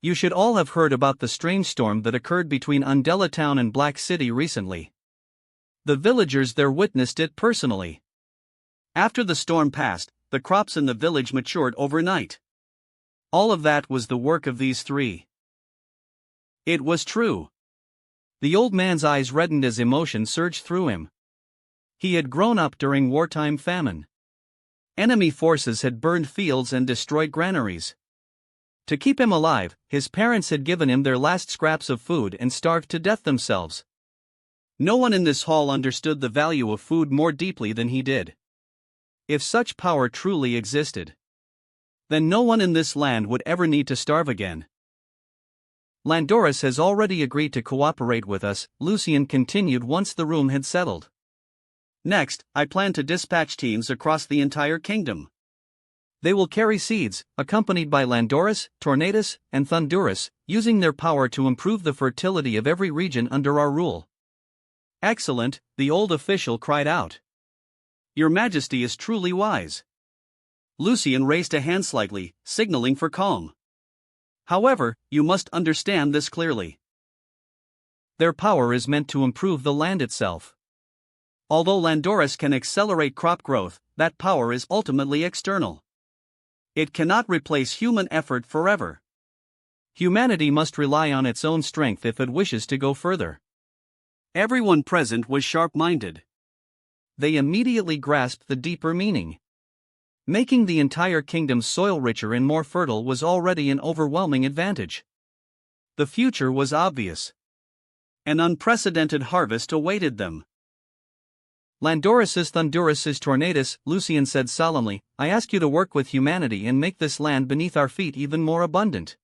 You should all have heard about the strange storm that occurred between Undella Town and Black City recently. The villagers there witnessed it personally. After the storm passed, the crops in the village matured overnight. All of that was the work of these 3. It was true. The old man's eyes reddened as emotion surged through him. He had grown up during wartime famine. Enemy forces had burned fields and destroyed granaries. To keep him alive, his parents had given him their last scraps of food and starved to death themselves. No one in this hall understood the value of food more deeply than he did. If such power truly existed, then no one in this land would ever need to starve again. Landorus has already agreed to cooperate with us, Lucian continued once the room had settled. Next, I plan to dispatch teams across the entire kingdom. They will carry seeds, accompanied by Landorus, Tornadus, and Thundurus, using their power to improve the fertility of every region under our rule. Excellent, the old official cried out. Your Majesty is truly wise. Lucian raised a hand slightly, signaling for calm. However, you must understand this clearly. Their power is meant to improve the land itself. Although Landorus can accelerate crop growth, that power is ultimately external. It cannot replace human effort forever. Humanity must rely on its own strength if it wishes to go further. Everyone present was sharp-minded. They immediately grasped the deeper meaning. Making the entire kingdom's soil richer and more fertile was already an overwhelming advantage. The future was obvious. An unprecedented harvest awaited them. Landorus's Thundurus's Tornadus, Lucian said solemnly, I ask you to work with humanity and make this land beneath our feet even more abundant.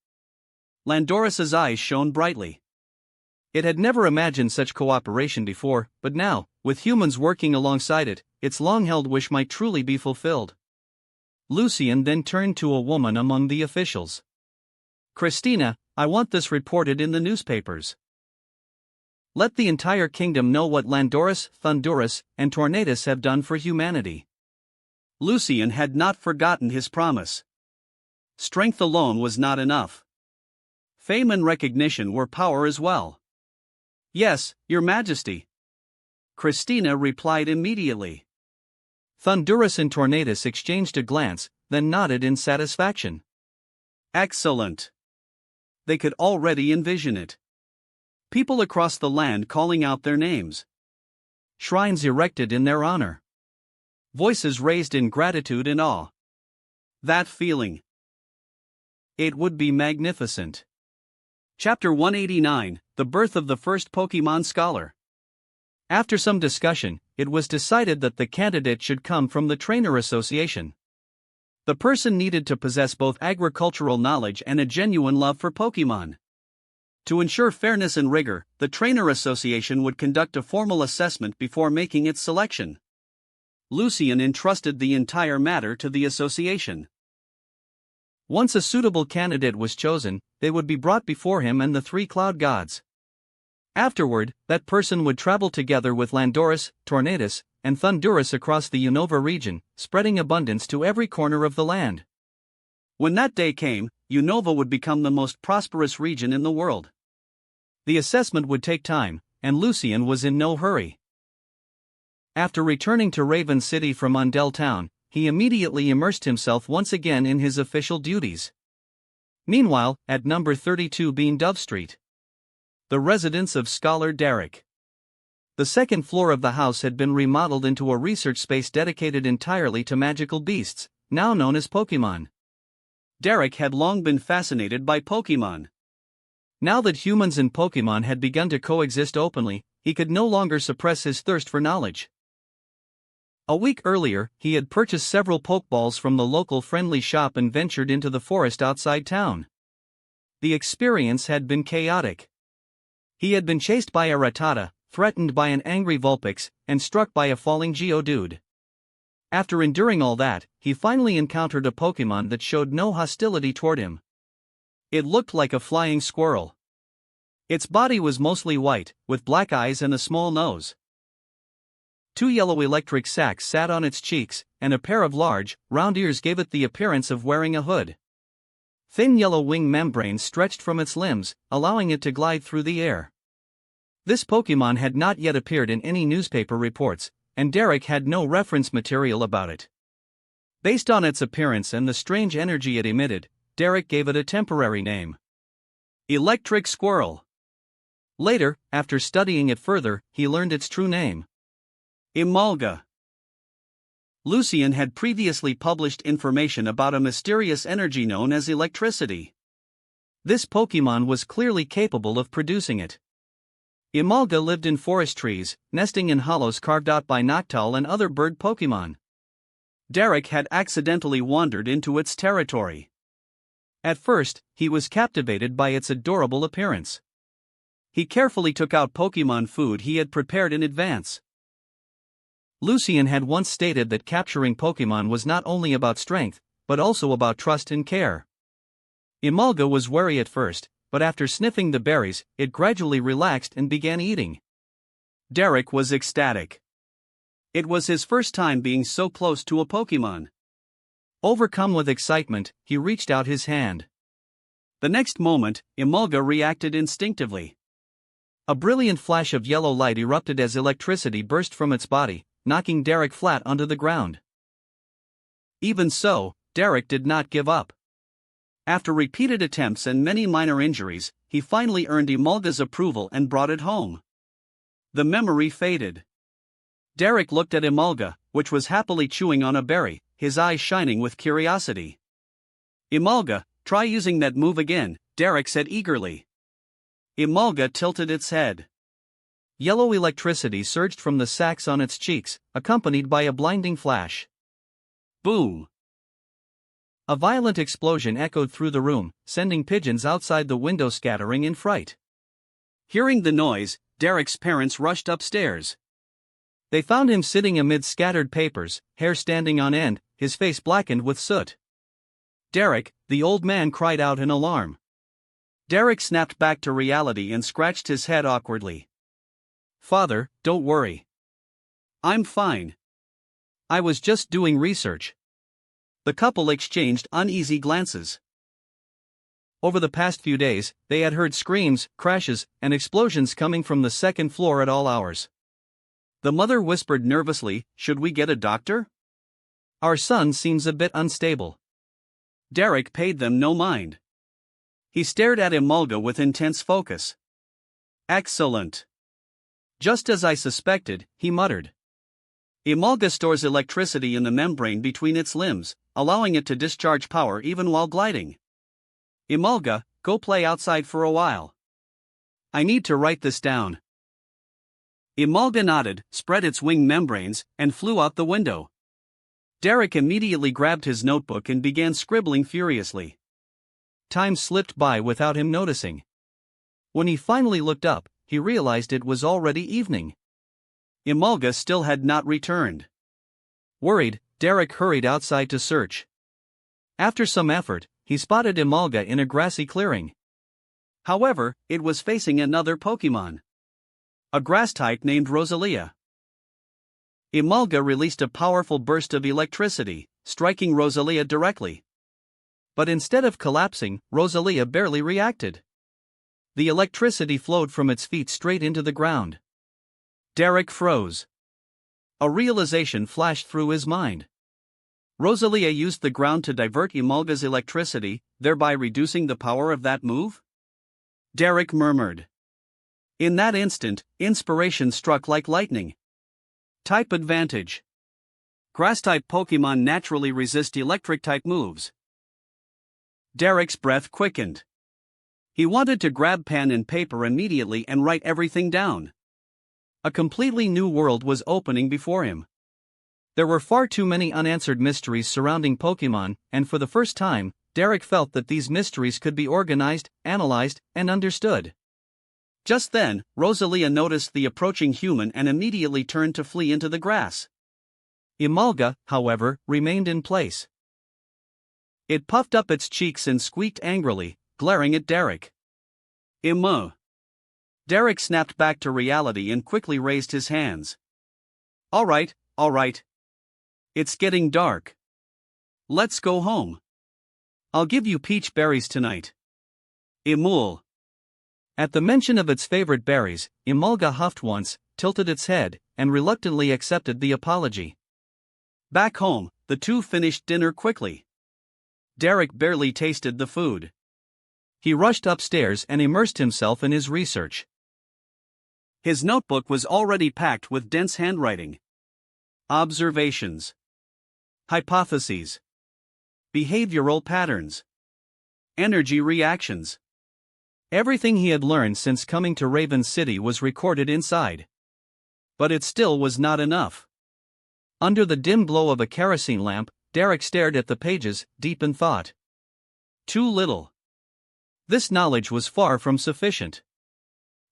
Landorus's eyes shone brightly. It had never imagined such cooperation before, but now, with humans working alongside it, its long-held wish might truly be fulfilled. Lucian then turned to a woman among the officials. Christina, I want this reported in the newspapers. Let the entire kingdom know what Landorus, Thundurus, and Tornadus have done for humanity. Lucian had not forgotten his promise. Strength alone was not enough. Fame and recognition were power as well. Yes, Your Majesty. Christina replied immediately. Thundurus and Tornadus exchanged a glance, then nodded in satisfaction. Excellent. They could already envision it. People across the land calling out their names. Shrines erected in their honor. Voices raised in gratitude and awe. That feeling. It would be magnificent. Chapter 189, The Birth of the First Pokémon Scholar. After some discussion, it was decided that the candidate should come from the Trainer Association. The person needed to possess both agricultural knowledge and a genuine love for Pokémon. To ensure fairness and rigor, the Trainer Association would conduct a formal assessment before making its selection. Lucian entrusted the entire matter to the association. Once a suitable candidate was chosen, they would be brought before him and the three cloud gods. Afterward, that person would travel together with Landorus, Tornadus, and Thundurus across the Unova region, spreading abundance to every corner of the land. When that day came, Unova would become the most prosperous region in the world. The assessment would take time, and Lucian was in no hurry. After returning to Raven City from Undell Town, he immediately immersed himself once again in his official duties. Meanwhile, at number 32 Bean Dove Street, the residence of Scholar Derek. The second floor of the house had been remodeled into a research space dedicated entirely to magical beasts, now known as Pokémon. Derek had long been fascinated by Pokémon. Now that humans and Pokémon had begun to coexist openly, he could no longer suppress his thirst for knowledge. A week earlier, he had purchased several Pokeballs from the local friendly shop and ventured into the forest outside town. The experience had been chaotic. He had been chased by a Rattata, threatened by an angry Vulpix, and struck by a falling Geodude. After enduring all that, he finally encountered a Pokémon that showed no hostility toward him. It looked like a flying squirrel. Its body was mostly white, with black eyes and a small nose. Two yellow electric sacs sat on its cheeks, and a pair of large, round ears gave it the appearance of wearing a hood. Thin yellow wing membranes stretched from its limbs, allowing it to glide through the air. This Pokémon had not yet appeared in any newspaper reports, and Derek had no reference material about it. Based on its appearance and the strange energy it emitted, Derek gave it a temporary name: Electric Squirrel. Later, after studying it further, he learned its true name: Emolga. Lucian had previously published information about a mysterious energy known as electricity. This Pokémon was clearly capable of producing it. Emolga lived in forest trees, nesting in hollows carved out by Noctowl and other bird Pokémon. Derek had accidentally wandered into its territory. At first, he was captivated by its adorable appearance. He carefully took out Pokémon food he had prepared in advance. Lucian had once stated that capturing Pokémon was not only about strength, but also about trust and care. Emolga was wary at first, but after sniffing the berries, it gradually relaxed and began eating. Derek was ecstatic. It was his first time being so close to a Pokémon. Overcome with excitement, he reached out his hand. The next moment, Emolga reacted instinctively. A brilliant flash of yellow light erupted as electricity burst from its body, knocking Derek flat onto the ground. Even so, Derek did not give up. After repeated attempts and many minor injuries, he finally earned Emolga's approval and brought it home. The memory faded. Derek looked at Emolga, which was happily chewing on a berry, his eyes shining with curiosity. "Emolga, try using that move again," Derek said eagerly. Emolga tilted its head. Yellow electricity surged from the sacs on its cheeks, accompanied by a blinding flash. Boom! A violent explosion echoed through the room, sending pigeons outside the window scattering in fright. Hearing the noise, Derek's parents rushed upstairs. They found him sitting amid scattered papers, hair standing on end, his face blackened with soot. "Derek," the old man cried out in alarm. Derek snapped back to reality and scratched his head awkwardly. "Father, don't worry. I'm fine. I was just doing research." The couple exchanged uneasy glances. Over the past few days, they had heard screams, crashes, and explosions coming from the second floor at all hours. The mother whispered nervously, "Should we get a doctor? Our son seems a bit unstable." Derek paid them no mind. He stared at Emolga with intense focus. "Excellent. Just as I suspected," he muttered. Emolga stores electricity in the membrane between its limbs, allowing it to discharge power even while gliding. "Emolga, go play outside for a while. I need to write this down." Emolga nodded, spread its wing membranes, and flew out the window. Derek immediately grabbed his notebook and began scribbling furiously. Time slipped by without him noticing. When he finally looked up, he realized it was already evening. Emolga still had not returned. Worried, Derek hurried outside to search. After some effort, he spotted Emolga in a grassy clearing. However, it was facing another Pokémon. A grass type named Rosalia. Emolga released a powerful burst of electricity, striking Rosalia directly. But instead of collapsing, Rosalia barely reacted. The electricity flowed from its feet straight into the ground. Derek froze. A realization flashed through his mind. Rosalia used the ground to divert Emolga's electricity, thereby reducing the power of that move? Derek murmured. In that instant, inspiration struck like lightning. Type advantage. Grass-type Pokémon naturally resist electric-type moves. Derek's breath quickened. He wanted to grab pen and paper immediately and write everything down. A completely new world was opening before him. There were far too many unanswered mysteries surrounding Pokémon, and for the first time, Derek felt that these mysteries could be organized, analyzed, and understood. Just then, Rosalia noticed the approaching human and immediately turned to flee into the grass. Emolga, however, remained in place. It puffed up its cheeks and squeaked angrily, glaring at Derek. Emo. Derek snapped back to reality and quickly raised his hands. All right. It's getting dark. Let's go home. I'll give you peach berries tonight. Emul. At the mention of its favorite berries, Emolga huffed once, tilted its head, and reluctantly accepted the apology. Back home, the two finished dinner quickly. Derek barely tasted the food. He rushed upstairs and immersed himself in his research. His notebook was already packed with dense handwriting. Observations. Hypotheses. Behavioral patterns. Energy reactions. Everything he had learned since coming to Raven City was recorded inside. But it still was not enough. Under the dim glow of a kerosene lamp, Derek stared at the pages, deep in thought. Too little. This knowledge was far from sufficient.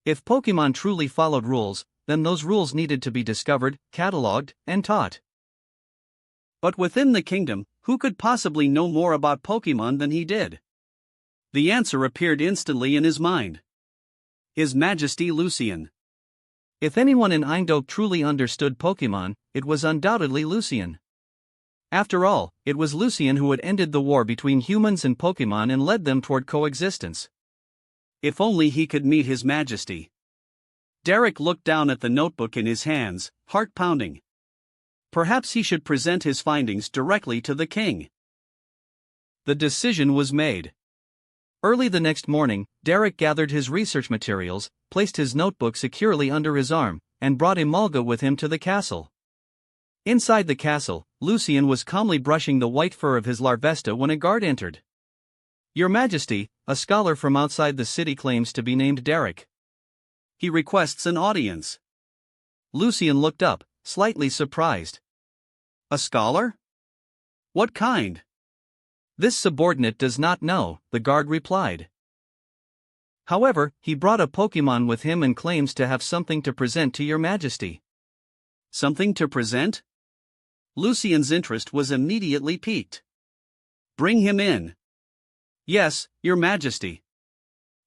If Pokémon truly followed rules, then those rules needed to be discovered, catalogued, and taught. But within the kingdom, who could possibly know more about Pokémon than he did? The answer appeared instantly in his mind. His Majesty Lucian. If anyone in Eindhoven truly understood Pokémon, it was undoubtedly Lucian. After all, it was Lucian who had ended the war between humans and Pokémon and led them toward coexistence. If only he could meet His Majesty. Derek looked down at the notebook in his hands, heart pounding. Perhaps he should present his findings directly to the king. The decision was made. Early the next morning, Derek gathered his research materials, placed his notebook securely under his arm, and brought Emolga with him to the castle. Inside the castle, Lucian was calmly brushing the white fur of his Larvesta when a guard entered. Your Majesty, a scholar from outside the city claims to be named Derek. He requests an audience. Lucian looked up, slightly surprised. A scholar? What kind? This subordinate does not know, the guard replied. However, he brought a Pokémon with him and claims to have something to present to your Majesty. Something to present? Lucian's interest was immediately piqued. Bring him in. Yes, your Majesty.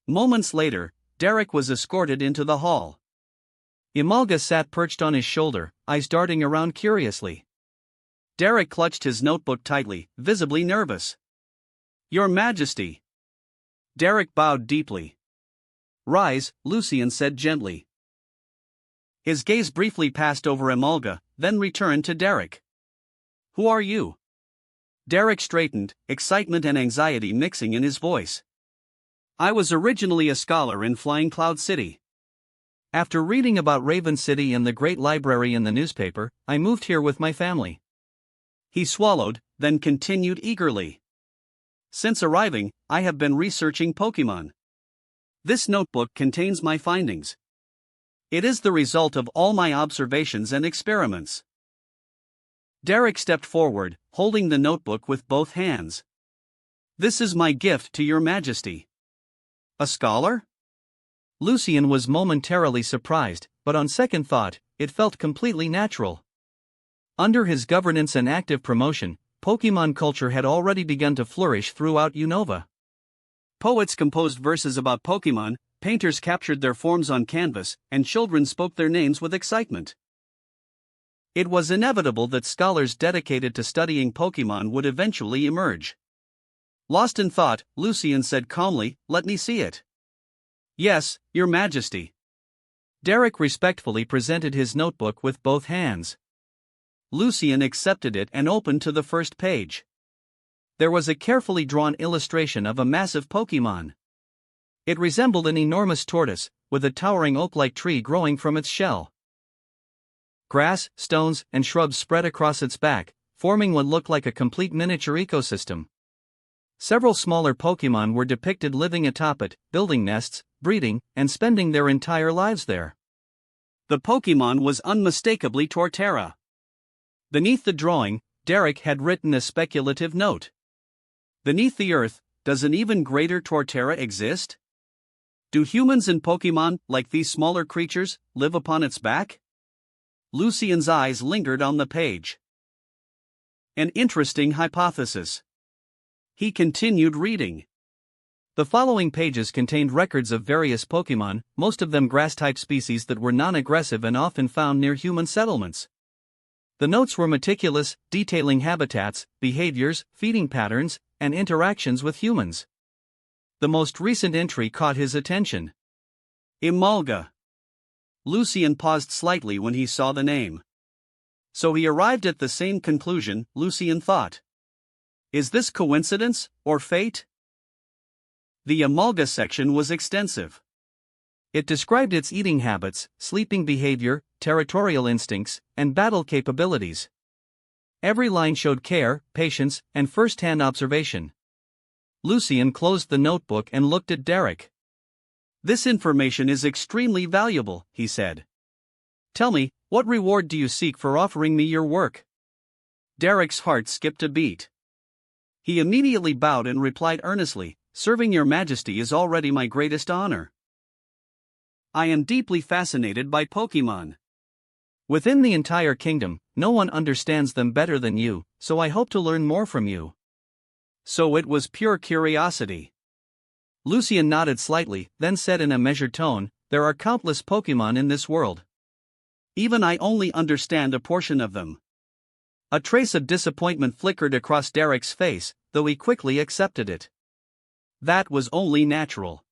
Moments later, Derek was escorted into the hall. Emolga sat perched on his shoulder, eyes darting around curiously. Derek clutched his notebook tightly, visibly nervous. Your Majesty. Derek bowed deeply. Rise, Lucian said gently. His gaze briefly passed over Emolga, then returned to Derek. Who are you? Derek straightened, excitement and anxiety mixing in his voice. I was originally a scholar in Flying Cloud City. After reading about Raven City and the great library in the newspaper, I moved here with my family. He swallowed, then continued eagerly. Since arriving, I have been researching Pokémon. This notebook contains my findings. It is the result of all my observations and experiments. Derek stepped forward, holding the notebook with both hands. This is my gift to your Majesty. A scholar? Lucien was momentarily surprised, but on second thought, it felt completely natural. Under his governance and active promotion, Pokémon culture had already begun to flourish throughout Unova. Poets composed verses about Pokémon, painters captured their forms on canvas, and children spoke their names with excitement. It was inevitable that scholars dedicated to studying Pokémon would eventually emerge. Lost in thought, Lucien said calmly, "Let me see it." "Yes, Your Majesty." Derek respectfully presented his notebook with both hands. Lucien accepted it and opened to the first page. There was a carefully drawn illustration of a massive Pokémon. It resembled an enormous tortoise, with a towering oak-like tree growing from its shell. Grass, stones, and shrubs spread across its back, forming what looked like a complete miniature ecosystem. Several smaller Pokémon were depicted living atop it, building nests, breeding, and spending their entire lives there. The Pokémon was unmistakably Torterra. Beneath the drawing, Derek had written a speculative note. "Beneath the earth, does an even greater Torterra exist? Do humans and Pokémon, like these smaller creatures, live upon its back?" Lucien's eyes lingered on the page. An interesting hypothesis. He continued reading. The following pages contained records of various Pokémon, most of them grass-type species that were non-aggressive and often found near human settlements. The notes were meticulous, detailing habitats, behaviors, feeding patterns, and interactions with humans. The most recent entry caught his attention. Emolga. Lucien paused slightly when he saw the name. So he arrived at the same conclusion, Lucien thought. Is this coincidence, or fate? The Emolga section was extensive. It described its eating habits, sleeping behavior, territorial instincts, and battle capabilities. Every line showed care, patience, and first-hand observation. Lucien closed the notebook and looked at Derek. "This information is extremely valuable," he said. "Tell me, what reward do you seek for offering me your work?" Derek's heart skipped a beat. He immediately bowed and replied earnestly, "Serving Your Majesty is already my greatest honor. I am deeply fascinated by Pokémon. Within the entire kingdom, no one understands them better than you, so I hope to learn more from you." So it was pure curiosity. Lucien nodded slightly, then said in a measured tone, "There are countless Pokémon in this world. Even I only understand a portion of them." A trace of disappointment flickered across Derek's face, though he quickly accepted it. That was only natural.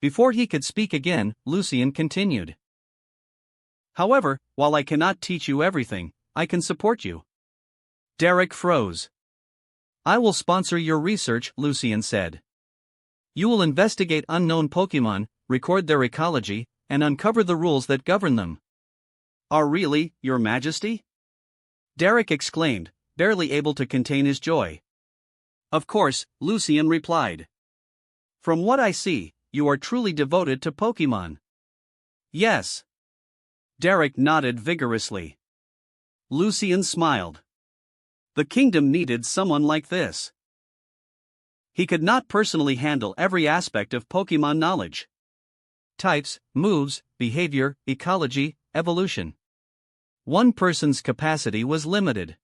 Before he could speak again, Lucien continued. "However, while I cannot teach you everything, I can support you." Derek froze. "I will sponsor your research," Lucien said. "You will investigate unknown Pokémon, record their ecology, and uncover the rules that govern them." Really, Your Majesty?" Derek exclaimed, barely able to contain his joy. "Of course," Lucien replied. "From what I see, you are truly devoted to Pokémon." "Yes." Derek nodded vigorously. Lucien smiled. The kingdom needed someone like this. He could not personally handle every aspect of Pokémon knowledge. Types, moves, behavior, ecology, evolution. One person's capacity was limited.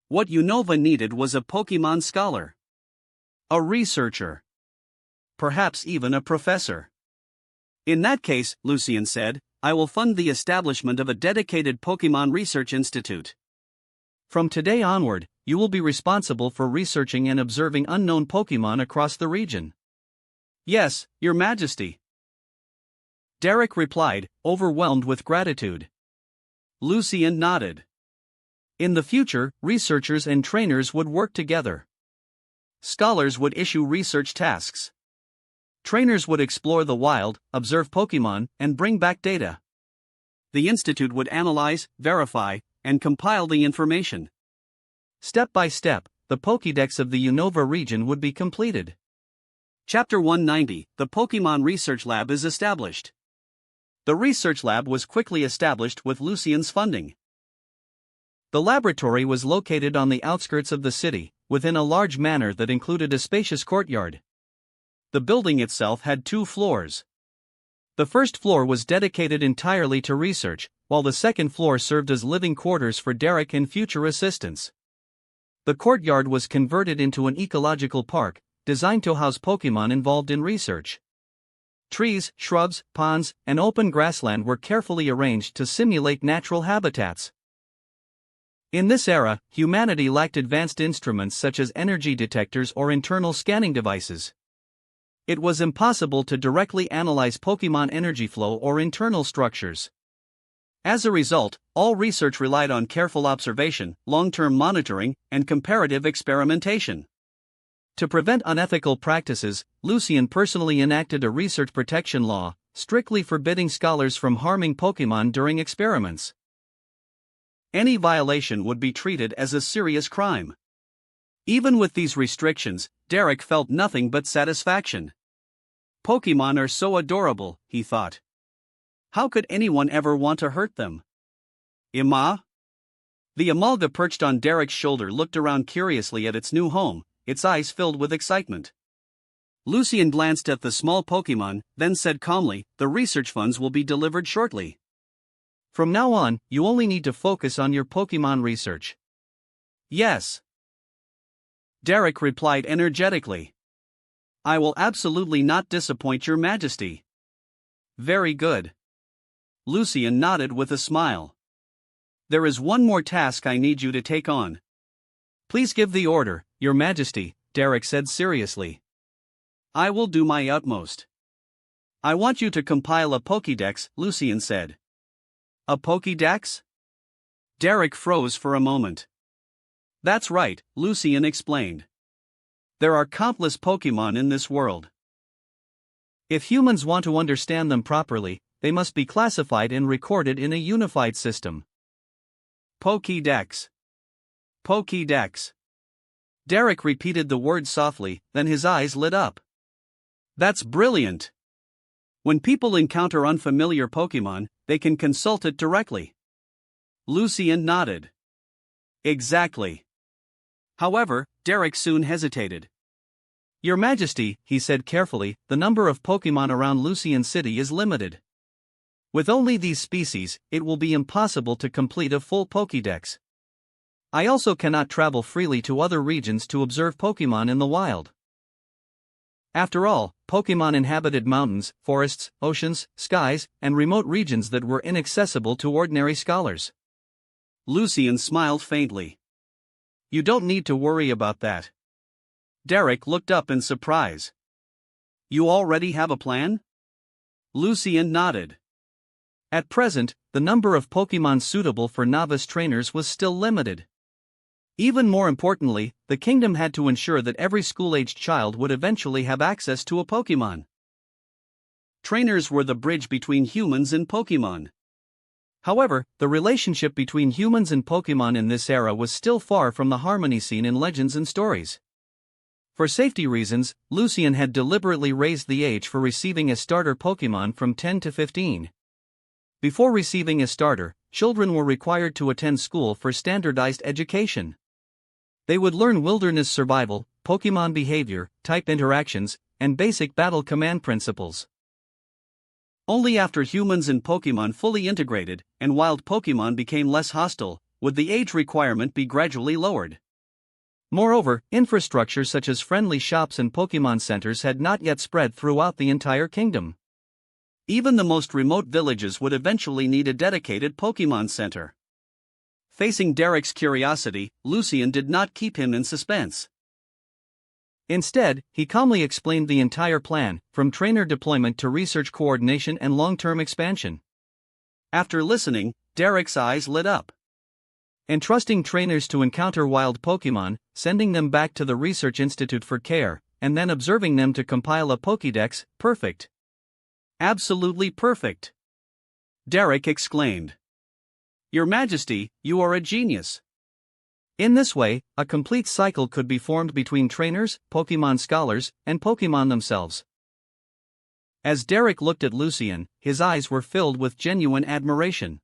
What Unova needed was a Pokémon scholar. A researcher. Perhaps even a professor. "In that case," Lucien said, "I will fund the establishment of a dedicated Pokémon Research Institute. From today onward, you will be responsible for researching and observing unknown Pokémon across the region." "Yes, Your Majesty." Derek replied, overwhelmed with gratitude. Lucien nodded. In the future, researchers and trainers would work together. Scholars would issue research tasks. Trainers would explore the wild, observe Pokémon, and bring back data. The institute would analyze, verify, and compile the information. Step by step, the Pokédex of the Unova region would be completed. Chapter 190, The Pokémon Research Lab is established. The research lab was quickly established with Lucien's funding. The laboratory was located on the outskirts of the city, within a large manor that included a spacious courtyard. The building itself had 2 floors. The first floor was dedicated entirely to research, while the second floor served as living quarters for Derek and future assistants. The courtyard was converted into an ecological park, designed to house Pokémon involved in research. Trees, shrubs, ponds, and open grassland were carefully arranged to simulate natural habitats. In this era, humanity lacked advanced instruments such as energy detectors or internal scanning devices. It was impossible to directly analyze Pokémon energy flow or internal structures. As a result, all research relied on careful observation, long-term monitoring, and comparative experimentation. To prevent unethical practices, Lucien personally enacted a research protection law, strictly forbidding scholars from harming Pokémon during experiments. Any violation would be treated as a serious crime. Even with these restrictions, Derek felt nothing but satisfaction. Pokémon are so adorable, he thought. How could anyone ever want to hurt them? Ima? The Amalga perched on Derek's shoulder looked around curiously at its new home, its eyes filled with excitement. Lucien glanced at the small Pokémon, then said calmly, "The research funds will be delivered shortly. From now on, you only need to focus on your Pokémon research." "Yes," Derek replied energetically. "I will absolutely not disappoint your Majesty." "Very good." Lucien nodded with a smile. "There is one more task I need you to take on." "Please give the order, Your Majesty," Derek said seriously. "I will do my utmost." "I want you to compile a Pokédex," Lucien said. "A Pokédex?" Derek froze for a moment. "That's right," Lucien explained. "There are countless Pokémon in this world. If humans want to understand them properly, they must be classified and recorded in a unified system. Pokédex. Pokédex. Derek repeated the word softly, then his eyes lit up. "That's brilliant! When people encounter unfamiliar Pokémon, they can consult it directly." Lucien nodded. "Exactly." However, Derek soon hesitated. "Your Majesty," he said carefully, "the number of Pokémon around Lucien City is limited. With only these species, it will be impossible to complete a full Pokédex. I also cannot travel freely to other regions to observe Pokémon in the wild. After all, Pokémon inhabited mountains, forests, oceans, skies, and remote regions that were inaccessible to ordinary scholars." Lucien smiled faintly. "You don't need to worry about that." Derek looked up in surprise. "You already have a plan?" Lucien nodded. At present, the number of Pokémon suitable for novice trainers was still limited. Even more importantly, the kingdom had to ensure that every school-aged child would eventually have access to a Pokémon. Trainers were the bridge between humans and Pokémon. However, the relationship between humans and Pokémon in this era was still far from the harmony seen in legends and stories. For safety reasons, Lucien had deliberately raised the age for receiving a starter Pokémon from 10 to 15. Before receiving a starter, children were required to attend school for standardized education. They would learn wilderness survival, Pokémon behavior, type interactions, and basic battle command principles. Only after humans and Pokémon fully integrated, and wild Pokémon became less hostile, would the age requirement be gradually lowered. Moreover, infrastructure such as friendly shops and Pokémon centers had not yet spread throughout the entire kingdom. Even the most remote villages would eventually need a dedicated Pokémon center. Facing Derek's curiosity, Lucien did not keep him in suspense. Instead, he calmly explained the entire plan, from trainer deployment to research coordination and long-term expansion. After listening, Derek's eyes lit up. Entrusting trainers to encounter wild Pokémon, sending them back to the Research Institute for care, and then observing them to compile a Pokédex, perfect. Absolutely perfect. Derek exclaimed. "Your Majesty, you are a genius." In this way, a complete cycle could be formed between trainers, Pokémon scholars, and Pokémon themselves. As Derek looked at Lucien, his eyes were filled with genuine admiration.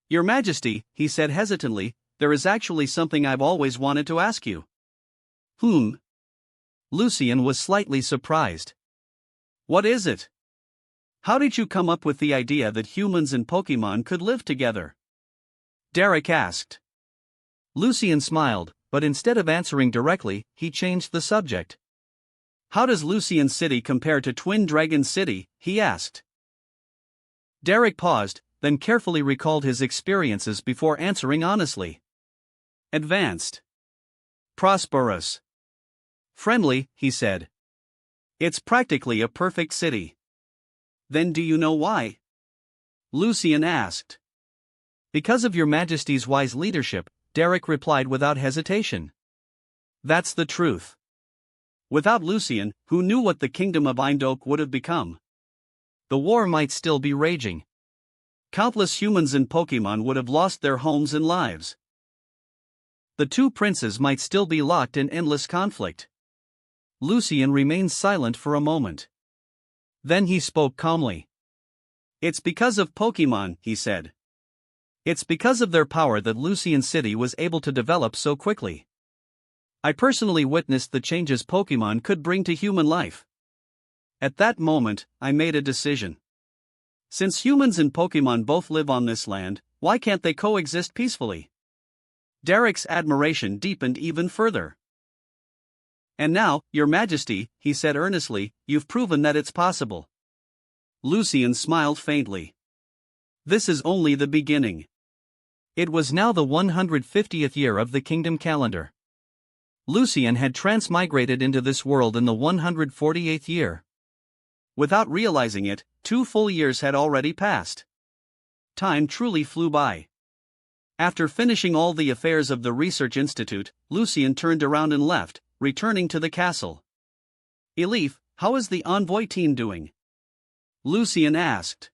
"Your Majesty," he said hesitantly, "there is actually something I've always wanted to ask you." Lucien was slightly surprised. "What is it?" How did you come up with the idea that humans and Pokémon could live together? Derek asked. Lucian smiled, but instead of answering directly, he changed the subject. How does Lucian City compare to Twin Dragon City? He asked. Derek paused, then carefully recalled his experiences before answering honestly. Advanced. Prosperous. Friendly, he said. It's practically a perfect city. Then do you know why? Lucian asked. Because of your Majesty's wise leadership, Derek replied without hesitation. That's the truth. Without Lucian, who knew what the kingdom of Eindhoek would have become? The war might still be raging. Countless humans and Pokémon would have lost their homes and lives. The two princes might still be locked in endless conflict. Lucian remained silent for a moment. Then he spoke calmly. It's because of Pokémon, he said. It's because of their power that Lucian City was able to develop so quickly. I personally witnessed the changes Pokémon could bring to human life. At that moment, I made a decision. Since humans and Pokémon both live on this land, why can't they coexist peacefully? Derek's admiration deepened even further. And now, Your Majesty, he said earnestly, you've proven that it's possible. Lucian smiled faintly. This is only the beginning. It was now the 150th year of the kingdom calendar. Lucian had transmigrated into this world in the 148th year. Without realizing it, 2 full years had already passed. Time truly flew by. After finishing all the affairs of the Research Institute, Lucian turned around and left, returning to the castle. Elif, how is the envoy team doing? Lucian asked.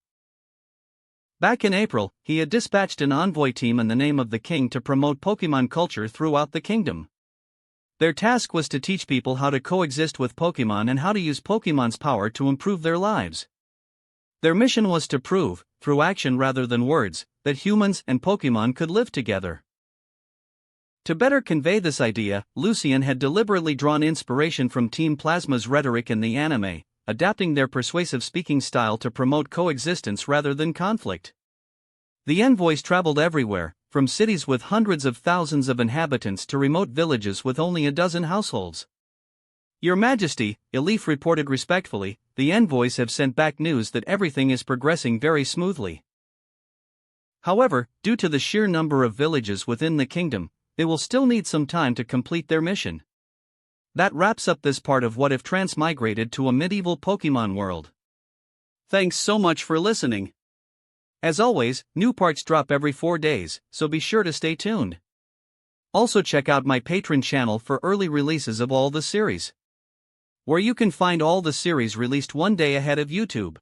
Back in April, he had dispatched an envoy team in the name of the king to promote Pokémon culture throughout the kingdom. Their task was to teach people how to coexist with Pokémon and how to use Pokémon's power to improve their lives. Their mission was to prove, through action rather than words, that humans and Pokémon could live together. To better convey this idea, Lucian had deliberately drawn inspiration from Team Plasma's rhetoric in the anime, adapting their persuasive speaking style to promote coexistence rather than conflict. The envoys traveled everywhere, from cities with hundreds of thousands of inhabitants to remote villages with only a dozen households. Your Majesty, Elif reported respectfully, the envoys have sent back news that everything is progressing very smoothly. However, due to the sheer number of villages within the kingdom, they will still need some time to complete their mission. That wraps up this part of What If Transmigrated to a Medieval Pokémon World. Thanks so much for listening. As always, new parts drop every 4 days, so be sure to stay tuned. Also check out my Patreon channel for early releases of all the series, where you can find all the series released one day ahead of YouTube.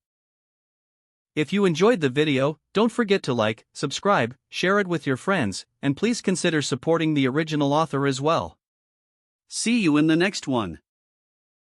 If you enjoyed the video, don't forget to like, subscribe, share it with your friends, and please consider supporting the original author as well. See you in the next one.